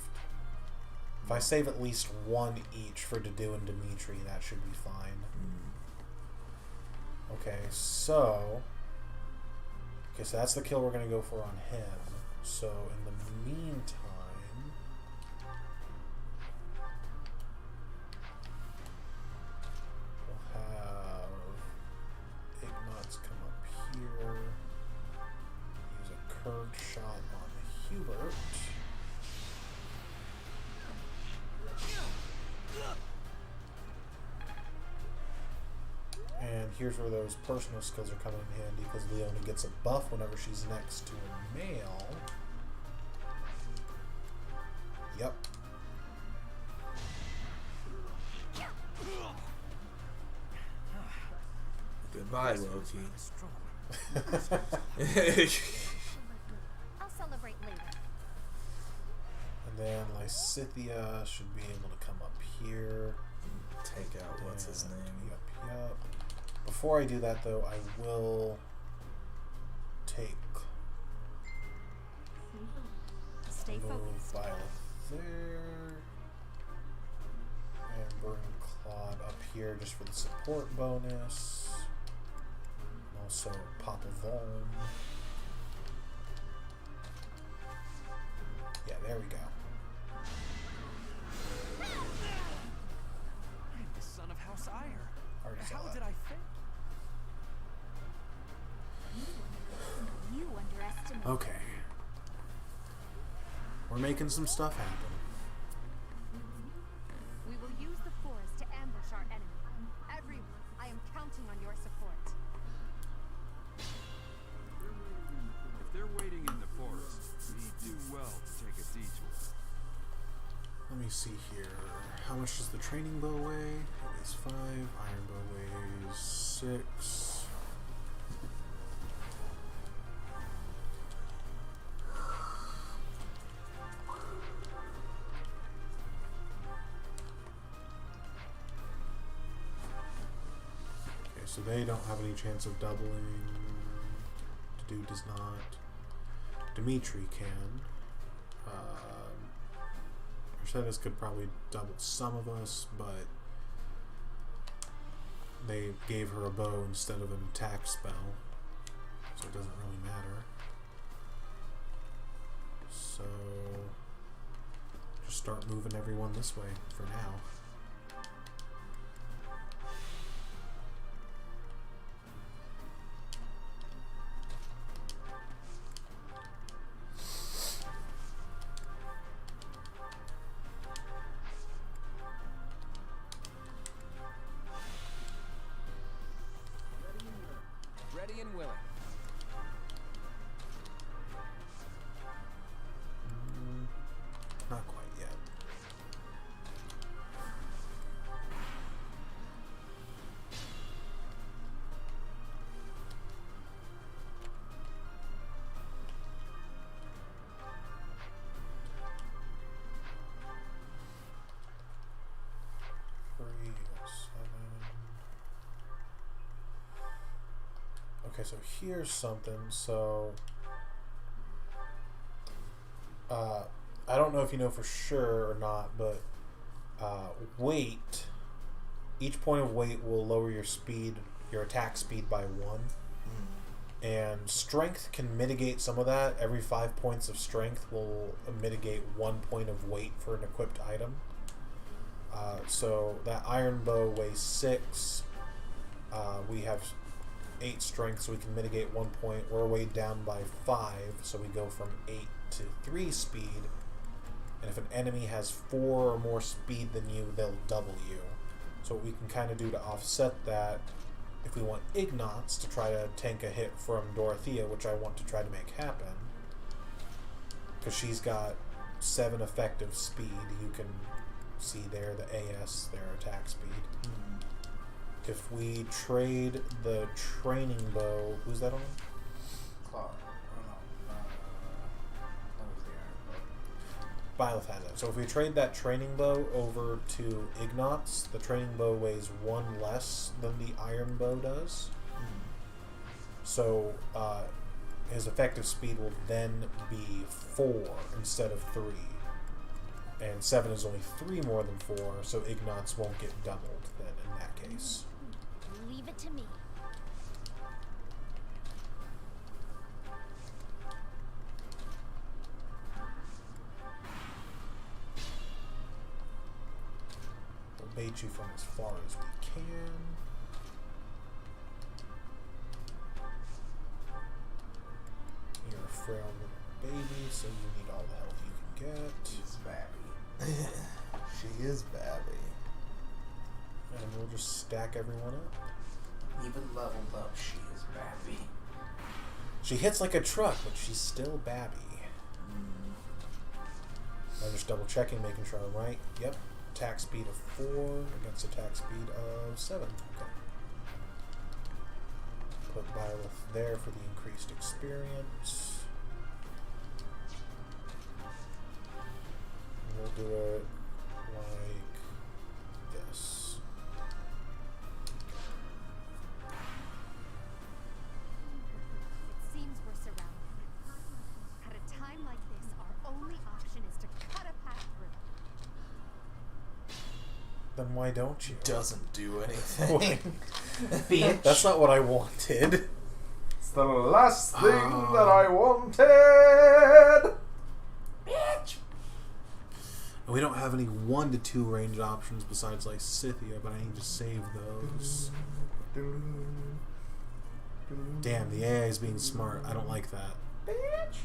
If I save at least 1 each for Dadu and Dimitri, that should be fine. Okay, so that's the kill we're going to go for on him. So in the meantime, we'll have Ignatz come up here, use a curved shot on Hubert. And here's where those personal skills are coming in handy, because Leona gets a buff whenever she's next to a male. Yep. Goodbye, Loki. I'll celebrate later. And then Lysithia should be able to come up here. Take out what's his name. Yep. Before I do that, though, I will take Stay focused. Violet there, and bring Claude up here just for the support bonus. And also pop a Volm. Yeah, there we go. I'm the son of House Ire. Already saw How that. did I fail? You underestimate. Okay. We're making some stuff happen. We will use the forest to ambush our enemy. Everyone, I am counting on your support. If they're waiting in the forest, we do well to take a detour. Let me see here. How much does the training bow weigh? It weighs 5. Iron bow weighs 6. Okay, so they don't have any chance of doubling. Dadu does not. Dimitri can. Mercedes could probably double some of us, but they gave her a bow instead of an attack spell, so it doesn't really matter. So just start moving everyone this way for now. Okay, so here's something. So, I don't know if you know for sure or not, but weight, each point of weight will lower your speed, your attack speed by 1. And strength can mitigate some of that. Every 5 points of strength will mitigate 1 point of weight for an equipped item. So that iron bow weighs 6. We have 8 strength, so we can mitigate 1 point. We're weighed down by 5, so we go from 8 to 3 speed. And if an enemy has 4 or more speed than you, they'll double you. So what we can kind of do to offset that, if we want Ignots to try to tank a hit from Dorothea, which I want to try to make happen, because she's got 7 effective speed. You can see there the AS, their attack speed. If we trade the training bow, who's that on? Claw. Byleth has it. So if we trade that training bow over to Ignots, the training bow weighs 1 less than the iron bow does. So his effective speed will then be 4 instead of 3. And 7 is only 3 more than 4, so Ignots won't get doubled then in that case. Leave it to me. We'll bait you from as far as we can. You're a frail little baby, so you need all the health you can get. She's babby. She is babby. And we'll just stack everyone up. Even leveled up, she is babby. She hits like a truck, but she's still babby. I'm just double checking, making sure I'm right. Yep. Attack speed of 4 against attack speed of 7. Okay. Put Byleth there for the increased experience. And we'll do it like this. It seems we're surrounded. At a time like this, our only option is to cut a path through. Then why don't you? Doesn't do anything. Bitch. That's not what I wanted. It's the last thing that I wanted. Bitch. We don't have any 1 to 2 range options besides like Scythia, but I need to save those. Damn, the AI is being smart. I don't like that. Bitch.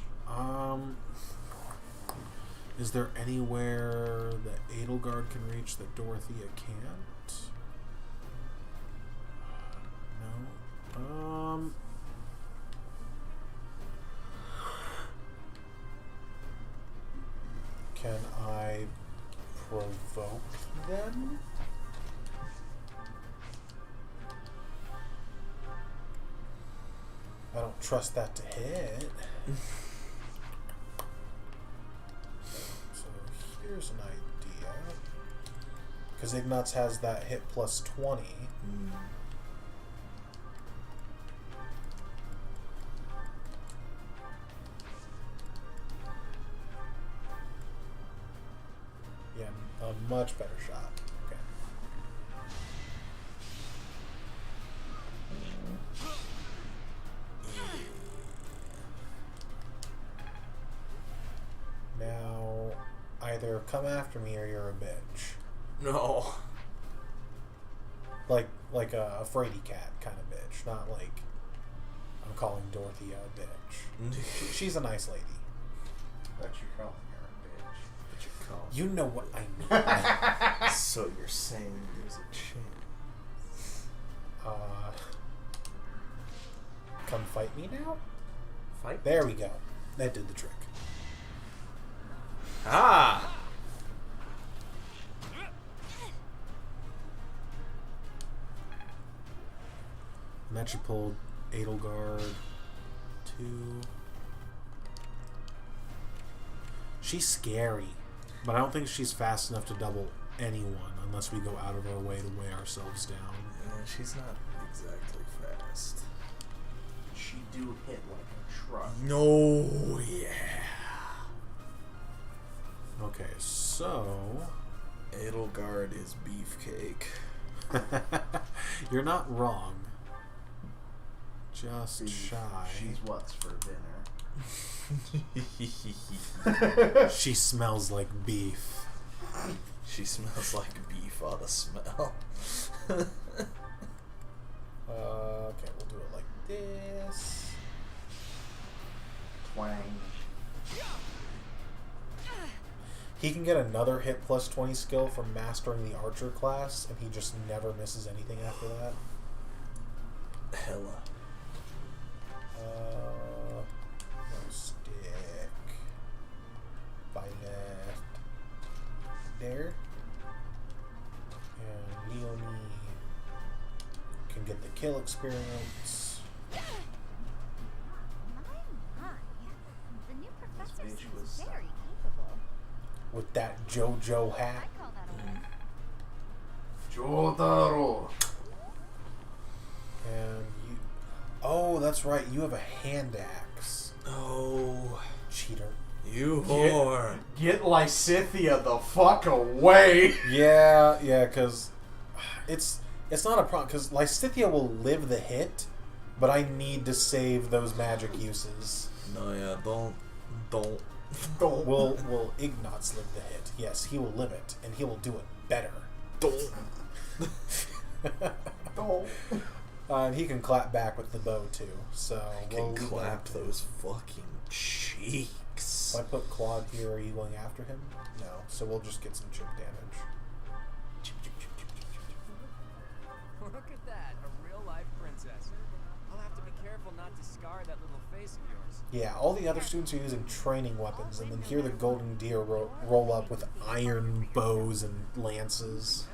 Is there anywhere that Edelgard can reach that Dorothea can't? No. Can I provoke them? I don't trust that to hit. So here's an idea. Because Ignots has that hit plus 20. Yeah, a much better shot. Okay. Now, either come after me or you're a bitch. No. Like a fraidy cat kind of bitch, not like I'm calling Dorothea a bitch. She's a nice lady. But you're calling her a bitch. But you're calling. You know what I mean. So you're saying there's a chance. Come fight me now? Fight? There we go. That did the trick. Ah! And that should pull Edelgard 2. She's scary, but I don't think she's fast enough to double anyone unless we go out of our way to weigh ourselves down. Yeah, she's not exactly fast. she do hit like a truck. No, yeah. Okay, so Edelgard is beefcake. you're not wrong. Just shy. She's what's for dinner. She smells like beef. She smells like beef on a smell. Okay, we'll do it like this. Twang. He can get another hit plus 20 skill from mastering the archer class, and he just never misses anything after that. Hella. No stick. By left. There. And Leonie can get the kill experience. My. The new professor bitch seems was very capable. With that JoJo hat. I call that a win. Jotaro. And you... Oh, that's right. You have a hand axe. Oh. Cheater. You whore. Get Lysithia the fuck away. Yeah, because it's not a problem, because Lysithia will live the hit, but I need to save those magic uses. No, yeah, don't. Will Ignatz live the hit? Yes, he will live it, and he will do it better. Don't. And he can clap back with the bow too, so Can clap those fucking cheeks. If I put Claude here, are you going after him? No, so we'll just get some chip damage. Look at that, a real-life princess. I'll have to be careful not to scar that little face of yours. Yeah, all the other students are using training weapons, and then here the Golden Deer roll up with iron bows and lances.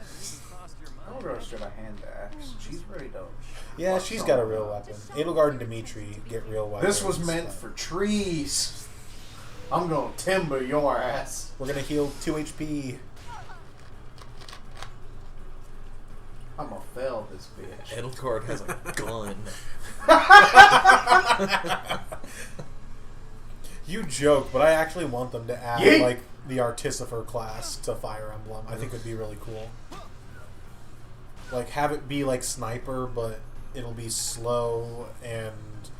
I wonder if she's got a hand axe. She's really dope. Yeah, she's got a real weapon. Edelgard and Dimitri get real weapons. This was meant for trees. I'm gonna timber your ass. We're gonna heal 2 HP. I'm gonna fail this bitch. Edelgard has a gun. You joke, but I actually want them to add Yeet. like the Artificer class to Fire Emblem. I think it'd be really cool. Like have it be like Sniper, but it'll be slow and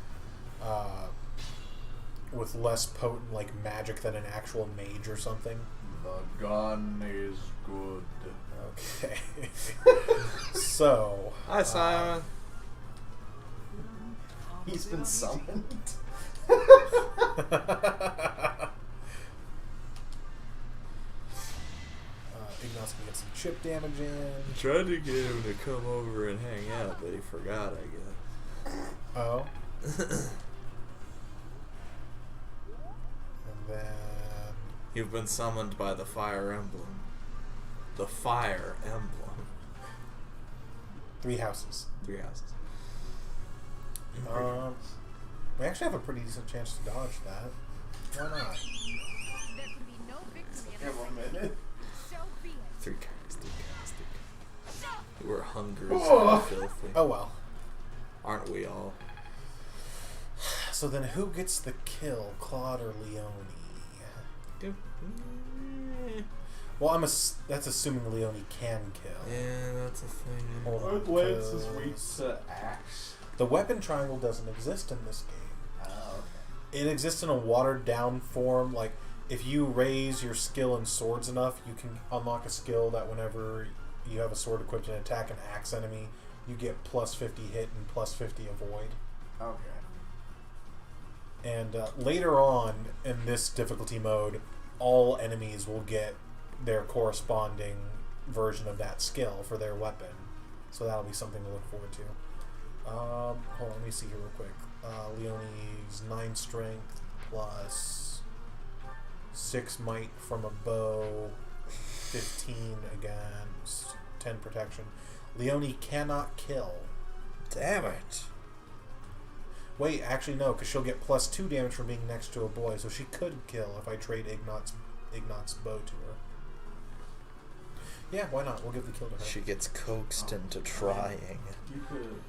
with less potent like magic than an actual mage or something. The gun is good. Okay. So Hi, Simon. He's been summoned. Ignatz can get some chip damage in. Tried to get him to come over and hang out, but he forgot, I guess. Oh. And then You've been summoned by the Fire Emblem. The Fire Emblem. 3 houses. 3 houses. We actually have a pretty decent chance to dodge that. Why not? There can be no victory in Give a minute. So be it. 3 cards, 3 cards, 3 cards. We're hungry Oh. and filthy. Oh well. Aren't we all? So then who gets the kill, Claude or Leonie? Well, that's assuming Leonie can kill. Yeah, that's a thing. Hold on, Lance is weak 'cause to axe. the weapon triangle doesn't exist in this game. Oh, okay. It exists in a watered down form. Like, if you raise your skill in swords enough, you can unlock a skill that whenever you have a sword equipped and attack an axe enemy, you get plus 50 hit and plus 50 avoid. Okay. And later on in this difficulty mode, all enemies will get their corresponding version of that skill for their weapon. So that'll be something to look forward to. Hold on, let me see here real quick. Leonie's 9 strength plus 6 might from a bow, 15 against, 10 protection. Leonie cannot kill. Damn it. Wait, actually no, because she'll get plus 2 damage from being next to a boy, so she could kill if I trade Ignat's bow to her. Yeah, why not? We'll give the kill to her. She gets coaxed into trying. You could.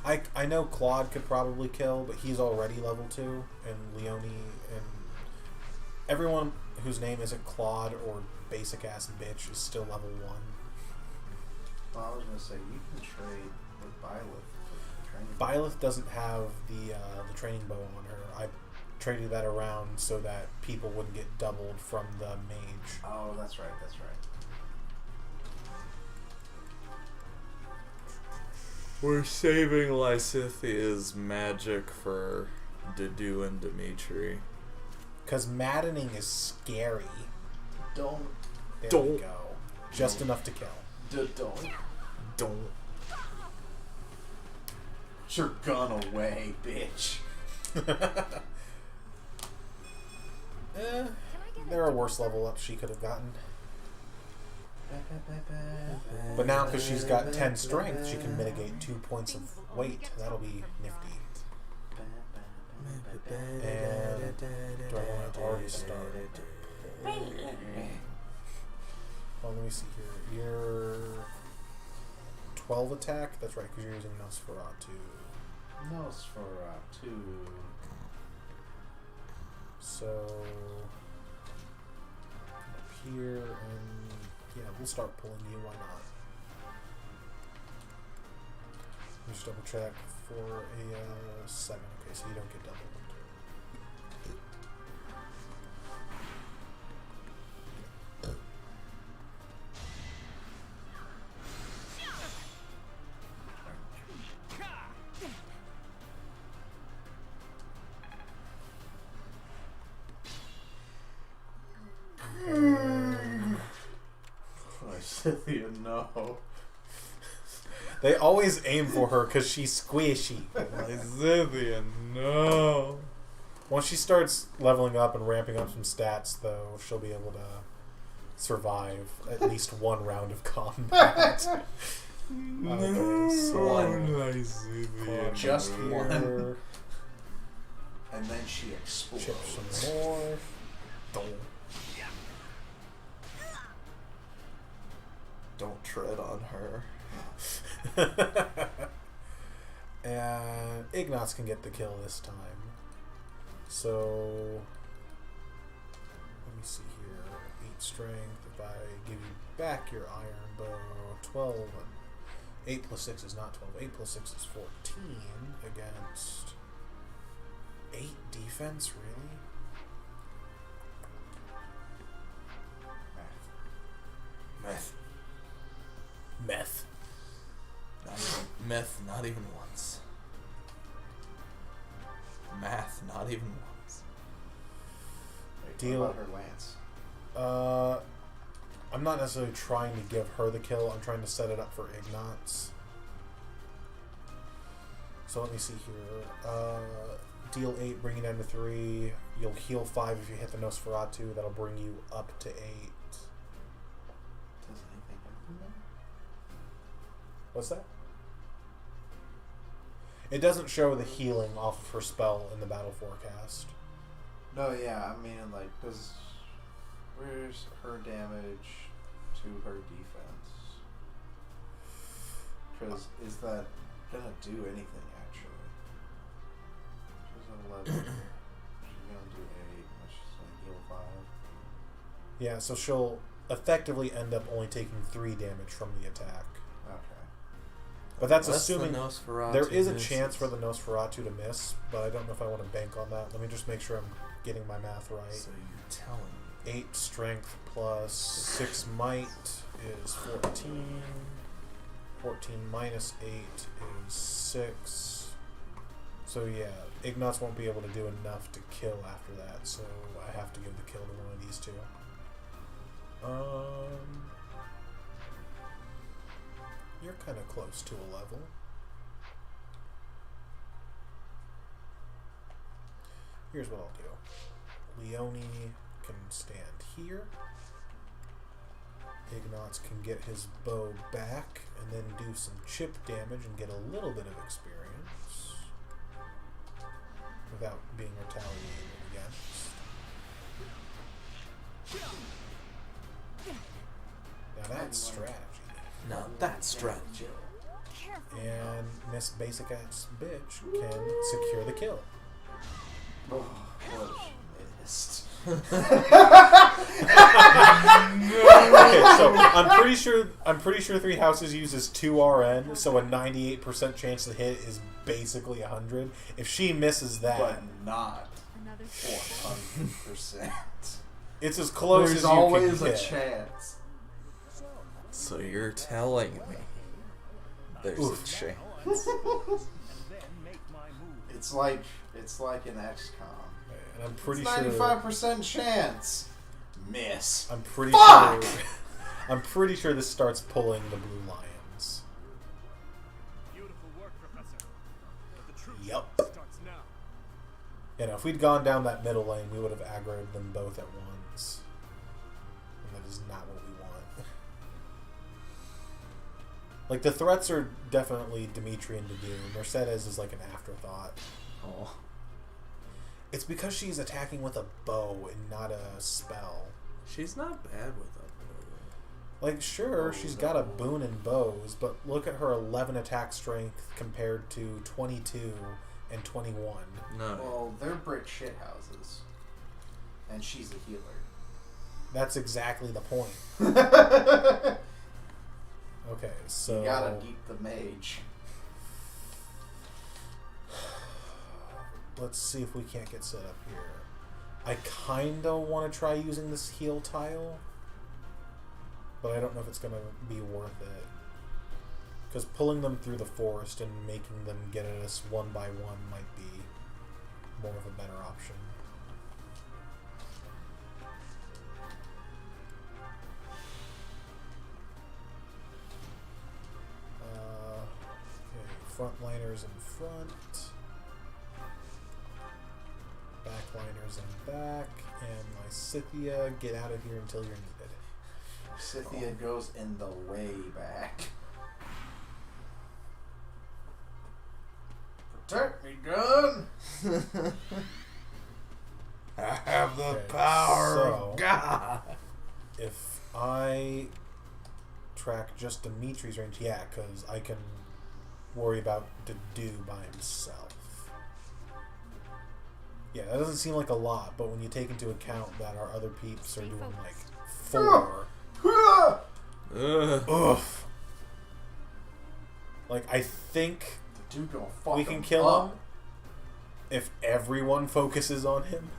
I know Claude could probably kill, but he's already level 2, and Leone and everyone whose name isn't Claude or basic ass bitch is still level 1. Well, I was gonna say you can trade with Byleth. Byleth doesn't have the training bow on her. I traded that around so that people wouldn't get doubled from the mage. Oh, that's right. That's right. We're saving Lysithia's magic for Dedu and Dimitri. Because Maddening is scary. Don't. There we go. Just enough to kill. Don't. Put your gun away, bitch. There are worse level ups she could have gotten. But now, because she's got 10 strength, she can mitigate 2 points of weight. That'll be nifty. And do I want to already start? Well, let me see here. You're 12 attack? That's right, because you're using Nosferatu. Nosferatu. So, up here, and yeah, we'll start pulling you. Why not? Let me just double check for a 7. Okay, so you don't get doubled. Cynthia, no. They always aim for her because she's squishy. Cynthia, no. Once she starts leveling up and ramping up some stats, though, she'll be able to survive at least one round of combat. Okay, so one. Just one. And then she explodes. Chip some more. Don't tread on her. And Ignatz can get the kill this time. So let me see here. 8 strength. If I give you back your iron bow, 12. 8 plus 6 is not 12. 8 plus 6 is 14 against 8 defense. Really? Meth. Meth, not even once. Math, not even once. Wait, Deal. what about her lance? I'm not necessarily trying to give her the kill. I'm trying to set it up for Ignatz. So let me see here. Deal 8, bring it down to 3. You'll heal 5 if you hit the Nosferatu. That'll bring you up to 8. What's that? It doesn't show the healing off of her spell in the battle forecast. No, yeah, I mean, like, because where's her damage to her defense? Because is that gonna do anything, actually? She's 11. She's gonna do 8, and she's gonna heal 5. Yeah, so she'll effectively end up only taking 3 damage from the attack. But that's assuming there is a chance for the Nosferatu to miss, but I don't know if I want to bank on that. Let me just make sure I'm getting my math right. So you're telling me 8 strength plus 6 might is 14. 14 minus 8 is 6. So yeah, Ignatz won't be able to do enough to kill after that, so I have to give the kill to one of these two. You're kind of close to a level. Here's what I'll do. Leone can stand here. Ignatz can get his bow back and then do some chip damage and get a little bit of experience without being retaliated against. Now that's strategy. Now that's strategy. careful. And Miss Basic Ass Bitch can secure the kill. Oh, what a missed. Okay, so I'm pretty sure Three Houses uses 2 RN, so a 98% chance to hit is basically 100. If she misses that, but not 100%. It's as close There's as you always can a get. chance. So you're telling me there's a chance? It's like an XCOM. And I'm pretty it's 95% chance. Miss. I'm pretty Fuck! sure. I'm pretty sure this starts pulling the Blue Lions. Beautiful work, Professor. But the true Yup. starts now. You know, if we'd gone down that middle lane, we would have aggroed them both at once. And that is not what we want. Like, the threats are definitely Dimitri and Dedue. Mercedes is like an afterthought. Oh. It's because she's attacking with a bow and not a spell. She's not bad with a bow. Like, sure, she's got a boon in bows, but look at her 11 attack strength compared to 22 and 21. No. Well, they're brick shit houses. And she's a healer. That's exactly the point. Okay, so... You gotta beat the mage. Let's see if we can't get set up here. I kinda want to try using this heal tile, but I don't know if it's gonna be worth it. Because pulling them through the forest and making them get at us one by one might be more of a better option. Okay, frontliners in front. Backliners in back, and my Scythia, get out of here until you're needed. Scythia goes in the way back. Protect me, gun! I have the power of God. If I track just Dimitri's range, yeah, because I can worry about Dedue by himself. Yeah, that doesn't seem like a lot, but when you take into account that our other peeps are doing like 4. Oof. Like, I think we can kill him if everyone focuses on him.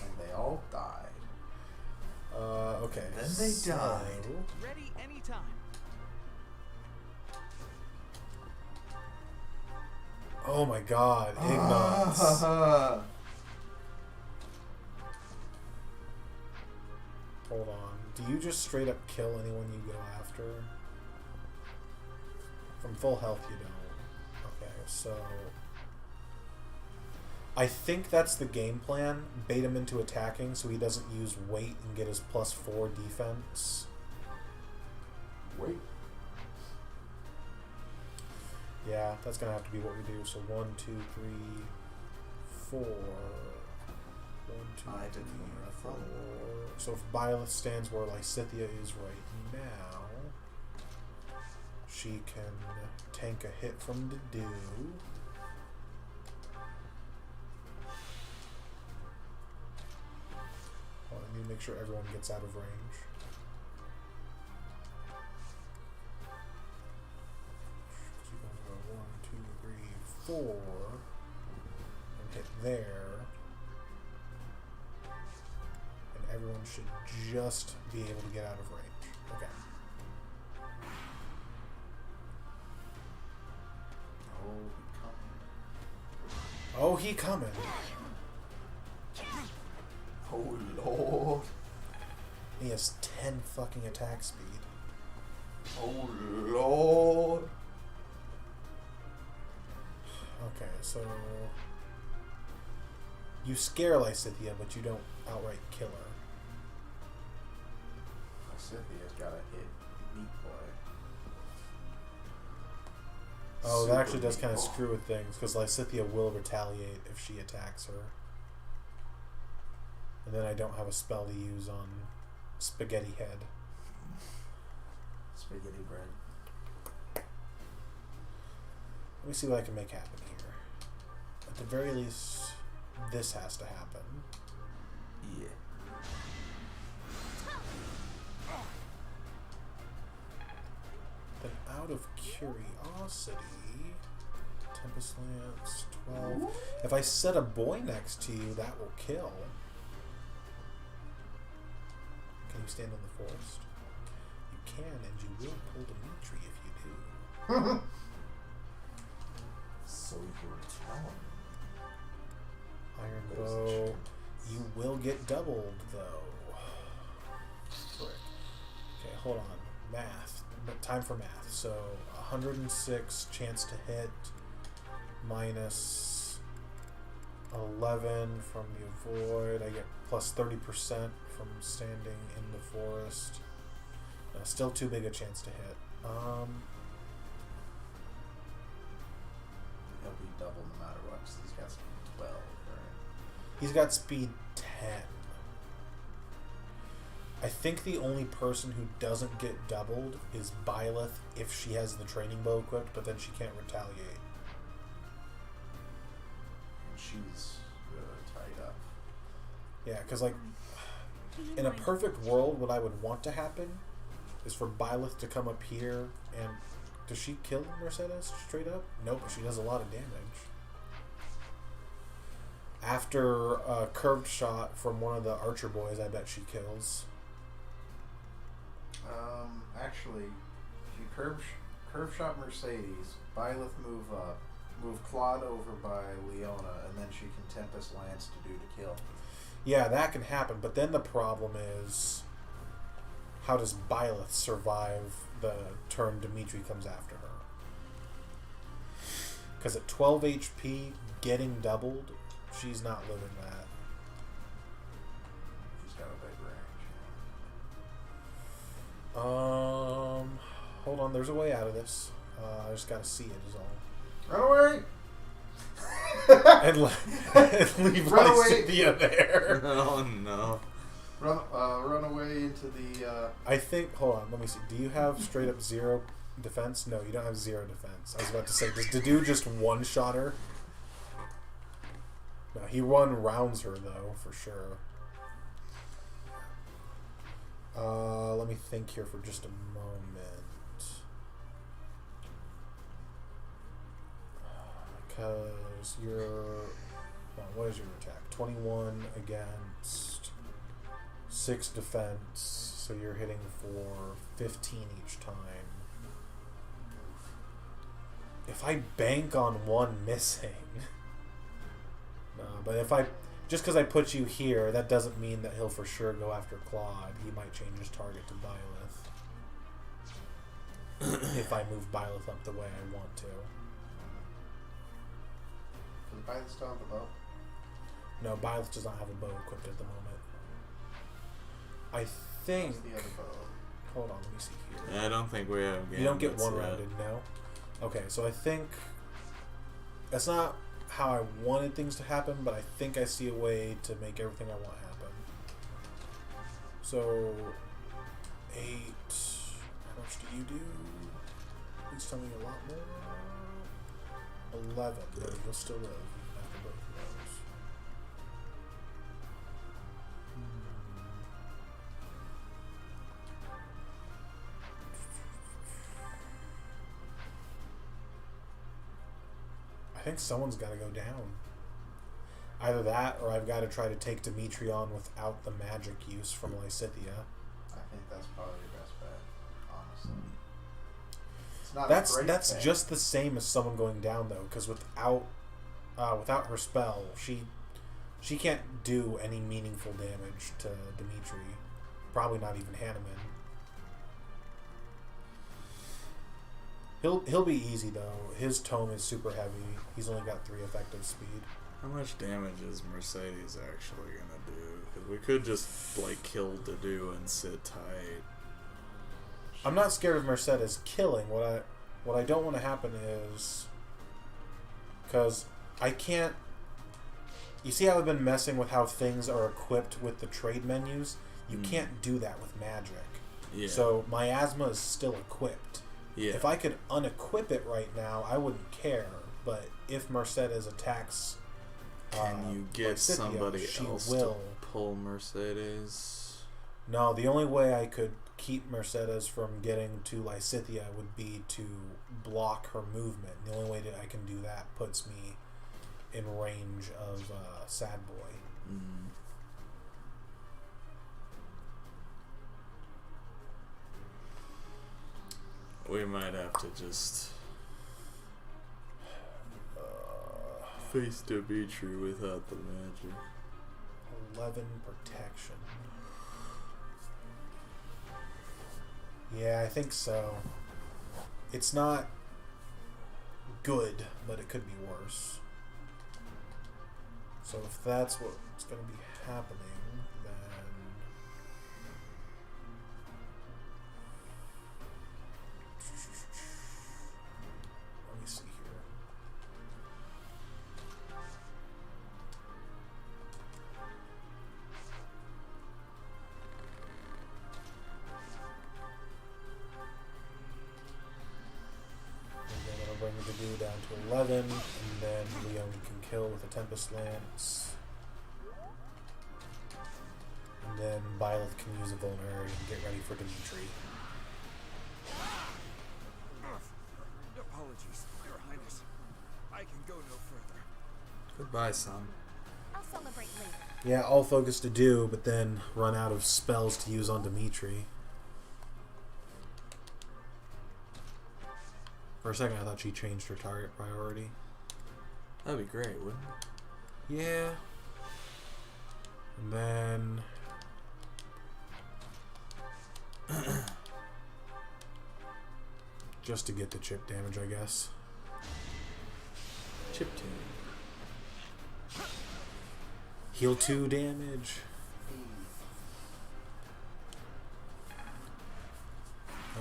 And they all died. Okay. Then they died. Ready anytime. Oh my god, Ignatz. Hold on. Do you just straight up kill anyone you go after? From full health you don't. Okay, so... I think that's the game plan. Bait him into attacking so he doesn't use weight and get his +4 defense. Wait. Yeah, that's gonna have to be what we do. So 1, 2, 3, 4. 1, 2, I didn't 3, know that. 4. So if Byleth stands where Lysithea is right now, she can tank a hit from Dedue. Well, I need to make sure everyone gets out of range. So you're going to go 1, 2, 3, 4, and hit there. And everyone should just be able to get out of range. Okay. Oh, he coming. Oh, Lord. He has 10 fucking attack speed. Oh, Lord. Okay, so... You scare Lysithea, but you don't outright kill her. Lysithia's got a hit meat boy. Oh, that actually does Super kind of meatball. screw with things, because Lysithea will retaliate if she attacks her. And then I don't have a spell to use on Spaghetti Head. Spaghetti bread. me see what I can make happen here. At the very least, this has to happen. Yeah. Then out of curiosity, Tempest Lance, 12. If I set a boy next to you, that will kill. Can you stand in the forest? You can, and you will pull Dimitri if you do. So you're telling me. Iron Bow. You will get doubled, though. Frick. Okay, hold on. Math. But time for math. So, 106 chance to hit minus 11 from the avoid. I get plus 30% from standing in the forest. Still too big a chance to hit. He'll be double no matter what, 'cause he's got speed 12, right? He's got speed 10. I think the only person who doesn't get doubled is Byleth if she has the training bow equipped, but then she can't retaliate. And she's tied up. Yeah, because, like, in a perfect world, what I would want to happen is for Byleth to come up here and... Does she kill Mercedes straight up? Nope, but she does a lot of damage. After a curved shot from one of the archer boys, I bet she kills. Actually, if you curve shot Mercedes, Byleth move up, move Claude over by Leona, and then she can Tempest Lance to do to kill. Yeah, that can happen, but then the problem is, how does Byleth survive the turn Dimitri comes after her? Because at 12 HP, getting doubled, she's not living that. She's got a big range. Hold on, there's a way out of this. I just gotta see it is all. Run away! and leave Lysithea there. Oh no. Run away into the... I think... Hold on, let me see. Do you have straight up 0 defense? No, you don't have 0 defense. I was about to say, does Dedue just one-shot her? No, he one-rounds her, though, for sure. Let me think here for just a moment. Because you're... what is your attack? 21 against... 6 defense, so you're hitting for 15 each time. If I bank on 1 missing... No, but if I... Just because I put you here, that doesn't mean that he'll for sure go after Claude. He might change his target to Byleth. If I move Byleth up the way I want to. Does Byleth still have the bow? No, Byleth does not have a bow equipped at the moment. I think... What's the other bow? Hold on, let me see here. Yeah, I don't think we have... You don't get one-rounded, no? Okay, so I think... That's not how I wanted things to happen, but I think I see a way to make everything I want happen. So... 8... How much do you do? Please tell me a lot more. 11. Yeah, you'll still live after both of those. I think someone's got to go down. Either that, or I've got to try to take Dimitri on without the magic use from Lysithea. I think that's probably your best bet, honestly. It's not That's just the same as someone going down, though, because without her spell, she can't do any meaningful damage to Dimitri. Probably not even Hanneman. He'll be easy though. His tome is super heavy. He's only got 3 effective speed. How much damage is Mercedes actually gonna do? Because we could just like kill Dedue and sit tight. I'm not scared of Mercedes killing. What I don't want to happen is, because I can't. You see how I've been messing with how things are equipped with the trade menus? You can't do that with magic. Yeah. So Miasma is still equipped. Yeah. If I could unequip it right now, I wouldn't care. But if Mercedes attacks, can you get Lysithea, somebody she else will. to pull Mercedes? No, the only way I could keep Mercedes from getting to Lysithea would be to block her movement. The only way that I can do that puts me in range of Sad Boy. Mm. We might have to just face Dimitri without the magic. 11 protection. Yeah, I think so. It's not good, but it could be worse. So if that's what's going to be happening, then... Let me see here. We're going to bring the dude down to 11, and then Leon can kill with a Tempest Lance. And then Byleth can use a vulnerary and get ready for Dimitri. Apologies, Your Highness. I can go no further. Goodbye, son. I'll celebrate later. Yeah, all focus to do, but then run out of spells to use on Dimitri. For a second, I thought she changed her target priority. That'd be great, wouldn't it? Yeah. And then... just to get the chip damage, I guess. Chip tune. Heal 2 damage.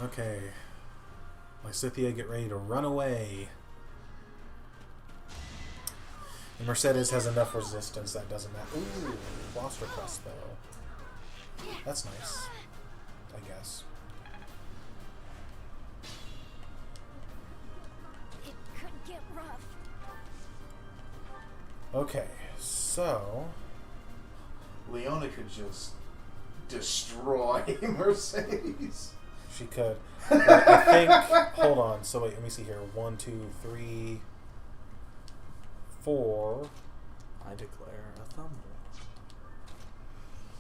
Okay. Lysithea, get ready to run away. And Mercedes has enough resistance that doesn't matter. Ooh, Foster Crest though. That's nice, I guess. It could get rough. Okay, so... Leona could just destroy Mercedes. She could. I think... Hold on. So wait, let me see here. 1, 2, 3, 4. I declare a thumb.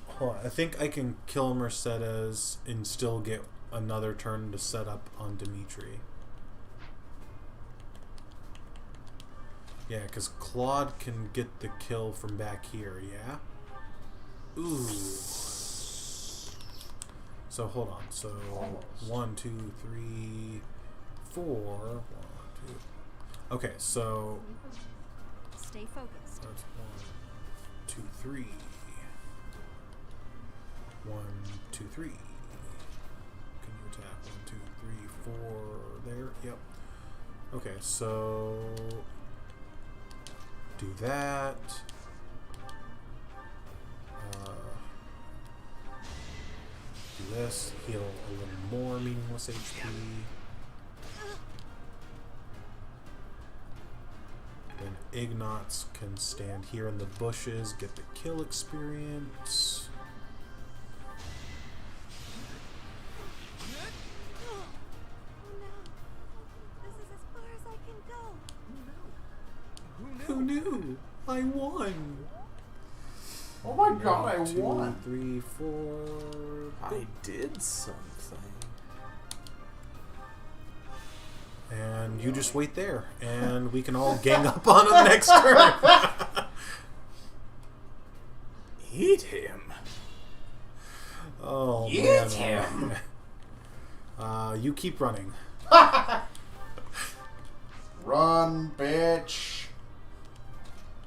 Hold on. I think I can kill Mercedes and still get another turn to set up on Dimitri. Yeah, because Claude can get the kill from back here, yeah? Ooh. So hold on. So 1, 2, 3, 4. 1, 2. Okay, so Stay focused. that's 1, 2, 3. 1, 2, 3. Can you attack? 1, 2, 3, 4 there? Yep. Okay, so do that. Do this. Heal a little more meaningless HP. Then Ignots can stand here in the bushes, get the kill experience. Oh no. This is as far as I can go. Who knew? I won! Oh my god, I 1, 2, won! 3, 4. I did something. And you just wait there, and we can all gang up on him next turn. Eat him. Oh, Eat man. him. You keep running. Run, bitch.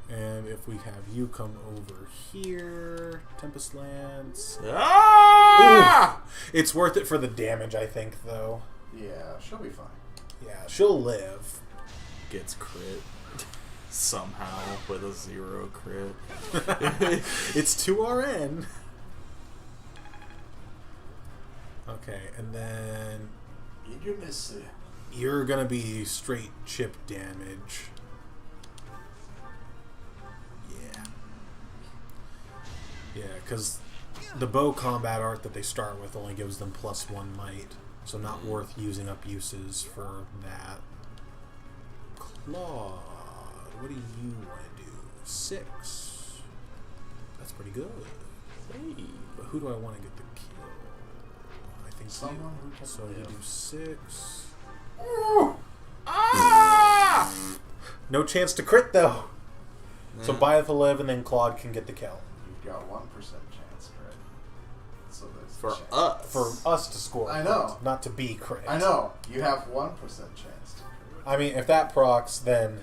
And if we have you come over here, Tempest Lance. Ah! Ooh, it's worth it for the damage, I think, though. Yeah, she'll be fine. Yeah, she'll live. Gets crit. Somehow with a 0 crit. It's 2RN. Okay, and then... You're gonna be straight chip damage. Yeah. Yeah, because the bow combat art that they start with only gives them +1 might, so not worth using up uses for that. Claude, what do you want to do? 6. That's pretty good. Hey. But who do I want to get the kill? I think someone who can so live. you do 6. Ooh. Ah! No chance to crit though. So Byatt will live, and then Claude can get the kill. You've got 1% chance, right? So there's For a chance. us. For us to score. I know. Not to be crit. I know. You have 1% chance to crit. I mean, if that procs, then.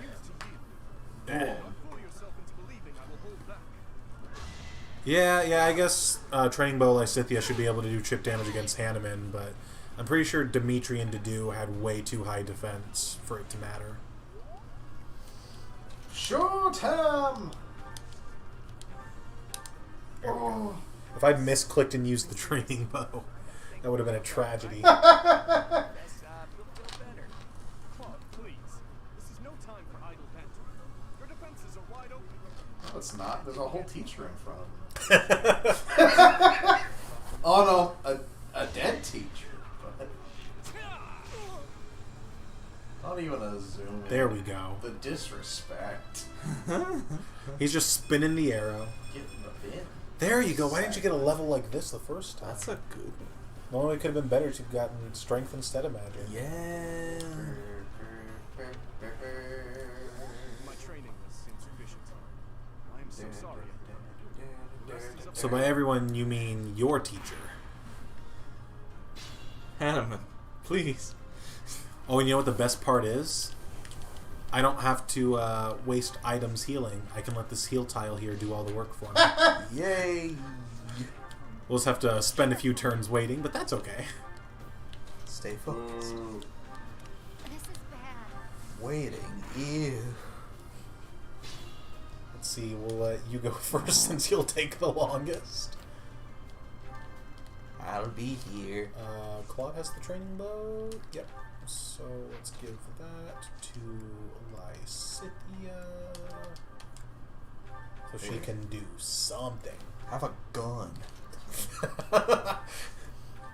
Yeah, I guess Training Bow Lysithea should be able to do chip damage against Hanneman, but I'm pretty sure Dimitri and Dedue had way too high defense for it to matter. Shoot him! There we go. If I'd misclicked and used the Training Bow, that would have been a tragedy. Claude, please. This is no time for idle banter. Your defenses are wide open. No, it's not. There's a whole teacher in front of him. Oh no, a dead teacher. But not even a zoom in. There we go. The disrespect. He's just spinning the arrow. Get in the bin. There you go. Why didn't you get a level like this the first time? That's a good one. The only way it could have been better is you've gotten strength instead of magic. Yeah. My training was insufficient. I am so sorry. The rest is up So to by you. everyone, you mean your teacher. Hanneman, please. Oh, and you know what the best part is? I don't have to waste items healing. I can let this heal tile here do all the work for me. Yay. We'll just have to spend a few turns waiting, but that's okay. Stay focused. This is bad. Waiting. Ew. Let's see, we'll let you go first since you'll take the longest. I'll be here. Claude has the training bow. Yep. So let's give that to Lysithea. So she can do something. Have a gun.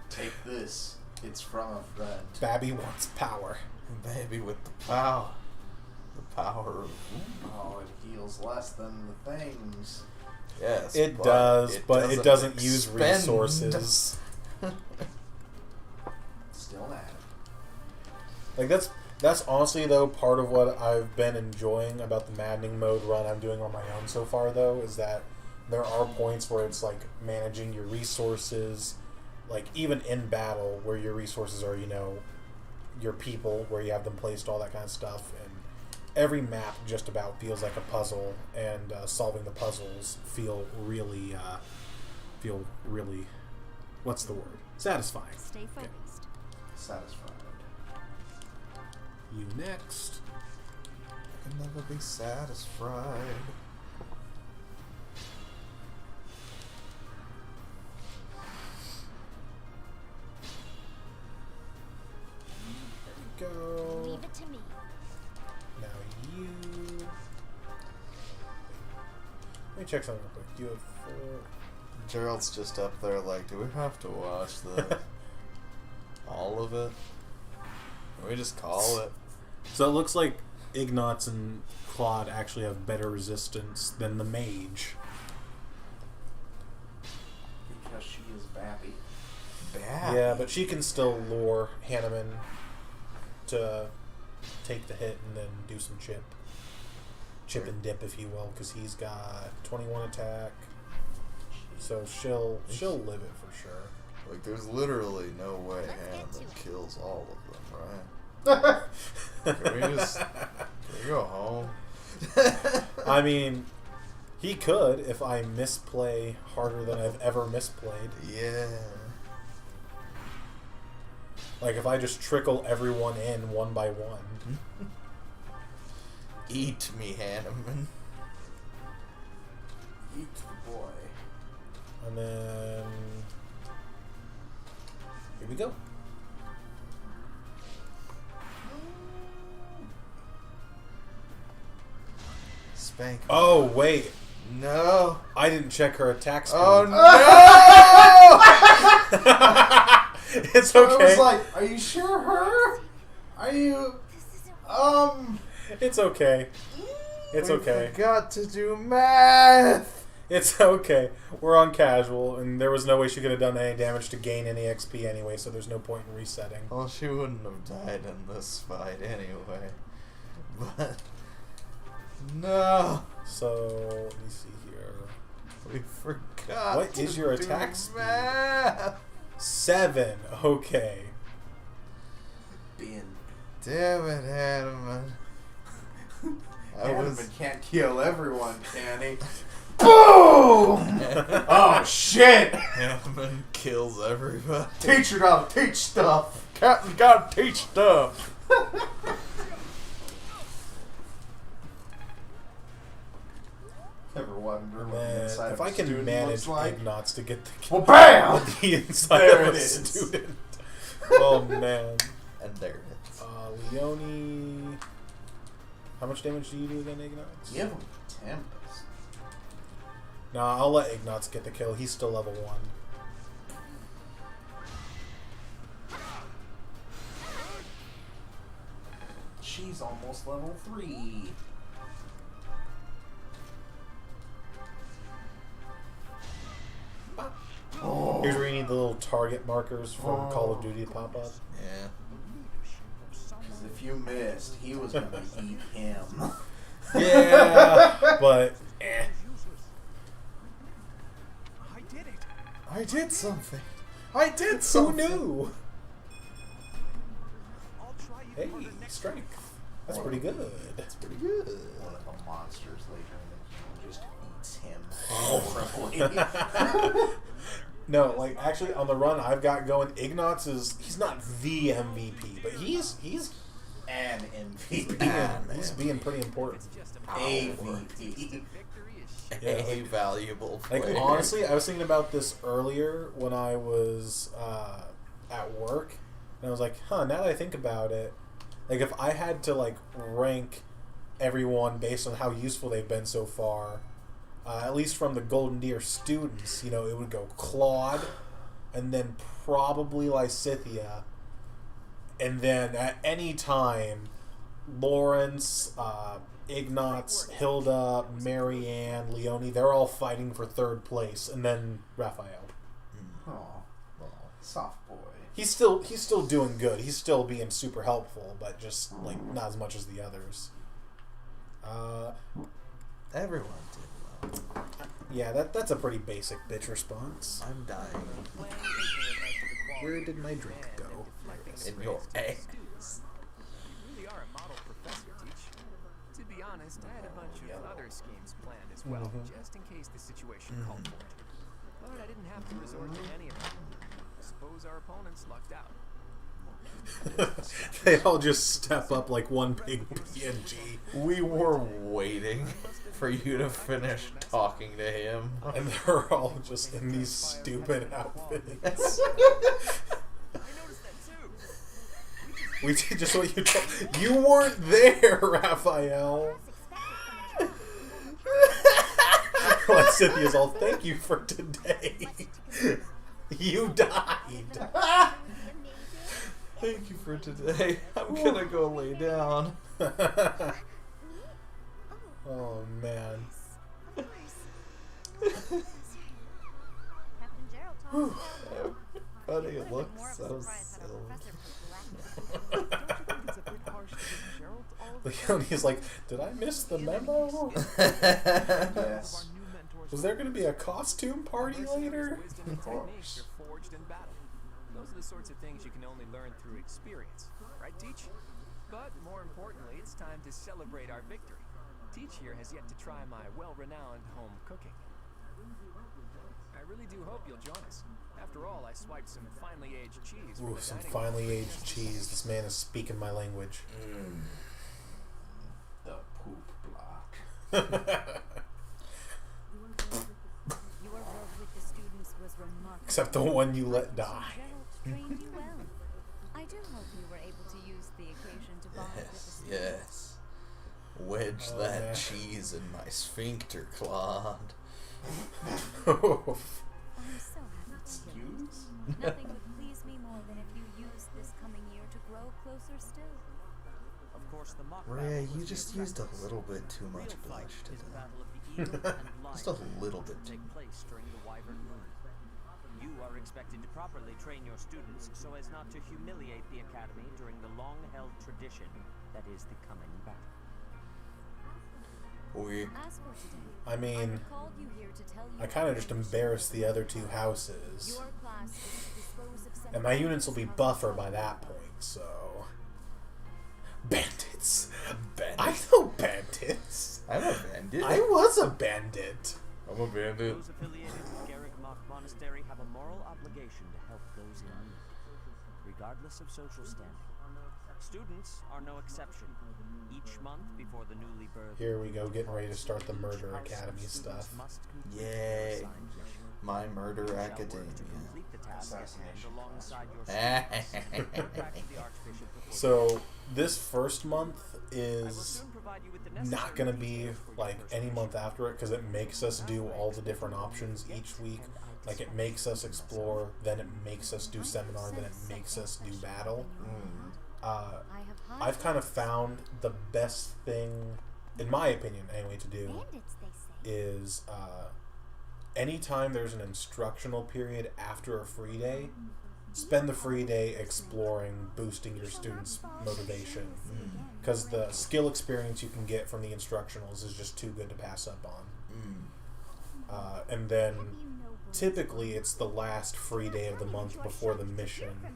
Take this. It's from a friend. Babby wants power. Baby with the power. The power of... Oh, it heals less than the things. Yes, It does, but it doesn't use expend. resources. Still mad. Like that's honestly though part of what I've been enjoying about the Maddening mode run I'm doing on my own so far though is that there are points where it's like managing your resources, like even in battle where your resources are, you know, your people, where you have them placed, all that kind of stuff, and every map just about feels like a puzzle, and solving the puzzles feel really what's the word? Satisfying. Stay focused. Satisfied. You next. I can never be satisfied. There you go. Leave it to me. Now you. Let me check something real quick. You have 4. Gerald's just up there like, do we have to watch the all of it? Can we just call it? So it looks like Ignatz and Claude actually have better resistance than the mage. Because she is Babby. Bad. Yeah, but she can still lure Hanneman to take the hit and then do some chip and dip, if you will, because he's got 21 attack. So she'll live it for sure. Like, there's literally no way Hanneman kills all of them, right? Can we go home? I mean, he could if I misplay harder than I've ever misplayed. Yeah. Like if I just trickle everyone in one by one. Eat me, Hanneman. Eat the boy. And then here we go. spank me. Oh, wait. No. I didn't check her attack speed. Oh, no! It's okay. I was like, are you sure her? Are you... It's okay. It's we okay. forgot to do math. It's okay. We're on casual, and there was no way she could have done any damage to gain any XP anyway, so there's no point in resetting. Well, she wouldn't have died in this fight anyway. But... No. So, let me see here. We forgot. What is your do attack speed? math. 7. Okay. Damn it, Hanneman. Hanneman can't kill everyone, can he? Boom! Oh, shit! Hanneman kills everybody. Teacher gotta teach stuff. Captain gotta teach stuff. Ever wonder what the Man, inside if of I a can student manage looks like? Ignots to get the Well, bam! the inside There of it a is. student. Oh, man. And there it is. Leone... How much damage do you do again, Ignots? Give him Tempest. Nah, I'll let Ignots get the kill. He's still level 1. She's almost level 3. Oh. Here's where you need the little target markers from Call of Duty to pop up. Yeah. Because if you missed, he was going to eat him. Yeah, but I did it. I did something. I did something. who knew? I'll try you Hey, harder next strength. That's pretty good. That's pretty good. One of the monsters later in the game just eats him. No, like actually on the run I've got going, Ignots he's not the MVP, but he's an MVP. he's being pretty important. AVP. A valuable player. Like honestly, I was thinking about this earlier when I was at work, and I was like, now that I think about it, like if I had to like rank everyone based on how useful they've been so far, at least from the Golden Deer students, it would go Claude, and then probably Lysithea, and then at any time, Lawrence, Ignots, Hilda, Marianne, Leone, they're all fighting for 3rd place, and then Raphael. Oh, well, soft boy. He's still doing good. He's still being super helpful, but just like not as much as the others. Everyone did well. Yeah, that's a pretty basic bitch response. I'm dying. Where did my drink go? In your ass. You really are a model professor, Teach. To be honest, I had a bunch of other schemes planned as well, just in case the situation called for it. But I didn't have to resort to any of them. Suppose our opponents lucked out. They all just step up like one big PNG. We were waiting for you to finish talking to him. And they're all just in these stupid outfits. We did just what you told. You weren't there, Raphael. Cynthia's all, thank you for today. You died. Thank you for today. I'm gonna go lay down. Oh man. Everybody looks so silly. Leone's like, did I miss the memo? Yes. Was there going to be a costume party later? Of course. Forged in battle. Those are the sorts of things you can only learn through experience, right, Teach? But more importantly, it's time to celebrate our victory. Teach here has yet to try my well-renowned home cooking. I really do hope you'll join us. After all, I swiped some finely aged cheese. Ooh, some finely aged cheese. This man is speaking my language. The poop block. Your work with the students was remarkable. Except the one you let die. Gerald trained you well. I do hope you were able to use the occasion to bond with the students. Yes. Wedge Oh, that man. cheese in my sphincter, Claude. I'm so happy to hear it. Nothing would please me more than if you used this coming year to grow closer still. Of course, the mock Rhea, battle you was just mere used a practice. little bit too much Real fight blush is today. battle of the eagle and lion. Just a little bit. Take place during the Wyvern Moon. You are expected to properly train your students so as not to humiliate the academy during the long-held tradition that is the coming battle. As for today, I mean, called you here to tell you I kind of just embarrassed the other two houses. your class is to dispose of And my units will be buffer by that point, so... Bandits! I know bandits! I'm a bandit. I was a bandit! I'm a bandit. Those affiliated with Garrigmach Monastery have a moral obligation to help those in need, regardless of social standing. Students are no exception. Each month before the newly birthed... Here we go, getting ready to start the Murder Academy stuff. Yay. My Murder Academia. So, this first month is not going to be like any month after it because it makes us do all the different options each week. Like, it makes us explore, then it makes us do seminar, then it makes us do battle. I've kind of found the best thing, in my opinion anyway, to do is anytime there's an instructional period after a free day, spend the free day exploring, boosting your students' motivation. Because the skill experience you can get from the instructionals is just too good to pass up on. And then typically it's the last free day of the month before the mission.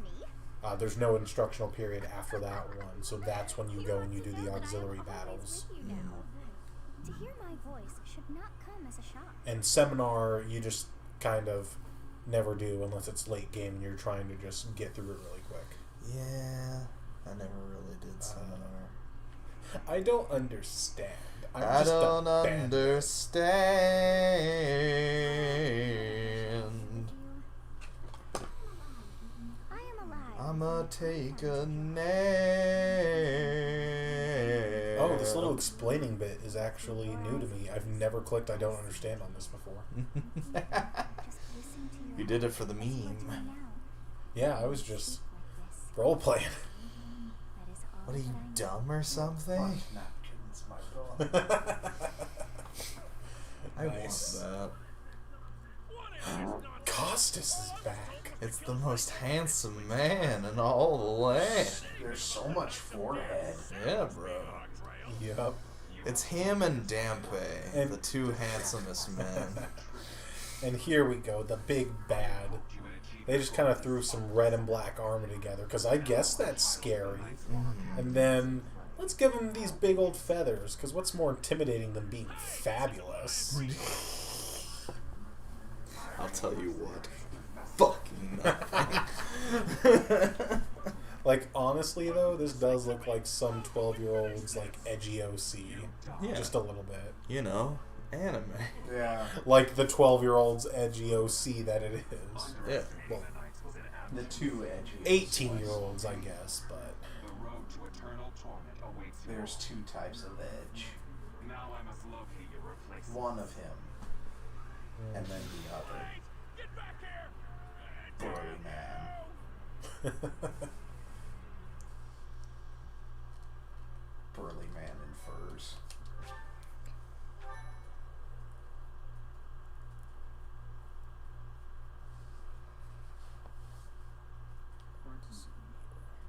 There's no instructional period after that one, so that's when you go and you do the auxiliary battles. To hear my voice should not come as a shock. And seminar, you just kind of never do unless it's late game and you're trying to just get through it really quick. Yeah, I never really did seminar. I don't understand. I don't understand. I'ma take a nap. Oh, this little explaining bit is actually new to me. I've never clicked I don't understand on this before. You did it for the meme. Yeah, I was just role-playing. What are you, dumb or something? I Nice. want that. Costas is back. It's the most handsome man in all the land. There's so much forehead. Yeah, bro. Yep. It's him and Dampe, the two handsomest men. And here we go, the big bad. They just kind of threw some red and black armor together, because I guess that's scary. And then, let's give them these big old feathers, because what's more intimidating than being fabulous? I'll tell you what. Fucking nothing. Like, honestly, though, this does look like some 12-year-old's, like, edgy OC. Yeah. Just a little bit. You know, anime. Yeah. Like the 12-year-old's edgy OC that it is. Yeah. Well, The two edgy. 18-year-olds, I guess, but... There's two types of edge. One of him. And then the other. Burly man. Burly man in furs.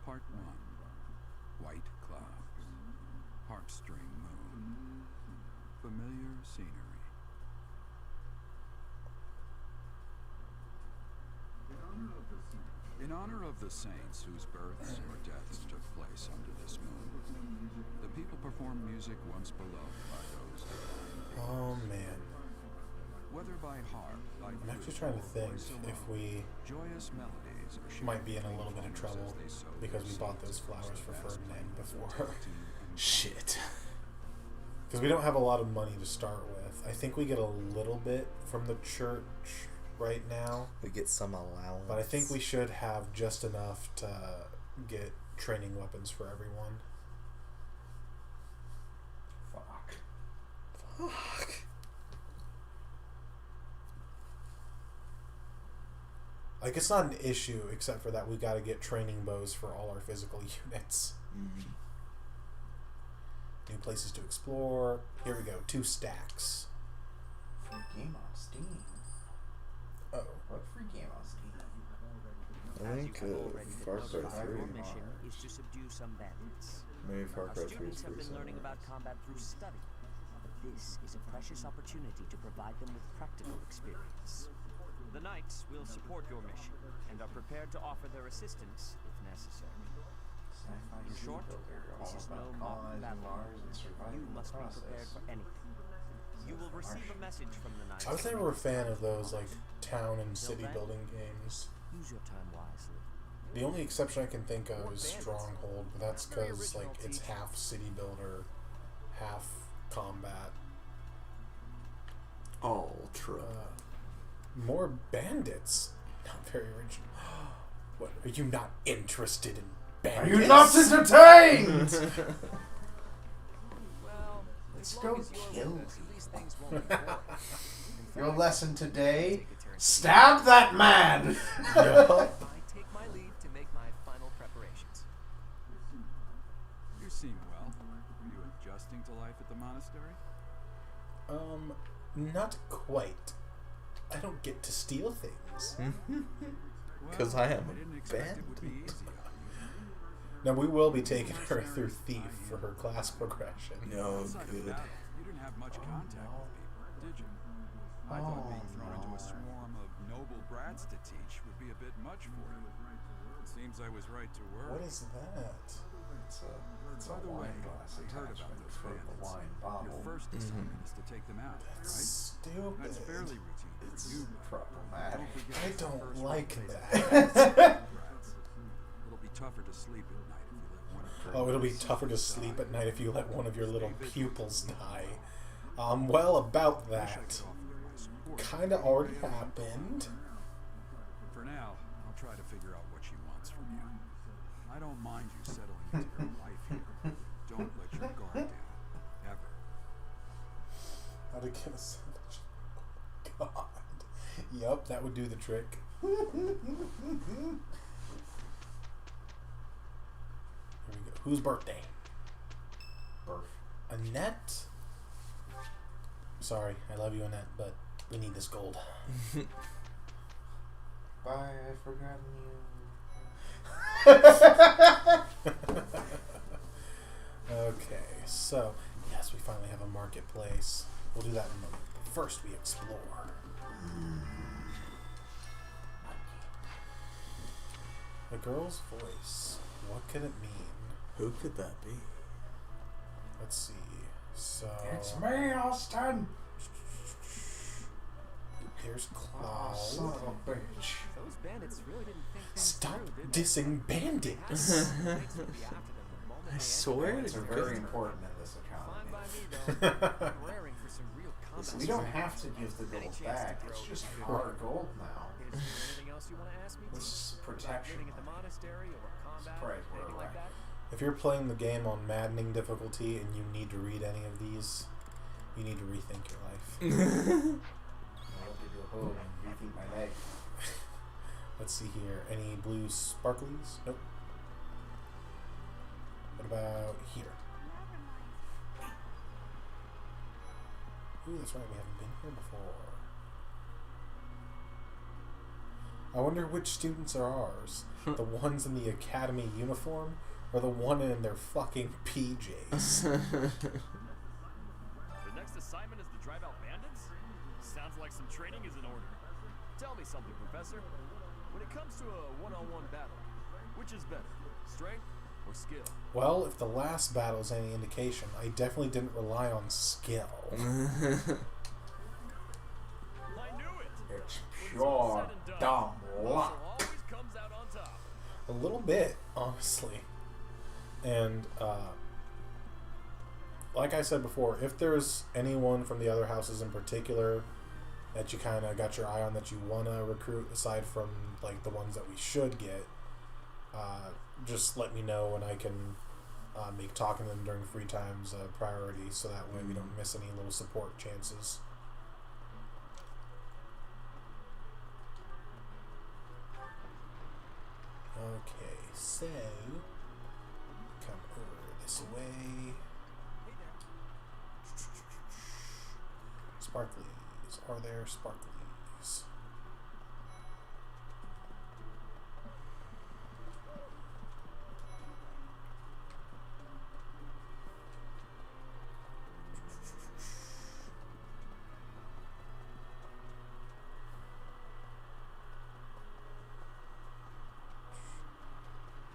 Part 1. White clouds. Heartstring moon. Familiar scenery. In honor of the saints whose births or deaths took place under this moon, the people perform music once beloved by those divine. Oh, man. Whether by harp, by I'm actually trying to think if we joyous melodies are might be in a little bit of trouble because we bought those flowers for Ferdinand before. Shit. Because we don't have a lot of money to start with. I think we get a little bit from the church right now. We get some allowance. But I think we should have just enough to get training weapons for everyone. Like, it's not an issue, except for that we got to get training bows for all our physical units. Mm-hmm. New places to explore. Here we go. 2 stacks. Free game on Steam. Oh. What free game on Steam? I think Far Cry 3. Your mission is to subdue some bandits. Maybe Far Cry 3 students is have free been learning somewhere. about combat through study, but this is a precious opportunity to provide them with practical experience. The Knights will support your mission and are prepared to offer their assistance if necessary. In short, this is no mock battle. You must be prepared for anything. You will receive a message from the Knights. I was never a fan of those, like, town and city building games. Use your time wisely. The only exception I can think of is Stronghold, but that's because, like, it's half city builder, half combat. Ultra. More bandits. Not very original. What, are you not interested in bandits? Are you not entertained? Well, Let's as long go as you're kill with us, these things won't be boring. Your lesson today: stab that man. I take my leave to make my final preparations. You seem well. Are you adjusting to life at the monastery? Not quite. I don't get to steal things. Because I am I didn't a expect it would be bandit. easy on you. Now, we will be taking her through Thief for her class progression. No, Outside of good. that, you didn't have much contact with people, did you? I thought being thrown into a swarm of noble brats to teach would be a bit much for you. It seems I was right to worry. What is that? It's By a the way, wine glass I heard about attachment those for the bandits. wine Your bottle. first assignment is to take them out, That's right? stupid. That's fairly routine. It's You problematic. don't forget I it's the don't first like one that. brats. It'll be tougher to sleep at night if you let one of your Oh, it'll be tougher to die. sleep at night if you let one of your little pupils die. Well, about I wish I that. could offer you my support. Kinda already happened. For now, I'll try to figure out what she wants from you. I don't mind you settling into your life here. Don't let your guard down. Ever. How to get a sandwich. God. Yup, that would do the trick. Here we go. Whose birthday? Burf. Annette? Sorry, I love you, Annette, but we need this gold. Bye, I've forgotten you. Okay, so, yes, we finally have a marketplace. We'll do that in a moment. First, we explore. A girl's voice. What could it mean? Who could that be? Let's see. So, It's me, Austin. here's Oh, Cloud. son of a bitch. Those bandits really didn't think things Stop through, did they? dissing bandits. Knights would be after them the moment I they swear entered. Bandits are very important in this Fine by economy. me, though. I'm raring for some real combat. We don't have to give the Any gold chance to back. throw It's just a our gold now. Is there anything else you want to ask me? This is About protection. training at the monastery or combat, Surprise, we're anything like right. that? If you're playing the game on Maddening difficulty and you need to read any of these, you need to rethink your life. I'll give you a hug and rethink my leg. Let's see here. Any blue sparklies? Nope. What about here? Ooh, that's right. We haven't been here before. I wonder which students are ours. The ones in the academy uniform or the one in their fucking PJs? The next assignment is to drive out bandits? Sounds like some training is in order. Tell me something, Professor. When it comes to a one-on-one battle, which is better, strength or skill? Well, if the last battle's any indication, I definitely didn't rely on skill. I knew it! It's When pure said and done, dumb muscle luck. always comes out on top. A little bit, honestly. And, like I said before, if there's anyone from the other houses in particular that you kind of got your eye on that you want to recruit, aside from, like, the ones that we should get, just let me know and I can make talking to them during free times a priority, so that way we don't miss any little support chances. So, come over this way. Sparklies. Are there sparklies?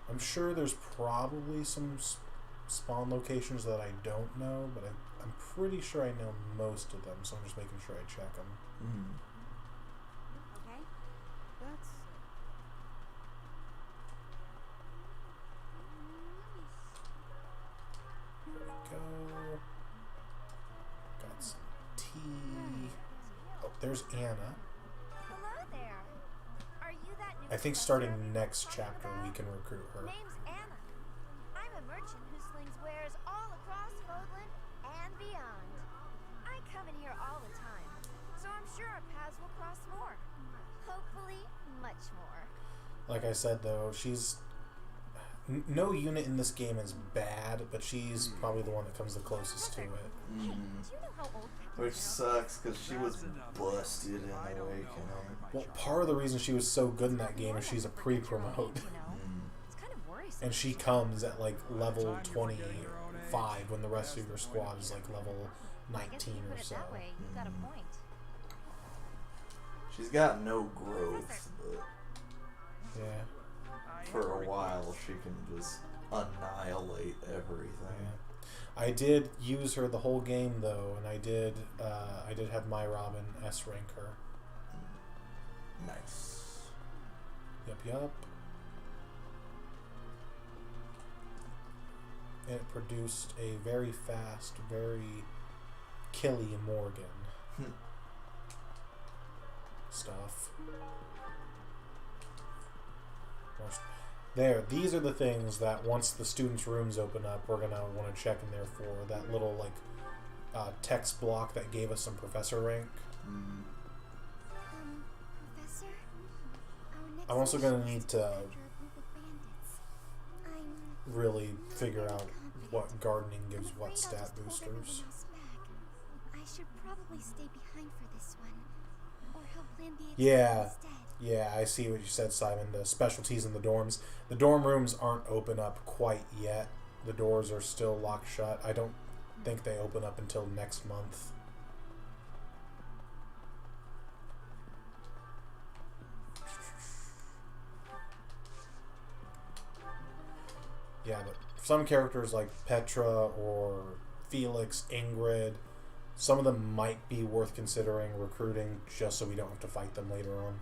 I'm sure there's probably some spawn locations that I don't know, but I'm pretty sure I know most of them, so I'm just making sure I check them. Okay, that's... There we go. Got some tea. Oh, there's Anna. Hello there. Are you that new I think professor starting we were next talking chapter we about? can recruit her. Name's Anna. I'm a merchant who slings wares all across Fogland and beyond. I come in here all the time, so I'm sure our paths will cross more. Hopefully, much more. Like I said, though, she's... no unit in this game is bad, but she's probably the one that comes the closest to it. Hey, do you know how old Captain Which Gerald sucks because she was busted in the Awakening. Well, part of the reason she was so good in that game is she's a pre-promote. It's kind of worrisome. And she comes at like level 25 when the rest of your squad is like level 19 I guess if you or put it so. that way, you got a point. She's got no growth, but Yeah. for a while she can just annihilate everything. Yeah. I did use her the whole game though, and I did have my Robin S rank her. Nice. Yup. And it produced a very fast, very killy Morgan. Stuff. There, these are the things that once the students' rooms open up, we're gonna want to check in there for. That little like text block that gave us some professor rank. Professor? Our next I'm also gonna mission need is to after a group of bandits. I'm really figure out confident. what gardening gives I'm what afraid stat I'll just hold boosters. everyone else back. I should probably stay behind for this one, or help plan the exam Yeah. instead. Yeah, I see what you said, Simon. The specialties in the dorms. The dorm rooms aren't open up quite yet. The doors are still locked shut. I don't think they open up until next month. Yeah, but some characters like Petra or Felix, Ingrid, some of them might be worth considering recruiting just so we don't have to fight them later on.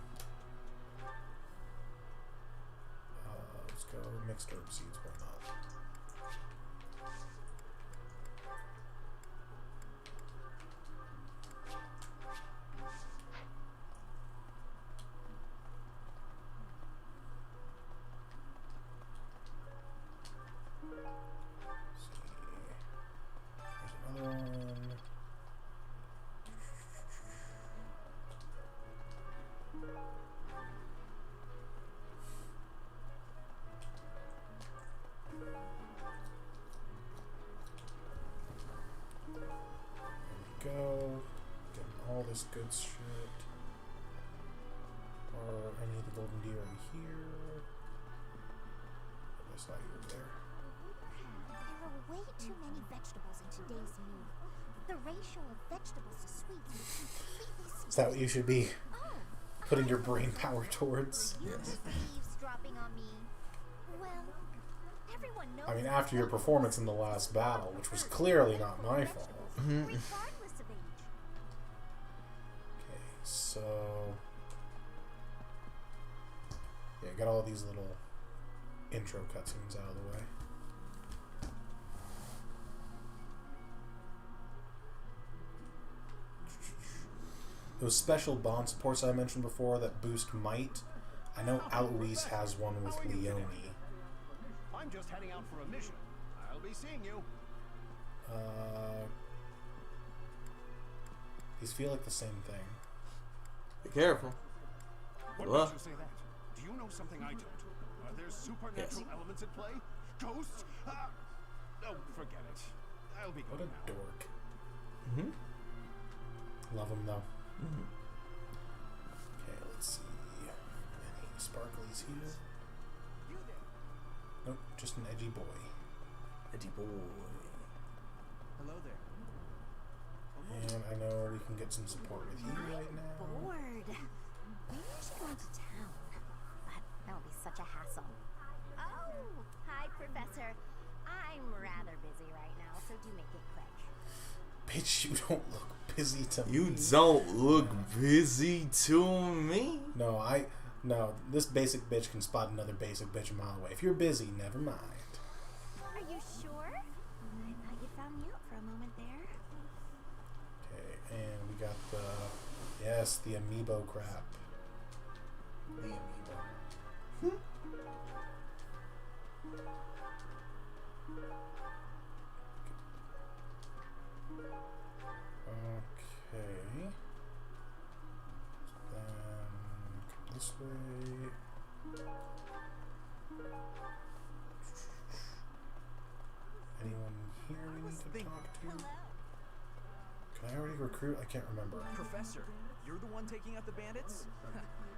Let's go mixed herb seeds, why not? There's another one. There we go. Getting all this good shit. Are any of the golden deer in here? I saw you over there. There are way too many vegetables in today's meal. The ratio of vegetables to sweets is completely Is that what you should be putting your brain power towards? Yes. Eavesdropping on me. Well, everyone knows. I mean, after your performance in the last battle, which was clearly not my fault. Regardless of age. Okay, so... yeah, got all these little intro cutscenes out of the way. Those special bond supports I mentioned before that boost might. I know Alois has one with Leone. I'm just heading out for a mission. I'll be seeing you. These feel like the same thing. Be careful. What Well. makes you say that? Do you know something I don't? there's supernatural elements at play? Ghosts? Oh, forget it. I'll be What going a now. dork. Mm-hmm. Love him though. Mm-hmm. Okay, let's see. Any sparklies here? Nope, just an edgy boy. Edgy boy. Hello there. And I know we can get some support with you right now. Bored. Maybe I should go into town. But that would be such a hassle. Oh, hi, Professor. I'm rather busy right now, so do make it quick. Bitch, you don't look busy to me. You don't look busy to me. No, this basic bitch can spot another basic bitch a mile away. If you're busy, never mind. Are you sure? I thought you found me out for a moment there. Okay, and we got the amiibo crap. The amiibo. Okay. Then come this way. Anyone here we need to talk to? Can I already recruit? I can't remember. Professor, you're the one taking out the bandits?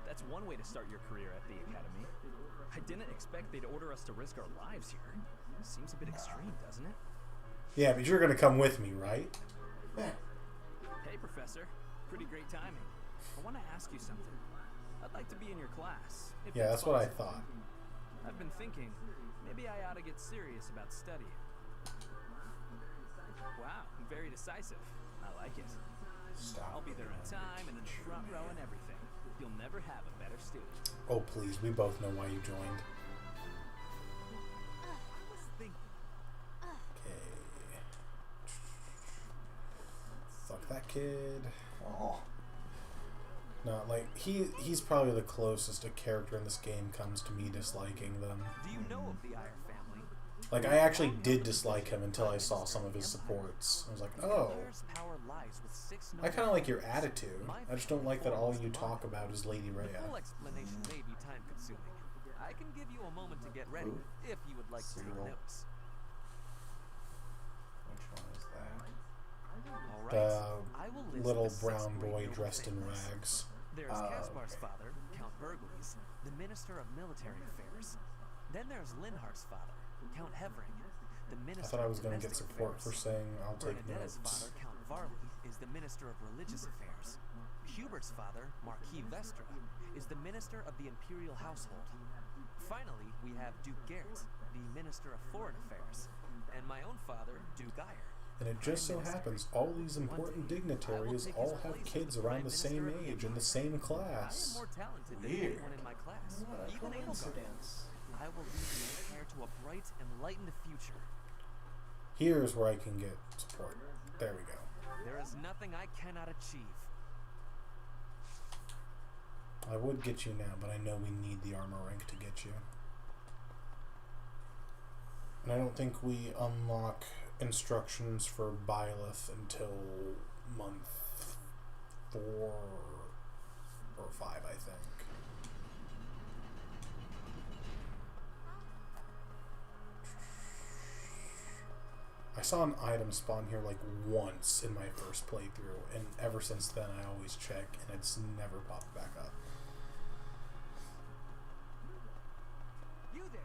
That's one way to start your career at the academy. I didn't expect they'd order us to risk our lives here. Seems a bit extreme, doesn't it? Yeah, but you're gonna come with me, right? Hey, Professor. Pretty great timing. I want to ask you something. I'd like to be in your class. Yeah, that's what I thought. I've been thinking, maybe I ought to get serious about studying. Wow, very decisive. I like it. I'll be there on time and in the front row and everything. You'll never have a better student. Oh, please. We both know why you joined. Okay. Fuck that kid. Oh. No, like, he's probably the closest a character in this game comes to me disliking them. Do you know of the Iyer family? Like, I actually did dislike him until I saw some of his supports. I was like, oh. I kind of like your attitude. I just don't like that all you talk about is Lady Rhea. The full explanation may be time-consuming. I can give you a moment to get ready, if you would like to take notes. Which one is that? The little brown boy dressed in rags. There's Caspar's father, Count Burgles, the Minister of Military Affairs. Then there's Linhart's father, Count Hevering, the Minister I thought I was of going to get Domestic support Affairs. for saying I'll take Bernadetta's notes. father, Count Varley, is the Minister of Religious Affairs. Hubert's father, Marquis Vestra, is the Minister of the Imperial Household. Finally, we have Duke Gert, the Minister of Foreign Affairs, and my own father, Duke Iyer. And it just so happens all these important dignitaries all have kids around the same age in the same class. I am more talented than Weird. anyone in my class. What a Even coincidence. I will lead the heir to a bright, enlightened future. Here's where I can get support. There we go. There is nothing I cannot achieve. I would get you now, but I know we need the armor rank to get you. And I don't think we unlock instructions for Byleth until month 4 or 5, I think. I saw an item spawn here like once in my first playthrough, and ever since then I always check, and it's never popped back up. You there.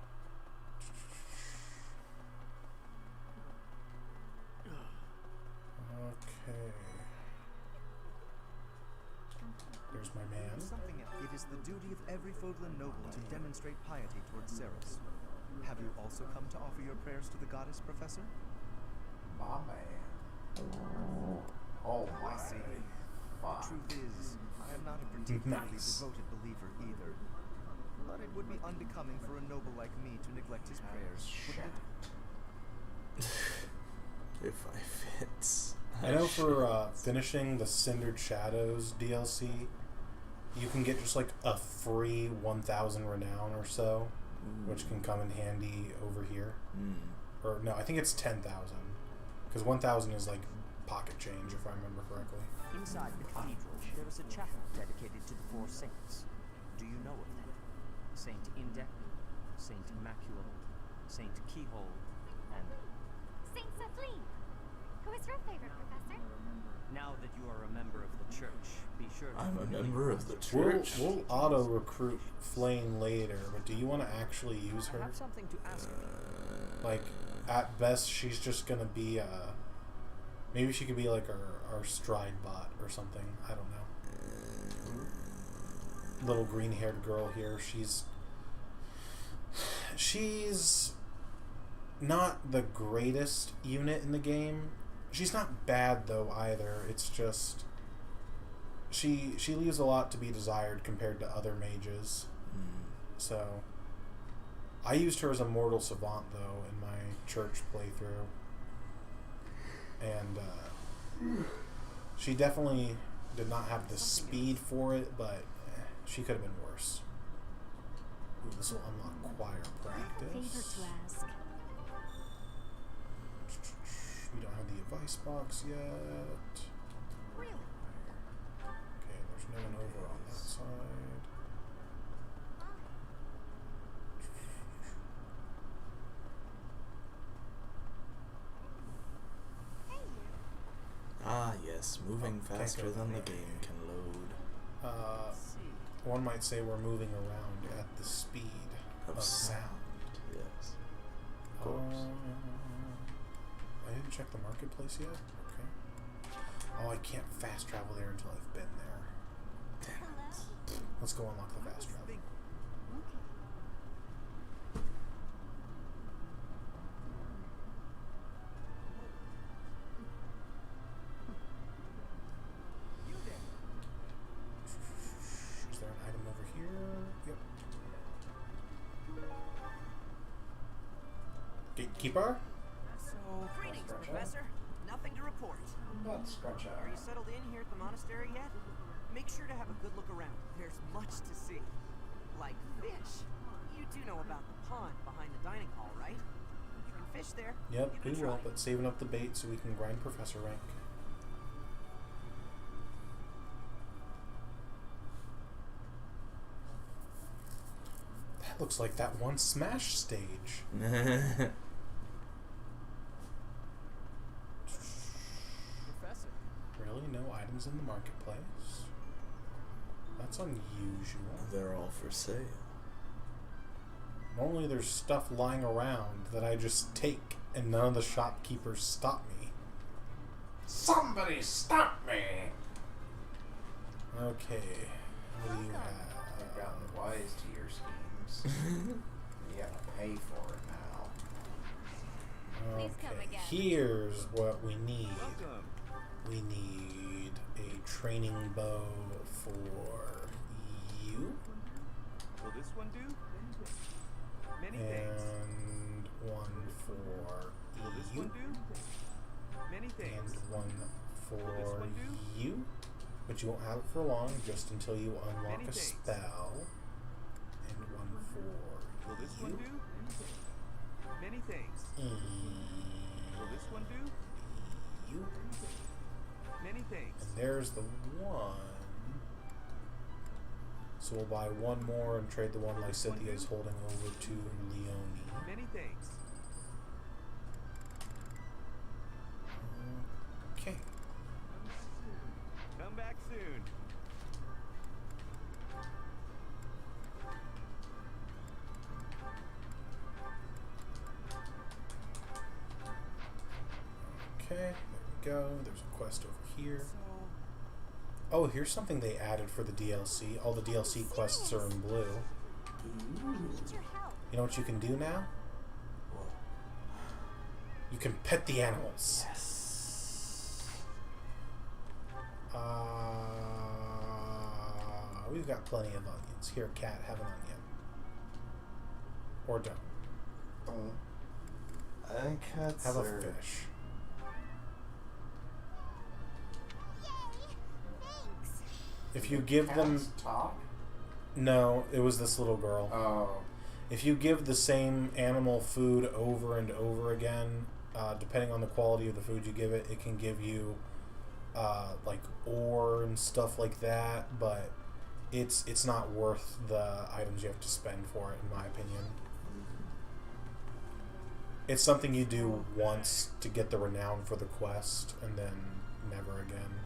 Okay. There's my man. Something else. It is the duty of every Fodlan noble to demonstrate piety towards Ceres. Have you also come to offer your prayers to the goddess, Professor? My man. Oh my. I see. Wow. The truth is, I am not a particularly Nice. devoted believer either. But it would be unbecoming for a noble like me to neglect his prayers, wouldn't it? If I fit. I know for finishing the Cindered Shadows DLC, you can get just like a free 1,000 renown or so, which can come in handy over here. Or no, I think it's 10,000, because 1,000 is like pocket change if I remember correctly. Inside the cathedral, there is a chapel dedicated to the four saints. Do you know of them? Saint Indec, Saint Macule, Saint Keyhole, and... Saint Celine. Who is your favorite, Professor? Now that you are a member of the church, be sure to... I'm a member of the church. We'll auto-recruit Flame later, but do you want to actually use her? I have something to ask you. Like, at best, she's just gonna be, maybe she could be like our stride bot or something. I don't know. Little green-haired girl here. She's not the greatest unit in the game. She's not bad though either. It's just she leaves a lot to be desired compared to other mages. So I used her as a mortal savant though in my church playthrough, and she definitely did not have the speed for it, but she could have been worse. Ooh, this will unlock choir practice. We don't have the advice box yet. Really? Okay, there's no one over on that side. Ah, yes, moving faster than the game can load. One might say we're moving around at the speed of sound. Yes, of course. I didn't check the marketplace yet? Okay. Oh, I can't fast travel there until I've been there. Damn it. Let's go unlock the fast travel. Is there an item over here? Yep. Gatekeeper? Greetings, Professor. Nothing to report. Are you settled in here at the monastery yet? Make sure to have a good look around. There's much to see. Like fish. You do know about the pond behind the dining hall, right? You can fish there. Yep, Give it we a will, try. but saving up the bait so we can grind Professor rank. That looks like that one Smash stage. Professor. Really? No items in the marketplace? That's unusual. They're all for sale. Normally there's stuff lying around that I just take and none of the shopkeepers stop me. Somebody stop me! Okay. What do you have? I've gotten wise to your schemes. You gotta pay for it now. Okay, here's what we need. We need a training bow for you. Will this one do? Many thanks. And one for Will this you. one do? Many thanks. And one for Will this one do? you. But you won't have it for long, just until you unlock Many a thanks. spell. And one for Will this you. one do? Many thanks. Will this one do? You. Many thanks. And there's the one. So we'll buy one more and trade the one Lysithia's holding over to Leone. Many thanks. Okay. Come back soon. Okay, there we go. There's a quest over here. Oh, here's something they added for the DLC. All the DLC quests are in blue. You know what you can do now? You can pet the animals. Yes. We've got plenty of onions. Here, cat, have an onion. Or don't. I think cats Have a are... fish. If you give them... Talk? No, it was this little girl. Oh. If you give the same animal food over and over again, depending on the quality of the food you give it, it can give you like ore and stuff like that, but it's not worth the items you have to spend for it, in my opinion. it's something you do once to get the renown for the quest, and then never again.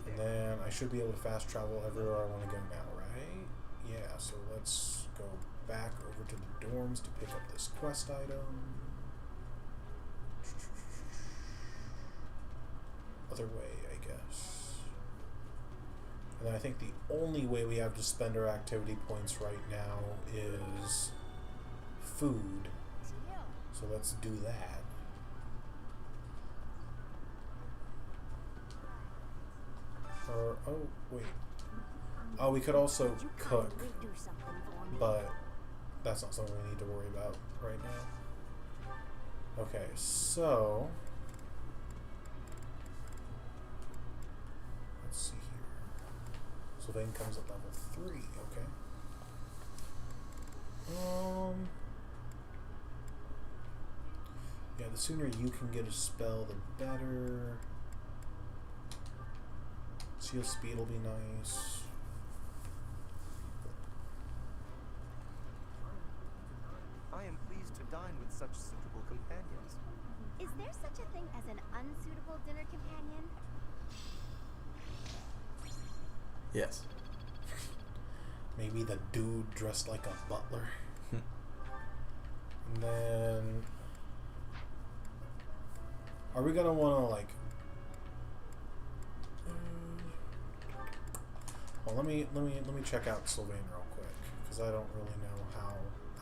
And then I should be able to fast travel everywhere I want to go now, right? Yeah, so let's go back over to the dorms to pick up this quest item. Other way, I guess. And I think the only way we have to spend our activity points right now is food. So let's do that. Or, oh, wait. Oh, we could also cook, but that's not something we need to worry about right now. Okay, so let's see here. Sylvain comes at level 3, okay. Yeah, the sooner you can get a spell, the better. Seal speed will be nice. I am pleased to dine with such suitable companions. Is there such a thing as an unsuitable dinner companion? Yes. Maybe the dude dressed like a butler. And then, are we gonna want to like? Well, let me check out Sylvain real quick, because I don't really know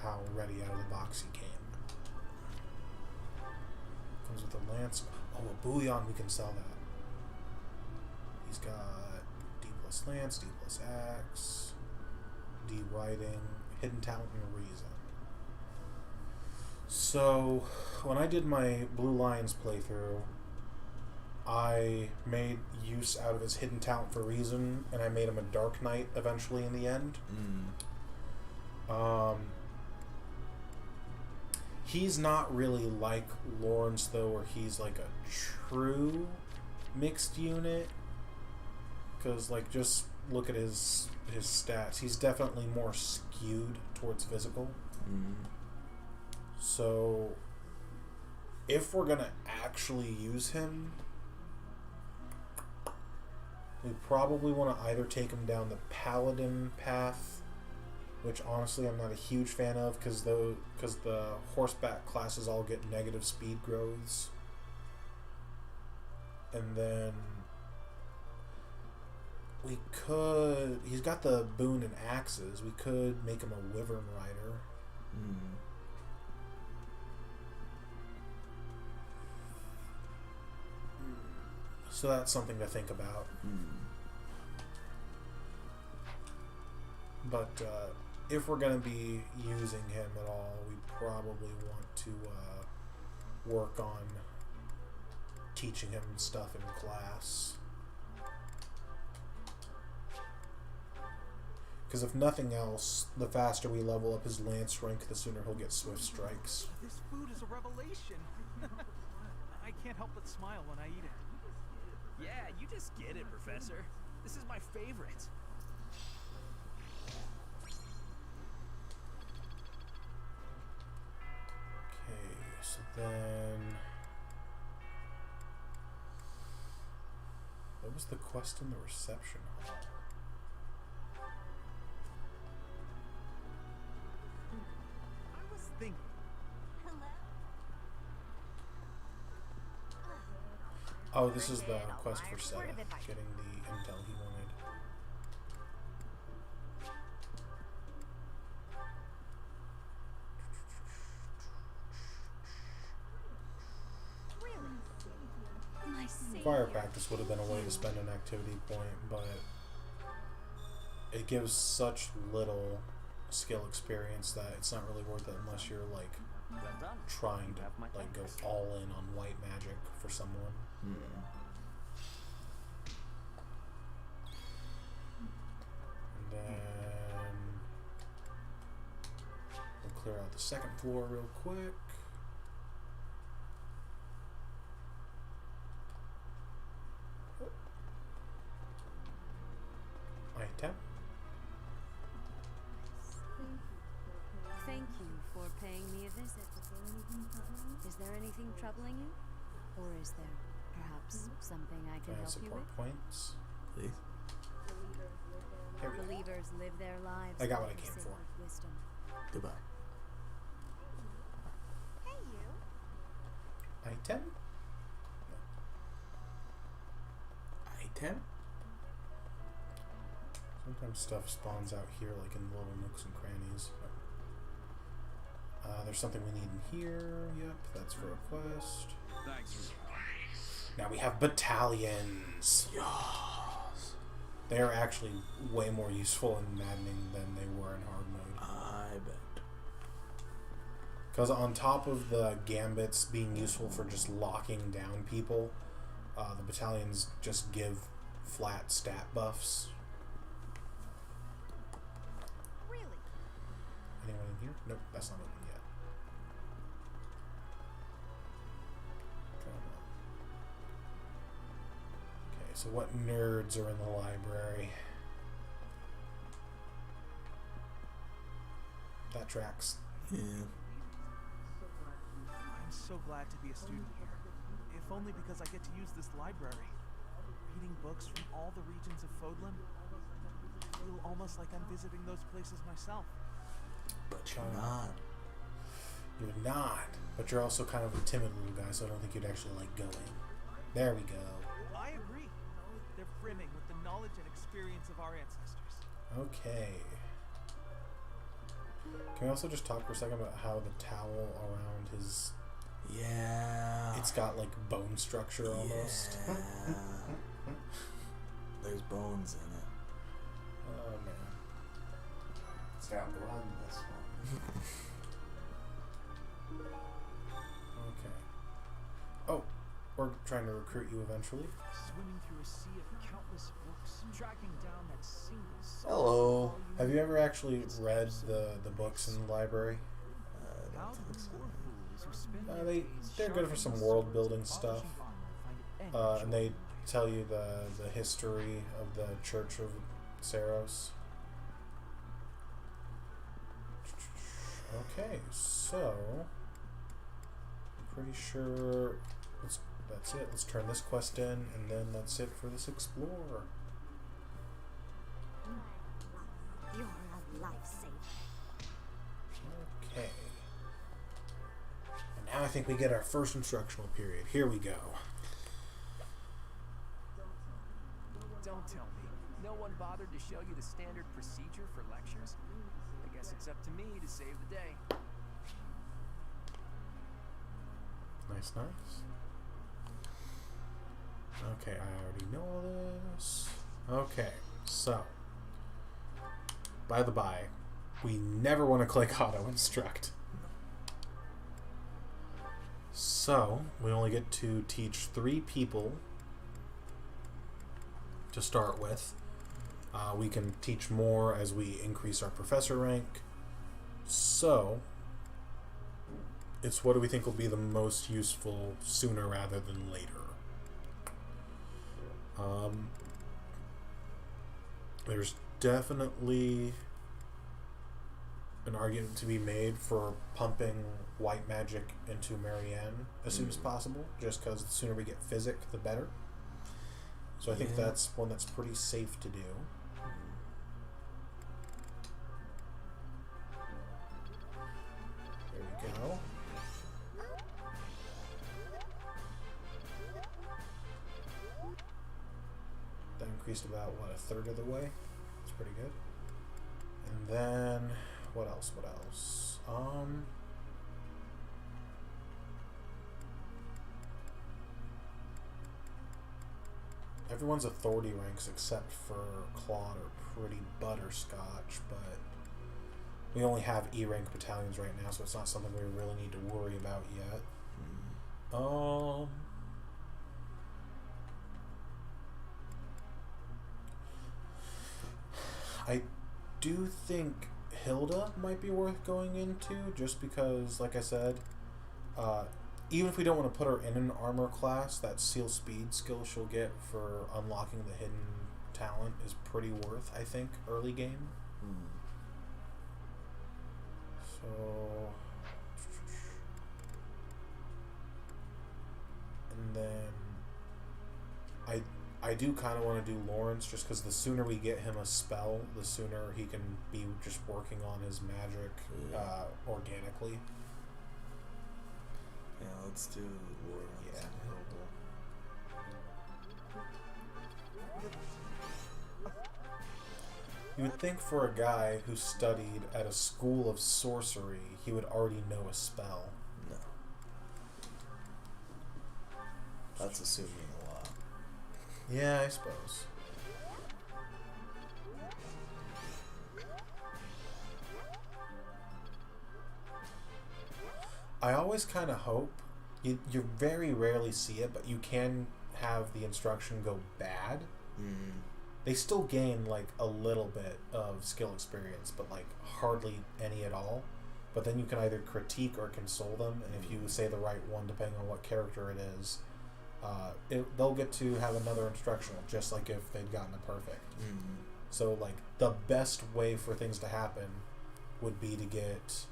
how ready out of the box he came. Comes with a lance. Oh, a bullion. We can sell that. He's got D+ lance, D+ axe, D riding, hidden talent, and reason. So when I did my Blue Lions playthrough, I made use out of his hidden talent for reason, and I made him a Dark Knight eventually in the end. He's not really like Lawrence though, where he's like a true mixed unit. Because like, just look at his stats. He's definitely more skewed towards physical. So if we're gonna actually use him, we probably want to either take him down the paladin path, which honestly I'm not a huge fan of, because the horseback classes all get negative speed growths. And then we could, he's got the boon and axes, we could make him a wyvern rider. So that's something to think about. But if we're going to be using him at all, we probably want to work on teaching him stuff in class. Because if nothing else, the faster we level up his lance rank, the sooner he'll get swift strikes. This food is a revelation. I can't help but smile when I eat it. Yeah, you just get it, Professor. This is my favorite. Okay, so then, what was the quest in the reception hall? I was thinking. Oh, this is the quest for Seta, getting the intel he wanted. Fire practice would have been a way to spend an activity point, but it gives such little skill experience that it's not really worth it unless you're like trying to like go all in on white magic for someone. And then we'll clear out the second floor real quick. Item. Thank you for paying me a visit. troubling you? Or is there perhaps something I can help you support with? points, please. Here we go. Believers live their lives. I got what I by the came simple for. Wisdom. Goodbye. Hey, you. Item? Item? Sometimes stuff spawns out here, like in little nooks and crannies. There's something we need in here. Yep, that's for a quest. Thanks for your help. Now we have battalions. Yes. They are actually way more useful in Maddening than they were in hard mode. I bet. Because on top of the gambits being useful for just locking down people, the battalions just give flat stat buffs. Really? Anyone in here? Nope, that's not open yet. Come on. Okay, so what nerds are in the library? That tracks. Yeah. I'm so glad to be a student here. If only because I get to use this library. Reading books from all the regions of Fodlan. I feel almost like I'm visiting those places myself. But you're not. You're not. But you're also kind of a timid little guy, so I don't think you'd actually like going. There we go. I agree. They're brimming with the knowledge and experience of our ancestors. Okay. Can we also just talk for a second about how the towel around his... Yeah. It's got like bone structure almost. Yeah. There's bones in it. Oh man. It's got blood in this one. Okay. Oh, we're trying to recruit you eventually. Swimming through a sea of countless books, tracking down that single soul. Hello. Have you ever actually read the books in the library? How do the poor fools who spend their They're days good for some sharpening world swords building and stuff. polishing armor find any And joy? they tell you the history of the Church of Saros. Okay, so I'm pretty sure that's it. Let's turn this quest in, and then that's it for this explorer. You're a lifesaver. Okay. And now I think we get our first instructional period. Here we go. Don't tell me. No one bothered to show you the standard procedure for lectures? I guess it's up to me to save the day. Nice, nice. Okay, I already know all this. Okay, so. By the by, we never want to click auto instruct. So, we only get to teach 3 people to start with. We can teach more as we increase our professor rank. So, it's what do we think will be the most useful sooner rather than later. There's definitely an argument to be made for pumping white magic into Marianne as soon as possible, just because the sooner we get physic, the better. So I think that's one that's pretty safe to do. There we go. That increased about, what, a third of the way? That's pretty good. And then, what else? Everyone's authority ranks except for Claude are pretty butterscotch, but we only have E rank battalions right now, so it's not something we really need to worry about yet. I do think Hilda might be worth going into, just because, like I said, even if we don't want to put her in an armor class, that seal speed skill she'll get for unlocking the hidden talent is pretty worth, I think, early game. So And then I do kind of want to do Lawrence, just because the sooner we get him a spell, the sooner he can be just working on his magic organically. Yeah, let's do Lawrence. Yeah. You would think for a guy who studied at a school of sorcery, he would already know a spell. No. That's assuming a lot. Yeah, I suppose. I always kind of hope, you very rarely see it, but you can have the instruction go bad. Mm. They still gain like a little bit of skill experience, but like hardly any at all. But then you can either critique or console them, and if you say the right one, depending on what character it is, they'll get to have another instructional, just like if they'd gotten a perfect. Mm. So like the best way for things to happen would be to get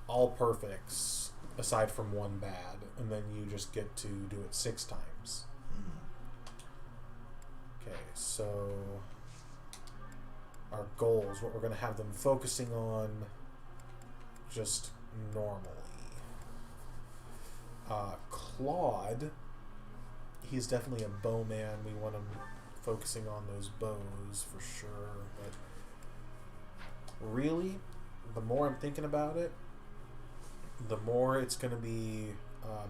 all perfects aside from one bad, and then you just get to do it 6 times. Okay, so our goals, what we're going to have them focusing on just normally. Claude, he's definitely a bowman. We want him focusing on those bows for sure. But really, the more I'm thinking about it, the more it's going to be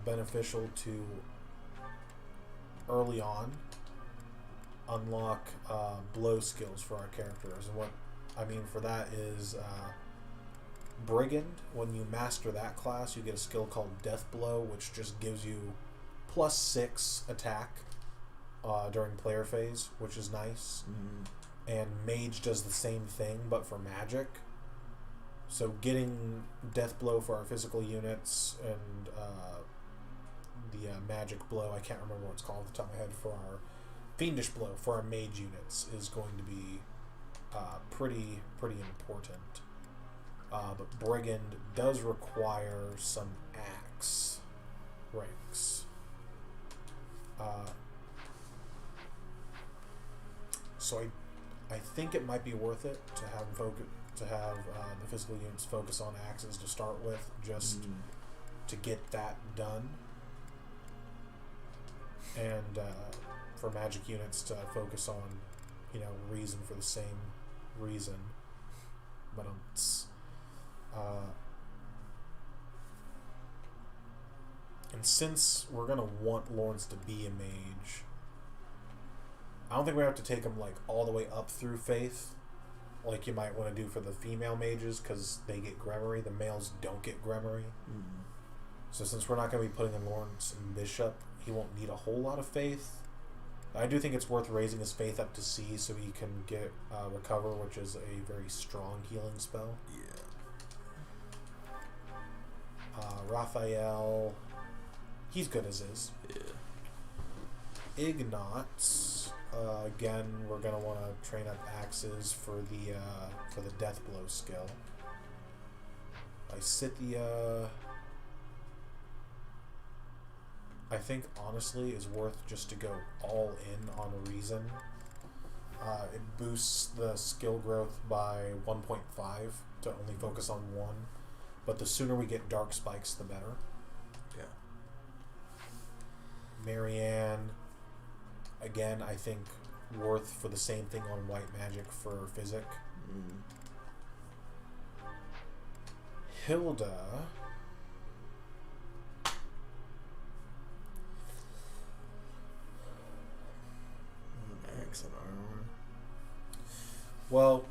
beneficial to early on unlock blow skills for our characters. And what I mean for that is Brigand, when you master that class, you get a skill called Death Blow, which just gives you +6 attack during player phase, which is nice. And Mage does the same thing, but for magic. So getting Death Blow for our physical units and the Magic Blow, I can't remember what it's called off the top of my head, for our Fiendish Blow for our Mage units is going to be pretty important. But Brigand does require some axe ranks. So I think it might be worth it to have the physical units focus on axes to start with, just to get that done, and for magic units to focus on, reason for the same reason. But and since we're gonna want Lawrence to be a mage, I don't think we have to take him like all the way up through Faith, like you might want to do for the female mages, because they get Gremory. The males don't get Gremory. So since we're not going to be putting in Lawrence and Bishop, he won't need a whole lot of Faith. I do think it's worth raising his Faith up to C so he can get Recover, which is a very strong healing spell. Yeah. Raphael, he's good as is. Yeah. Ignatz, again, we're gonna want to train up axes for the Death Blow skill. Lysithea, I think honestly is worth just to go all in on Reason. It boosts the skill growth by 1.5 to only focus on one, but the sooner we get Dark Spikes, the better. Yeah. Marianne, again, I think worth for the same thing on White Magic for Physic. Hilda, axe and armor. Well,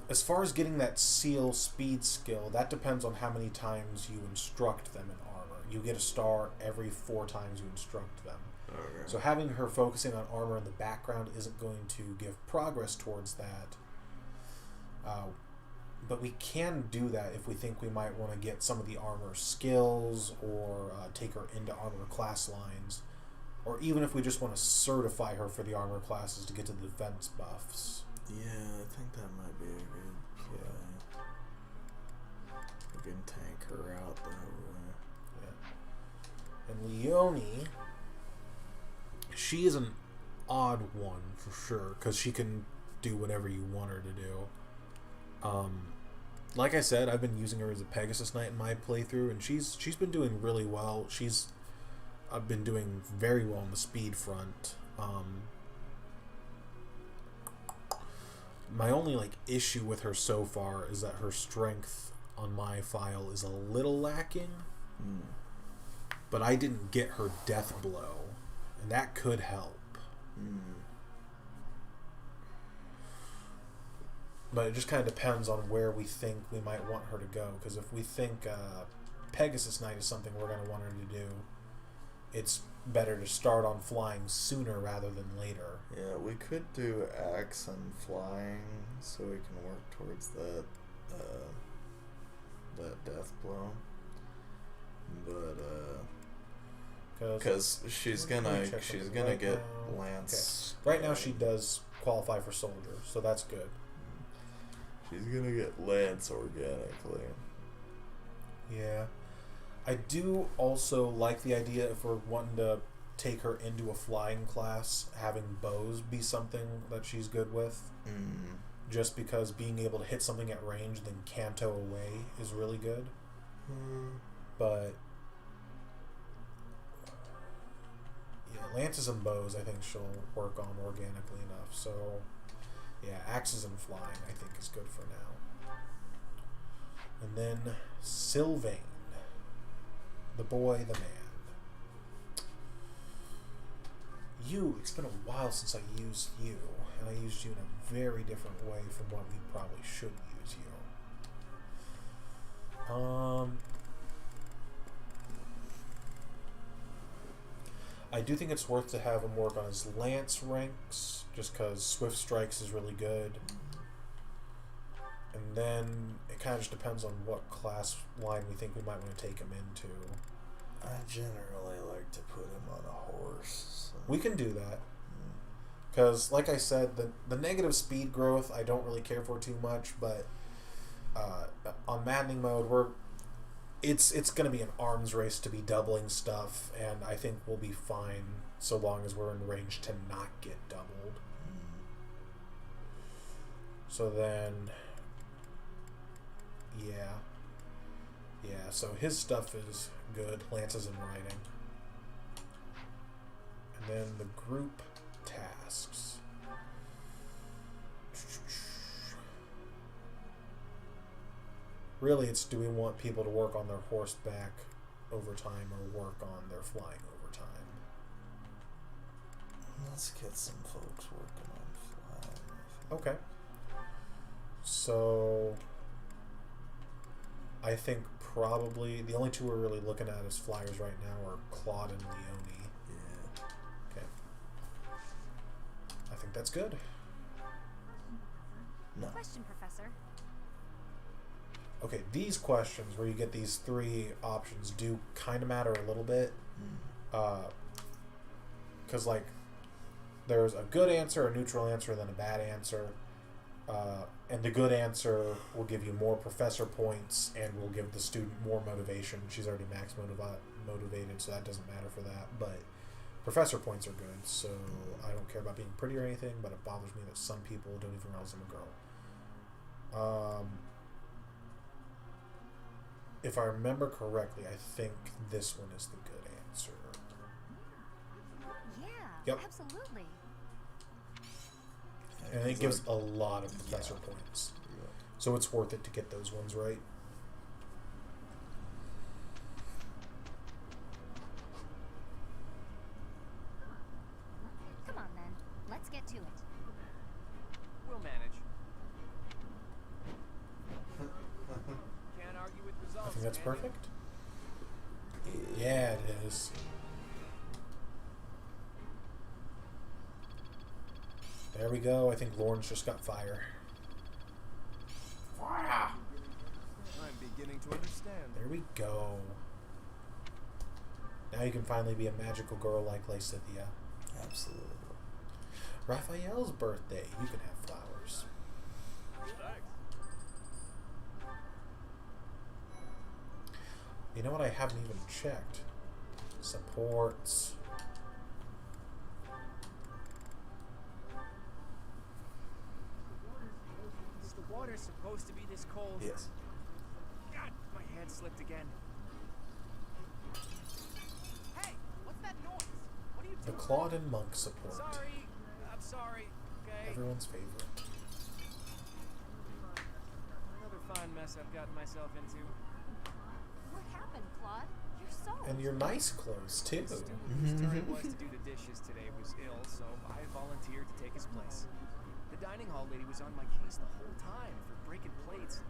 as far as getting that seal speed skill, that depends on how many times you instruct them in armor. You get a star every 4 times you instruct them. Okay. So having her focusing on armor in the background isn't going to give progress towards that. But we can do that if we think we might want to get some of the armor skills, or take her into armor class lines, or even if we just want to certify her for the armor classes to get to the defense buffs. Yeah, I think that might be a good play. We can tank her out that way. And Leonie, she is an odd one for sure, because she can do whatever you want her to do. Like I said, I've been using her as a Pegasus Knight in my playthrough, and she's been doing really well. I've been doing very well on the speed front. My only issue with her so far is that her strength on my file is a little lacking. But I didn't get her death blow, and that could help. But it just kind of depends on where we think we might want her to go. Because if we think Pegasus Knight is something we're going to want her to do, it's better to start on flying sooner rather than later. Yeah, we could do axe and flying, so we can work towards that death blow. But because she's gonna get Lance. Okay. Right now she does qualify for soldier, so that's good. She's gonna get Lance organically. Yeah. I do also like the idea, if we're wanting to take her into a flying class, having bows be something that she's good with. Just because being able to hit something at range, then canto away is really good. But yeah, lances and bows I think she'll work on organically enough. So yeah, axes and flying I think is good for now. And then Sylvain, the boy, the man. It's been a while since I used you, and I used you in a very different way from what we probably should use you. I do think it's worth to have him work on his lance ranks, just because Swift Strikes is really good. And then it kind of just depends on what class line we think we might want to take him into. I generally like to put him on a horse. So. We can do that. Because, like I said, the negative speed growth I don't really care for too much, but on Maddening mode, it's going to be an arms race to be doubling stuff, and I think we'll be fine so long as we're in range to not get doubled. So then, yeah, so his stuff is good, lances and riding. And then the group tasks. Really, it's do we want people to work on their horseback overtime or work on their flying overtime? Let's get some folks working on flying. Okay. So I think probably the only two we're really looking at as flyers right now are Claude and Leonie. Yeah. Okay. I think that's good. No. Question, Professor. Okay, these questions where you get these three options do kind of matter a little bit. Because, there's a good answer, a neutral answer, then a bad answer. And the good answer will give you more professor points and will give the student more motivation. She's already max motivated, so that doesn't matter for that. But professor points are good, so I don't care about being pretty or anything, but it bothers me that some people don't even realize I'm a girl. If I remember correctly, I think this one is the good answer. Yeah, yep. Absolutely. And it gives a lot of professor points. Yeah. So it's worth it to get those ones right. Come on then, let's get to it. We'll manage. Can't argue with results. I think that's can you? perfect. Yeah, it is. There we go. I think Lawrence just got fire. I'm beginning to understand. There we go. Now you can finally be a magical girl like Lysithia. Absolutely. Raphael's birthday. You can have flowers. You know what? I haven't even checked. Supports. Is the water supposed to be this cold? Yes. God, my hand slipped again. Hey, what's that noise? What are you The doing? Claude and Monk support. Sorry, I'm sorry. Okay. Everyone's favorite. Another fine mess I've gotten myself into. What happened, Claude? You're so. And your nice clothes, too. The student whose turn it was to do the dishes today was ill, so I volunteered to take his place. The dining hall lady was on my case the whole time for breaking plates,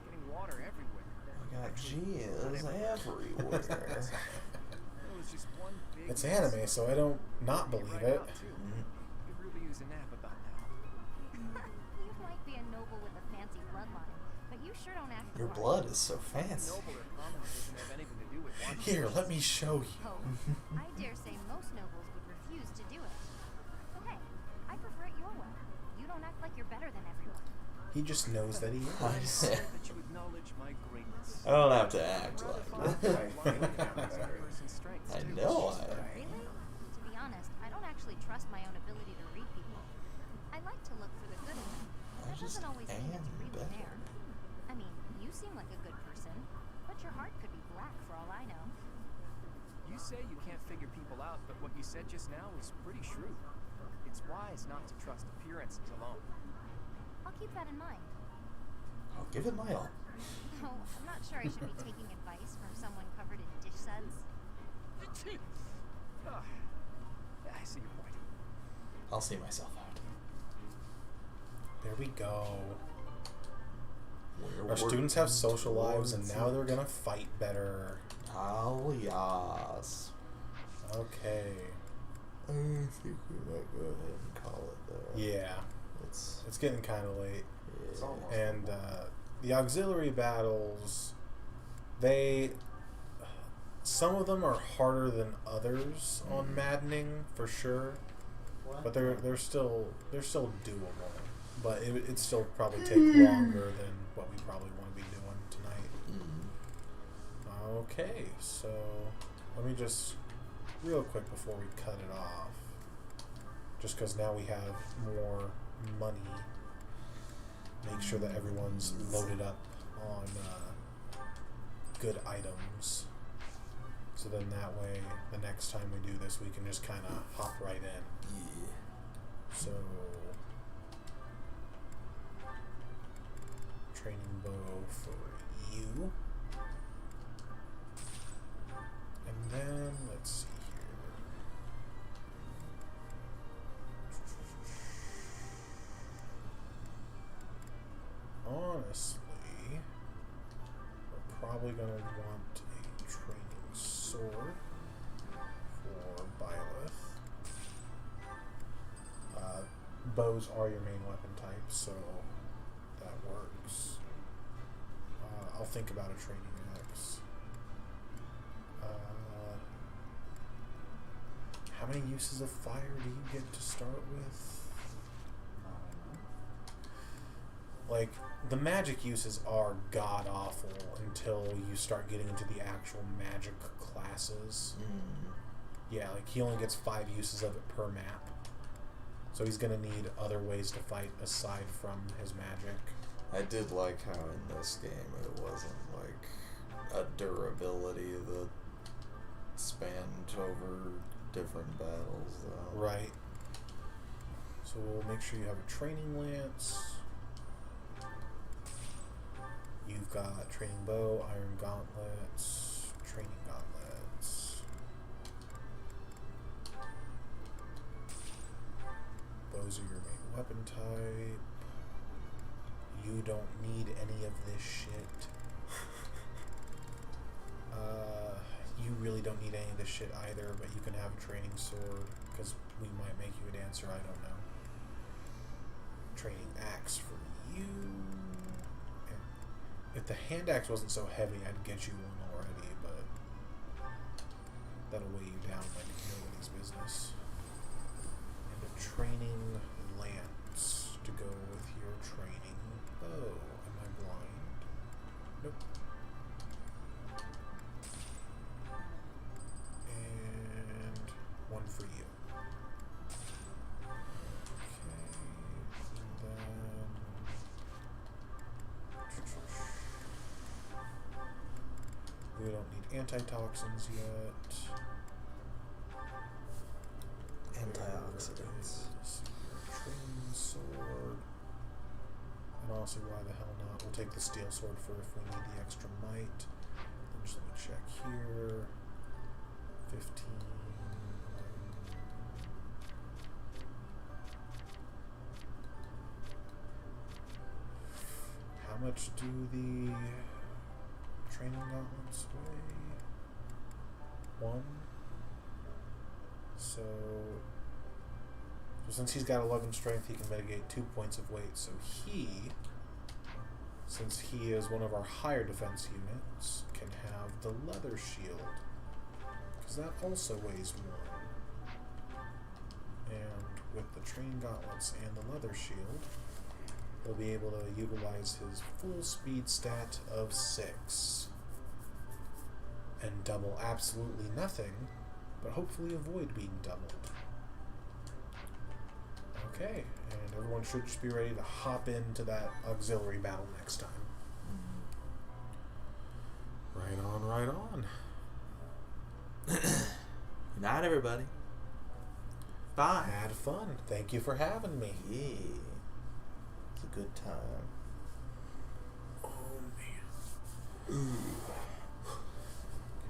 getting water everywhere. I got jizz everywhere. It was just one big It's mess. anime, so I don't not believe Right it. out, too. Could really use a nap about now. You might be a noble with a fancy bloodline, but you sure don't act. Your smart. blood is so fancy. Noble or prominent doesn't have anything to do with watching Here, dishes. let me show you. Oh, I dare say most nobles would refuse to do it. But hey, I prefer it your way. You don't act like you're better than everyone. He just knows that he I'm is. sorry that you acknowledge my greatness. I don't have to act like I I know I am. Really? To be honest, I don't actually trust my own ability to read people. I like to look for the good in them. I That just doesn't always mean am it's really better. there. I mean, you seem like a good person, but your heart could be black for all I know. You say you can't figure people out, but what you said just now was pretty shrewd. It's wise not to trust appearances alone. I'll keep that in mind. I'll give it my all. Though I'm not sure I should be taking advice from someone covered in dish suds. Ah, I see your point. I'll see myself out. There we go. We're Our students have social lives, and towards now it. they're gonna fight better. Oh, yes. Okay. I think we might go ahead and call it there. Yeah. It's getting kind of late. It's almost And the auxiliary battles, some of them are harder than others on Maddening for sure, but they're still doable. But it'd still probably take longer than what we probably want to be doing tonight. Okay, so let me just real quick before we cut it off, just because now we have more money. Make sure that everyone's loaded up on good items. So then that way, the next time we do this, we can just kind of hop right in. Yeah. So, training bow for you. And then, let's see here. Honestly, we're probably going to want a training sword for Byleth. Bows are your main weapon type, so that works. I'll think about a training axe. How many uses of fire do you get to start with? Like, the magic uses are god-awful until you start getting into the actual magic classes. Yeah, like, he only gets 5 uses of it per map. So he's going to need other ways to fight aside from his magic. I did like how in this game it wasn't like a durability that spanned over different battles, though. Right. So we'll make sure you have a training lance. You've got training bow, iron gauntlets, training gauntlets. Bows are your main weapon type. You don't need any of this shit. You really don't need any of this shit either, but you can have a training sword, because we might make you a dancer, I don't know. Training axe for you. And if the hand axe wasn't so heavy, I'd get you one already, but that'll weigh you down like nobody's business. And a training lance to go with your training bow. Am I blind? Nope. And antitoxins yet. Antioxidants. Training sword. And honestly, why the hell not? We'll take the steel sword for if we need the extra might. Then just let me check here. 15. How much do the training gauntlets weigh? 1. So since he's got 11 strength, he can mitigate 2 points of weight. So since he is one of our higher defense units, can have the leather shield. Because that also weighs 1. And with the training gauntlets and the leather shield, he'll be able to utilize his full speed stat of 6. And double absolutely nothing, but hopefully avoid being doubled. Okay, and everyone should just be ready to hop into that auxiliary battle next time. Right on, right on. Good night, everybody. Bye. Had fun. Thank you for having me. Yeah. It's a good time. Oh, man.